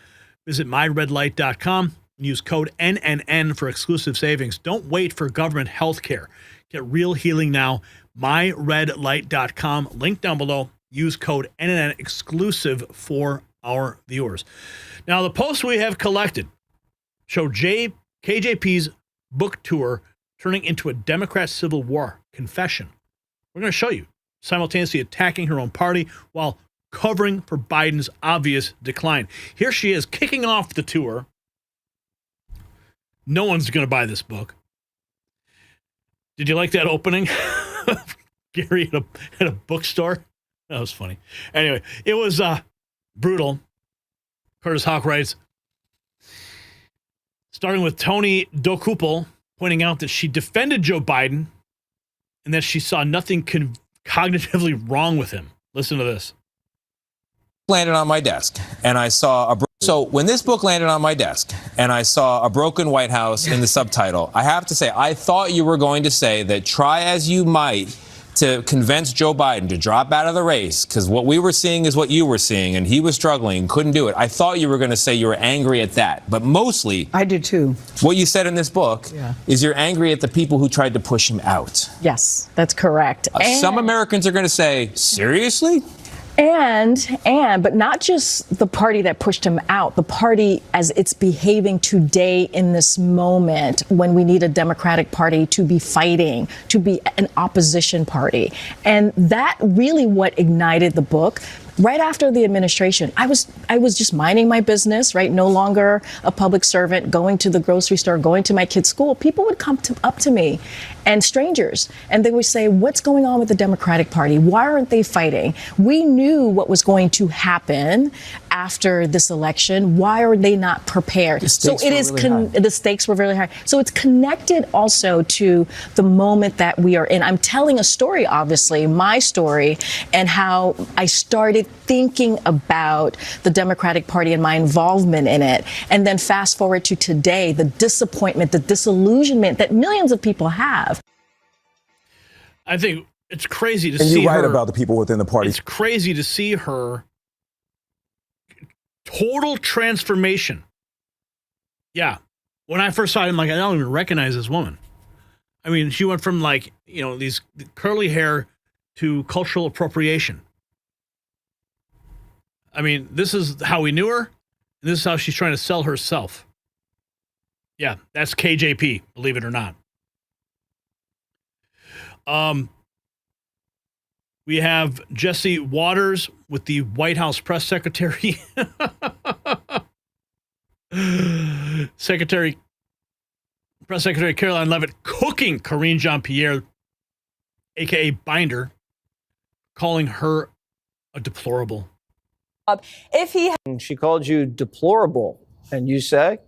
Visit myredlight.com and use code NNN for exclusive savings. Don't wait for government health care. Get real healing now. myredlight.com, link down below. Use code NNN exclusive for our viewers. Now, the posts we have collected show KJP's book tour turning into a Democrat civil war confession. We're going to show you simultaneously attacking her own party while covering for Biden's obvious decline. Here she is kicking off the tour. No one's going to buy this book. Did you like that opening? Gary at a bookstore? That was funny. Anyway, it was brutal. Curtis Hawk writes, starting with Tony Dokupel pointing out that she defended Joe Biden and that she saw nothing cognitively wrong with him. Listen to this. Landed on my desk and I saw so when this book landed on my desk and I saw a broken White House in the subtitle, I have to say, I thought you were going to say that try as you might to convince Joe Biden to drop out of the race, because what we were seeing is what you were seeing, and he was struggling and couldn't do it. I thought you were going to say you were angry at that, but mostly... I did too. What you said in this book is you're angry at the people who tried to push him out. Yes, that's correct. Some Americans are going to say, seriously? But not just the party that pushed him out, the party as it's behaving today in this moment when we need a Democratic Party to be fighting, to be an opposition party. And that really what ignited the book. Right after the administration, I was just minding my business, right? No longer a public servant, going to the grocery store, going to my kids' school. People would come up to me and strangers. And they would say, what's going on with the Democratic Party? Why aren't they fighting? We knew what was going to happen after this election. Why are they not prepared? So it is the stakes were really high. So it's connected also to the moment that we are in. I'm telling a story, obviously, my story, and how I started thinking about the Democratic Party and my involvement in it. And then fast forward to today, the disappointment, the disillusionment that millions of people have. I think it's crazy to and see you're right her. about the people within the party. It's crazy to see her total transformation. Yeah. When I first saw it, I'm like, I don't even recognize this woman. I mean, she went from like, these curly hair to cultural appropriation. I mean, this is how we knew her, and this is how she's trying to sell herself. Yeah, that's KJP, believe it or not. We have Jesse Waters with the White House press secretary. Press Secretary Caroline Leavitt cooking Karine Jean-Pierre, a.k.a. Binder, calling her a deplorable. She called you deplorable, and you say?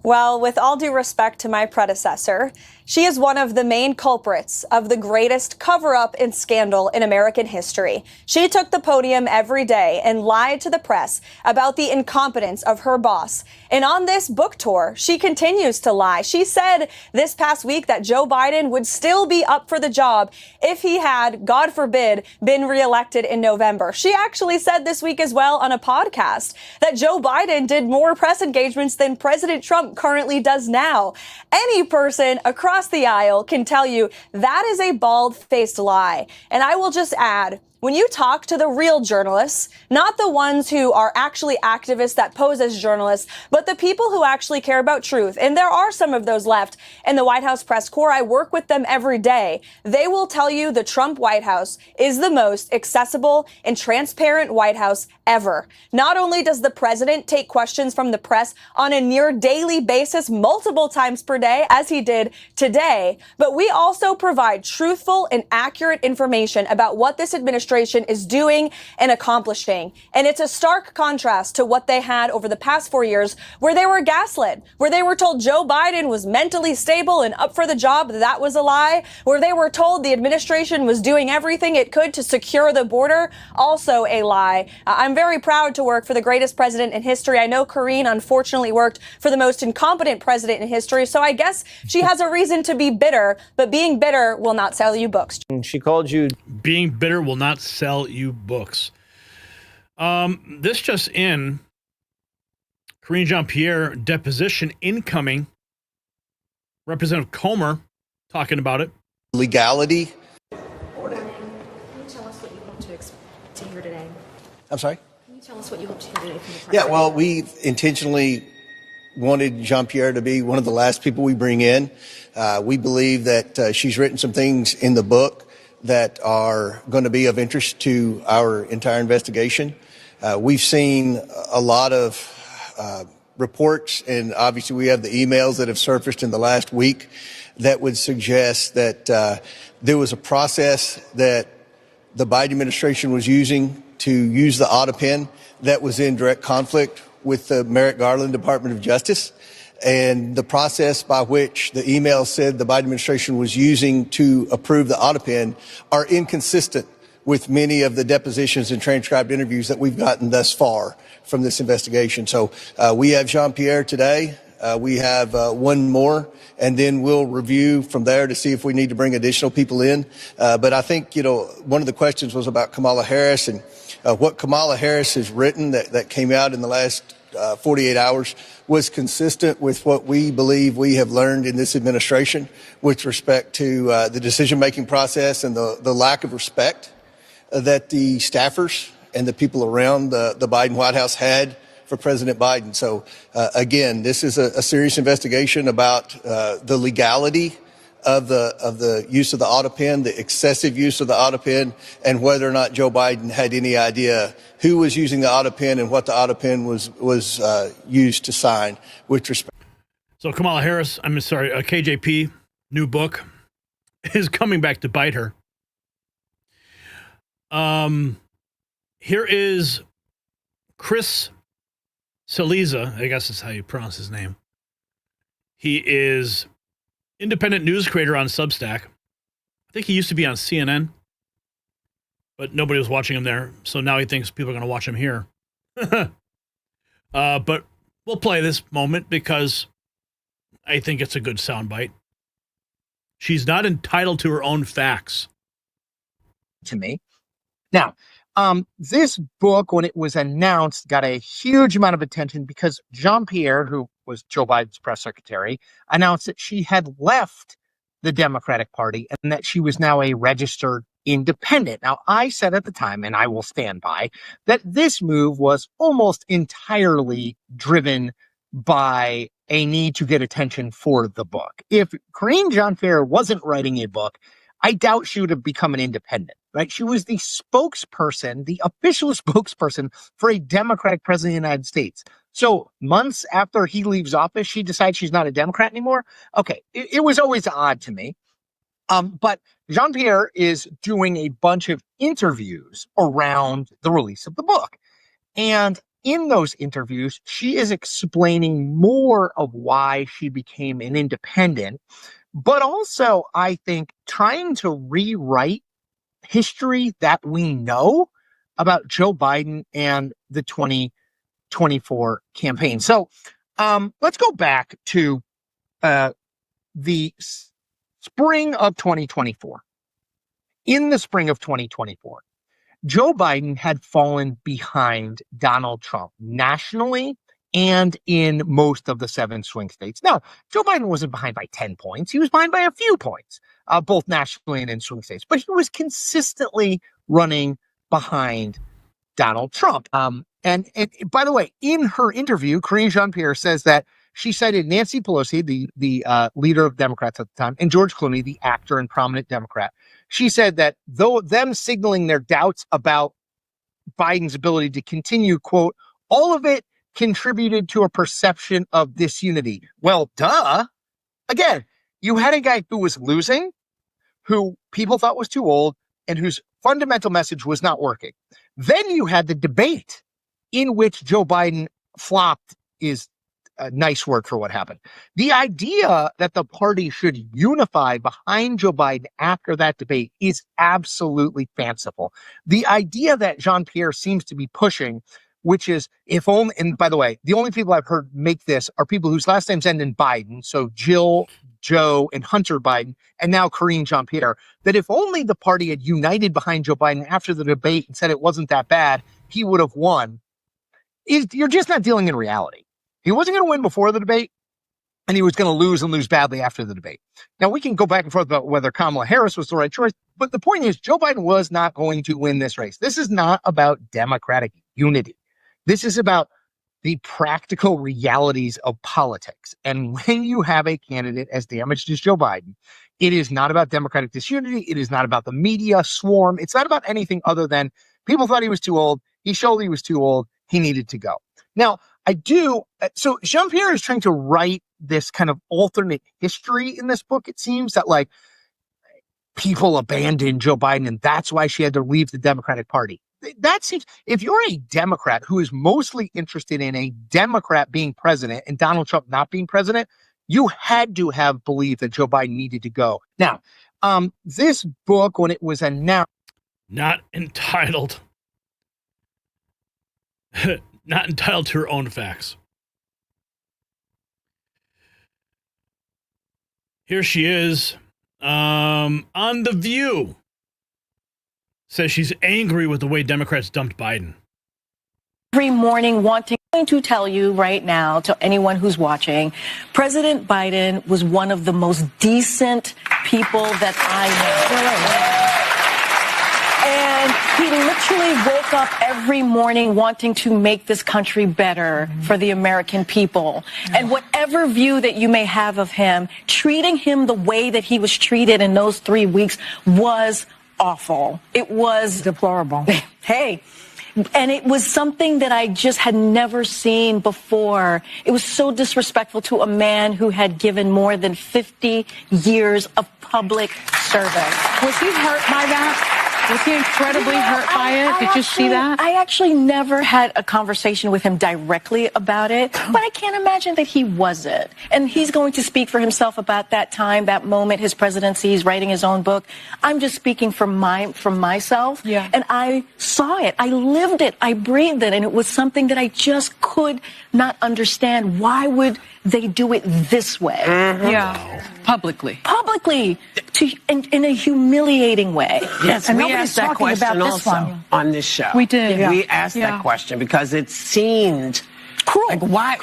Well, with all due respect to my predecessor, she is one of the main culprits of the greatest cover-up and scandal in American history. She took the podium every day and lied to the press about the incompetence of her boss. And on this book tour, she continues to lie. She said this past week that Joe Biden would still be up for the job if he had, God forbid, been reelected in November. She actually said this week as well on a podcast that Joe Biden did more press engagements than President Trump currently does now. Any person across the aisle can tell you that is a bald-faced lie. And I will just add, when you talk to the real journalists, not the ones who are actually activists that pose as journalists, but the people who actually care about truth, and there are some of those left in the White House press corps, I work with them every day, they will tell you the Trump White House is the most accessible and transparent White House ever. Not only does the president take questions from the press on a near daily basis, multiple times per day, as he did today, but we also provide truthful and accurate information about what this administration is doing and accomplishing. And it's a stark contrast to what they had over the past 4 years, where they were gaslit, where they were told Joe Biden was mentally stable and up for the job. That was a lie. Where they were told the administration was doing everything it could to secure the border. Also a lie. I'm very proud to work for the greatest president in history. I know Karine unfortunately worked for the most incompetent president in history, so I guess she has a reason to be bitter, but being bitter will not sell you books. She called you... Being bitter will not sell you books. This just in, Karine Jean-Pierre deposition incoming. Representative Comer talking about it. Legality. Can you tell us what you hope to hear today? I'm sorry? Can you tell us what you hope to hear today from the press? Yeah, well, we intentionally wanted Jean-Pierre to be one of the last people we bring in. We believe that she's written some things in the book that are going to be of interest to our entire investigation. We've seen a lot of reports, and obviously we have the emails that have surfaced in the last week that would suggest that there was a process that the Biden administration was using to use the audit pen that was in direct conflict with the Merrick Garland Department of Justice. And the process by which the email said the Biden administration was using to approve the audit pen are inconsistent with many of the depositions and transcribed interviews that we've gotten thus far from this investigation. So we have Jean-Pierre today. We have one more, and then we'll review from there to see if we need to bring additional people in. But I think, one of the questions was about Kamala Harris, and what Kamala Harris has written that came out in the last 48 hours was consistent with what we believe we have learned in this administration with respect to the decision-making process and the lack of respect that the staffers and the people around the Biden White House had for President Biden. So, again, this is a serious investigation about the legality of the use of the audit pen, the excessive use of the audit pen, and whether or not Joe Biden had any idea who was using the audit pen and what the audit pen was used to sign with respect. So Kamala Harris, KJP, new book, is coming back to bite her. Here is Chris Celiza, I guess that's how you pronounce his name. He is independent news creator on Substack. I think he used to be on CNN, but nobody was watching him there, so now he thinks people are going to watch him here. But we'll play this moment because I think it's a good soundbite. She's not entitled to her own facts. To me. Now, this book, when it was announced, got a huge amount of attention because Jean-Pierre, who was Joe Biden's press secretary, announced that she had left the Democratic Party and that she was now a registered independent. Now, I said at the time, and I will stand by, that this move was almost entirely driven by a need to get attention for the book. If Karine Jean-Pierre wasn't writing a book, I doubt she would have become an independent, right? She was the spokesperson, the official spokesperson for a Democratic president of the United States. So months after he leaves office, she decides she's not a Democrat anymore. Okay, it was always odd to me. But Jean-Pierre is doing a bunch of interviews around the release of the book. And in those interviews, she is explaining more of why she became an independent, but also, I think, trying to rewrite history that we know about Joe Biden and the 2024 campaign. So let's go back to the spring of 2024. In the spring of 2024, Joe Biden had fallen behind Donald Trump nationally and in most of the 7 swing states. Now, Joe Biden wasn't behind by 10 points. He was behind by a few points, both nationally and in swing states. But he was consistently running behind Donald Trump. And by the way, in her interview, Karine Jean-Pierre says that she cited Nancy Pelosi, the leader of Democrats at the time, and George Clooney, the actor and prominent Democrat. She said that though them signaling their doubts about Biden's ability to continue, quote, all of it contributed to a perception of disunity. Well, duh. Again, you had a guy who was losing, who people thought was too old, and whose fundamental message was not working. Then you had the debate in which Joe Biden flopped is a nice word for what happened. The idea that the party should unify behind Joe Biden after that debate is absolutely fanciful. The idea that Jean-Pierre seems to be pushing, which is if only, and by the way, the only people I've heard make this are people whose last names end in Biden. So Jill, Joe, and Hunter Biden, and now Karine Jean-Pierre, that if only the party had united behind Joe Biden after the debate and said it wasn't that bad, he would have won. You're just not dealing in reality. He wasn't going to win before the debate, and he was going to lose and lose badly after the debate. Now, we can go back and forth about whether Kamala Harris was the right choice, but the point is Joe Biden was not going to win this race. This is not about Democratic unity. This is about the practical realities of politics. And when you have a candidate as damaged as Joe Biden, it is not about Democratic disunity. It is not about the media swarm. It's not about anything other than people thought he was too old. He showed he was too old. He needed to go. Now, so Jean-Pierre is trying to write this kind of alternate history in this book. It seems that like people abandoned Joe Biden and that's why she had to leave the Democratic Party. That seems, if you're a Democrat who is mostly interested in a Democrat being president and Donald Trump not being president, you had to have believed that Joe Biden needed to go. Now, this book, when it was announced, not entitled to her own facts. Here she is on The View. Says she's angry with the way Democrats dumped Biden. Every morning wanting to tell you right now, to anyone who's watching, President Biden was one of the most decent people that I know. And he literally woke up every morning wanting to make this country better for the American people. And whatever view that you may have of him, treating him the way that he was treated in those 3 weeks was awful. It was deplorable. Hey, And it was something that I just had never seen before. It was so disrespectful to a man who had given more than 50 years of public service. Was he hurt by that? Was he incredibly hurt by it? Did you see that? I actually never had a conversation with him directly about it, but I can't imagine that he wasn't. And he's going to speak for himself about that time, that moment, his presidency. He's writing his own book. I'm just speaking from myself. Yeah. And I saw it. I lived it. I breathed it. And it was something that I just could not understand. Why would they do it this way? Yeah. Publicly. In a humiliating way. Yes, and we nobody's asked that talking question about this also one. on this show. We did. We asked that question because it seemed cruel. Like why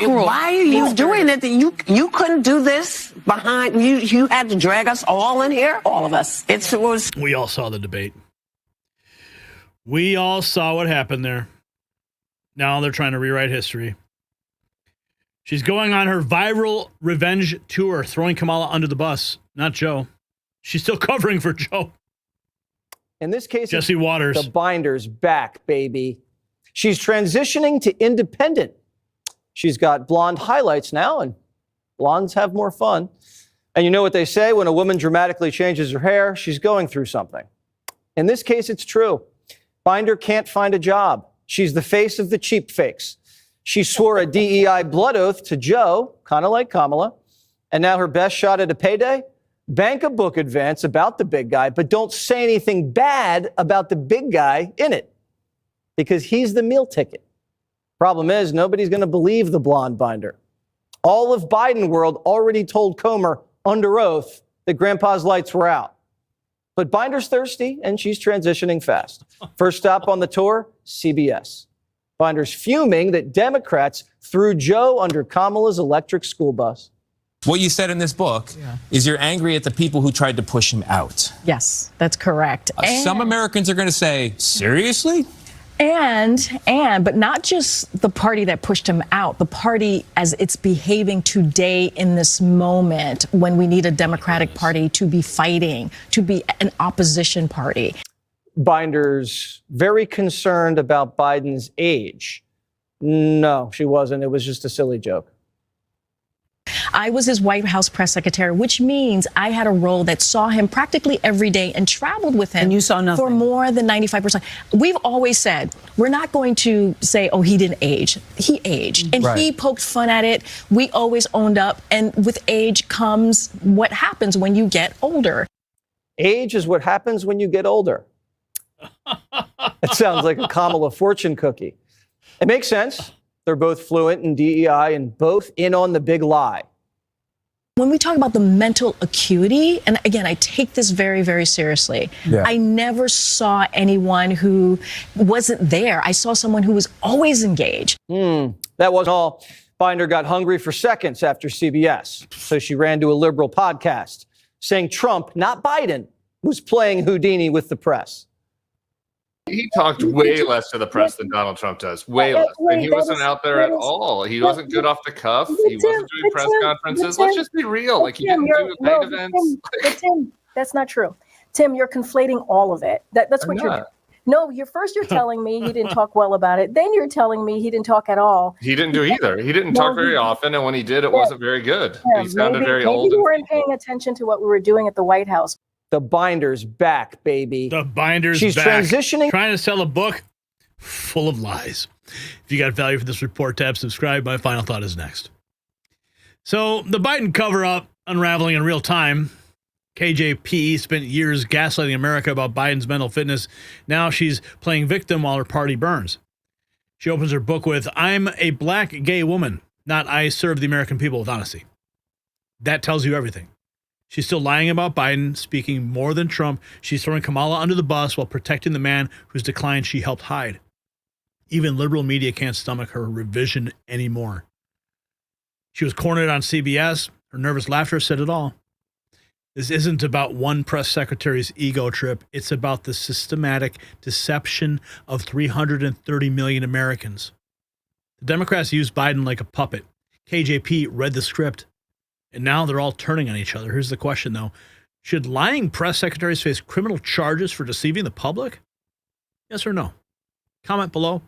are you doing it? That you couldn't do this behind you. You had to drag us all in here. All of us. It was. We all saw the debate. We all saw what happened there. Now they're trying to rewrite history. She's going on her viral revenge tour, throwing Kamala under the bus. Not Joe. She's still covering for Joe. In this case, Jesse Waters. The binder's back, baby. She's transitioning to independent. She's got blonde highlights now, and blondes have more fun. And you know what they say, when a woman dramatically changes her hair, she's going through something. In this case, it's true. Binder can't find a job. She's the face of the cheap fakes. She swore a DEI blood oath to Joe, kind of like Kamala. And now her best shot at a payday? Bank a book advance about the big guy, but don't say anything bad about the big guy in it, because he's the meal ticket. Problem is, nobody's going to believe the blonde binder. All of Biden world already told Comer under oath that Grandpa's lights were out. But Binder's thirsty, and she's transitioning fast. First stop on the tour, CBS. Binder's fuming that Democrats threw Joe under Kamala's electric school bus. What you said in this book is you're angry at the people who tried to push him out. Yes, that's correct. Some Americans are going to say, seriously? But not just the party that pushed him out, the party as it's behaving today in this moment when we need a Democratic Party to be fighting, to be an opposition party. Binder's very concerned about Biden's age. No, she wasn't. It was just a silly joke. I was his White House press secretary, which means I had a role that saw him practically every day and traveled with him. And you saw nothing. For more than 95%. We've always said, we're not going to say, oh, he didn't age. He aged. And he poked fun at it. We always owned up. And with age comes what happens when you get older. Age is what happens when you get older. It sounds like a Kamala fortune cookie. It makes sense. They're both fluent in DEI and both in on the big lie. When we talk about the mental acuity, and again, I take this very, very seriously. Yeah. I never saw anyone who wasn't there. I saw someone who was always engaged. That wasn't all. Binder got hungry for seconds after CBS, so she ran to a liberal podcast saying Trump, not Biden, was playing Houdini with the press. He talked way less to the press than Donald Trump does. Way less. And he wasn't out there at all. He wasn't good off the cuff. He wasn't doing press conferences. Let's just be real. Like, he didn't do night events. But Tim, that's not true. Tim, you're conflating all of it. That's what you're doing. No, you're telling me he didn't talk well about it. Then you're telling me he didn't talk at all. He didn't do either. He didn't talk very often. And when he did, it wasn't very good. He sounded very old. Maybe you weren't paying attention to what we were doing at the White House. The binder's back, baby. The binder's She's back. Transitioning. Trying to sell a book full of lies. If you got value for this report, tab subscribe. My final thought is next. So the Biden cover-up unraveling in real time. KJP spent years gaslighting America about Biden's mental fitness. Now she's playing victim while her party burns. She opens her book with, I'm a black gay woman, not I serve the American people with honesty. That tells you everything. She's still lying about Biden, speaking more than Trump. She's throwing Kamala under the bus while protecting the man whose decline she helped hide. Even liberal media can't stomach her revision anymore. She was cornered on CBS. Her nervous laughter said it all. This isn't about one press secretary's ego trip. It's about the systematic deception of 330 million Americans. The Democrats used Biden like a puppet. KJP read the script. And now they're all turning on each other. Here's the question, though. Should lying press secretaries face criminal charges for deceiving the public? Yes or no? comment below,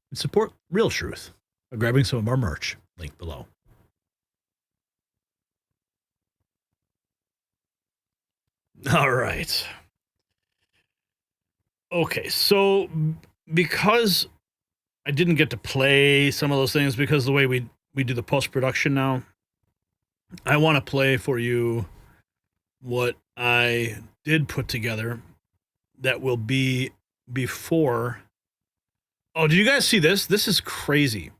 and support Real Truth by grabbing some of our merch. Link below. All right. Okay, so because I didn't get to play some of those things because of the way we do the post-production now, I want to play for you what I did put together that will be before. Oh, did you guys see this? This is crazy.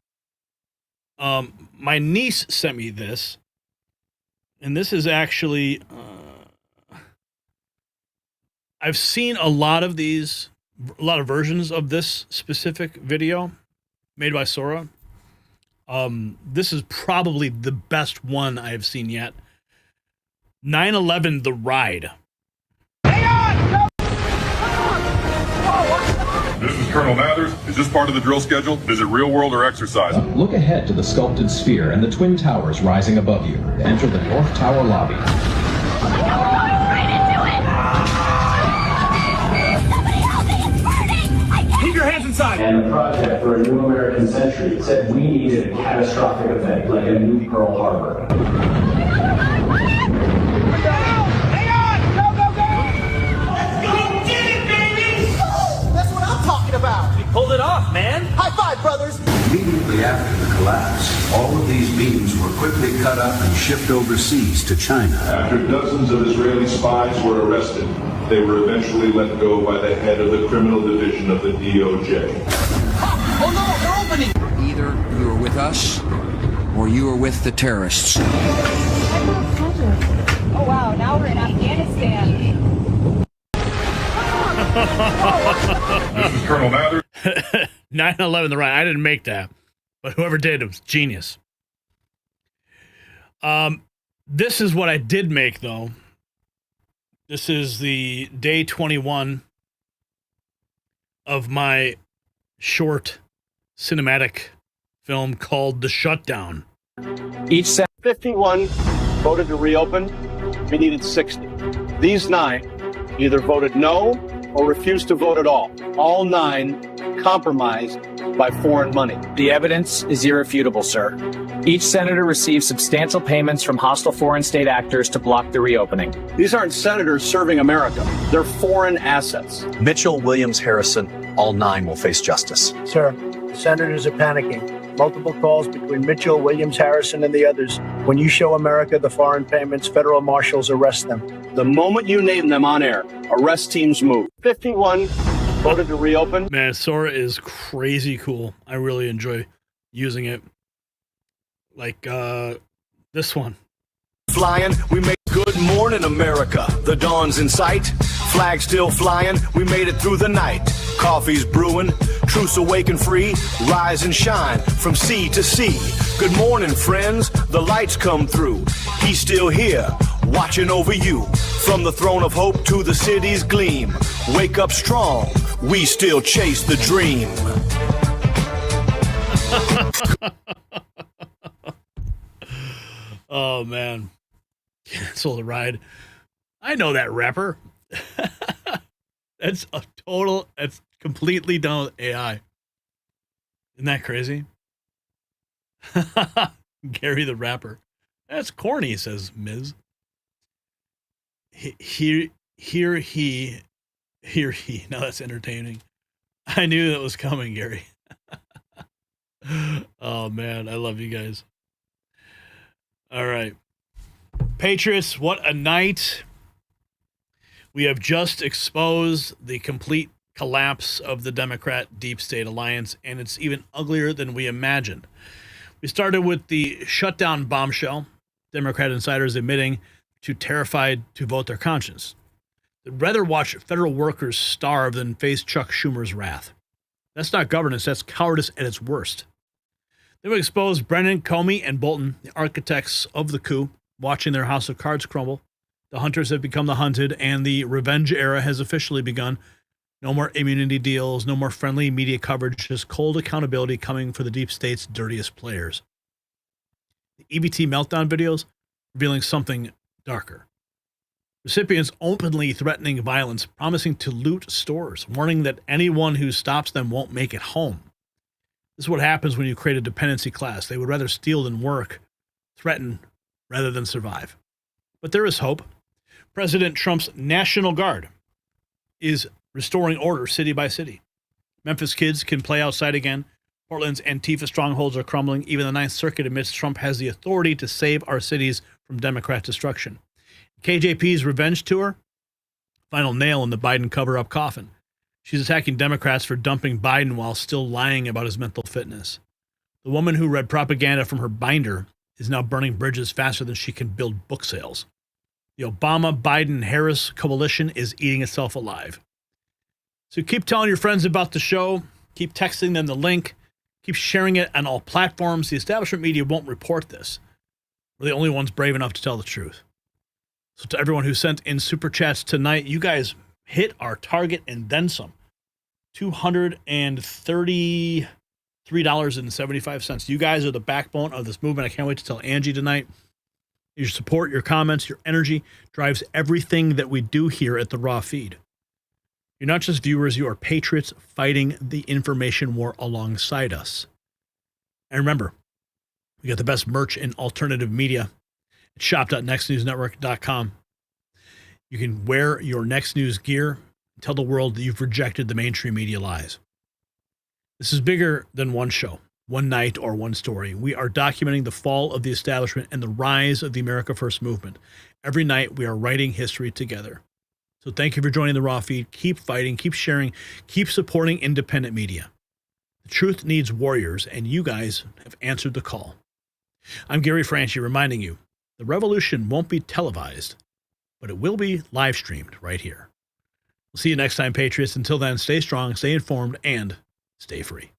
My niece sent me this, and this is actually, I've seen a lot of these, a lot of versions of this specific video made by Sora. This is probably the best one I have seen yet. 9/11 The Ride. This is Colonel Mathers. Is this part of the drill schedule? Is it real world or exercise? Look ahead to the sculpted sphere and the twin towers rising above you. Enter the North Tower lobby. Keep your hands inside. And the project for a new American century said we needed a catastrophic event like a new Pearl Harbor. About. We pulled it off, man. High five, brothers. Immediately after the collapse, all of these beams were quickly cut up and shipped overseas to China. After dozens of Israeli spies were arrested, they were eventually let go by the head of the criminal division of the DOJ. Oh no, they're opening. Either you are with us or you are with the terrorists. Oh wow, now we're in Afghanistan. This is Colonel Mathers. 9/11 The Ride. I didn't make that, but whoever did, it was genius. This is what I did make, though. This is the day 21 of my short cinematic film called The Shutdown. Each set 51 voted to reopen. We needed 60. These 9 either voted no or refused to vote at all. All 9 compromised by foreign money. The evidence is irrefutable, sir. Each senator received substantial payments from hostile foreign state actors to block the reopening. These aren't senators serving America. They're foreign assets. Mitchell, Williams, Harrison, all 9 will face justice. Sir, the senators are panicking. Multiple calls between Mitchell, Williams, Harrison, and the others. When you show America the foreign payments, federal marshals arrest them. The moment you name them on air, arrest teams move. 51 voted to reopen. Man, Sora is crazy cool. I really enjoy using it. Like this one. Flying, we made good morning America. The dawn's in sight. Flag still flying, we made it through the night. Coffee's brewing, truce awake and free. Rise and shine from sea to sea. Good morning, friends, the lights come through. He's still here, watching over you. From the throne of hope to the city's gleam. Wake up strong, we still chase the dream. Oh, man. Cancel The Ride. I know that rapper. That's completely done with AI. Isn't that crazy? Gary the rapper. That's corny, says Ms. Hear he. Now that's entertaining. I knew that was coming, Gary. Oh, man. I love you guys. All right. Patriots, what a night. We have just exposed the complete collapse of the Democrat Deep State Alliance, and it's even uglier than we imagined. We started with the shutdown bombshell, Democrat insiders admitting to terrified to vote their conscience. They'd rather watch federal workers starve than face Chuck Schumer's wrath. That's not governance, that's cowardice at its worst. Then we exposed Brennan, Comey, and Bolton, the architects of the coup, watching their house of cards crumble. The hunters have become the hunted, and the revenge era has officially begun. No more immunity deals, no more friendly media coverage, just cold accountability coming for the deep state's dirtiest players. The EBT meltdown videos revealing something darker. Recipients openly threatening violence, promising to loot stores, warning that anyone who stops them won't make it home. This is what happens when you create a dependency class. They would rather steal than work, threaten rather than survive. But there is hope. President Trump's National Guard is restoring order city by city. Memphis kids can play outside again. Portland's Antifa strongholds are crumbling. Even the Ninth Circuit admits Trump has the authority to save our cities from Democrat destruction. KJP's revenge tour, final nail in the Biden cover-up coffin. She's attacking Democrats for dumping Biden while still lying about his mental fitness. The woman who read propaganda from her binder is now burning bridges faster than she can build book sales. The Obama-Biden-Harris coalition is eating itself alive. So keep telling your friends about the show. Keep texting them the link. Keep sharing it on all platforms. The establishment media won't report this. We're the only ones brave enough to tell the truth. So to everyone who sent in super chats tonight, you guys hit our target and then some. $233.75. You guys are the backbone of this movement. I can't wait to tell Angie tonight. Your support, your comments, your energy drives everything that we do here at the Raw Feed. You're not just viewers, you are patriots fighting the information war alongside us. And remember, we got the best merch in alternative media at shop.nextnewsnetwork.com. You can wear your Next News gear and tell the world that you've rejected the mainstream media lies. This is bigger than one show, one night, or one story. We are documenting the fall of the establishment and the rise of the America First movement. Every night, we are writing history together. So thank you for joining the Raw Feed. Keep fighting, keep sharing, keep supporting independent media. The truth needs warriors, and you guys have answered the call. I'm Gary Franchi reminding you, the revolution won't be televised, but it will be live streamed right here. We'll see you next time, Patriots. Until then, stay strong, stay informed, and stay free.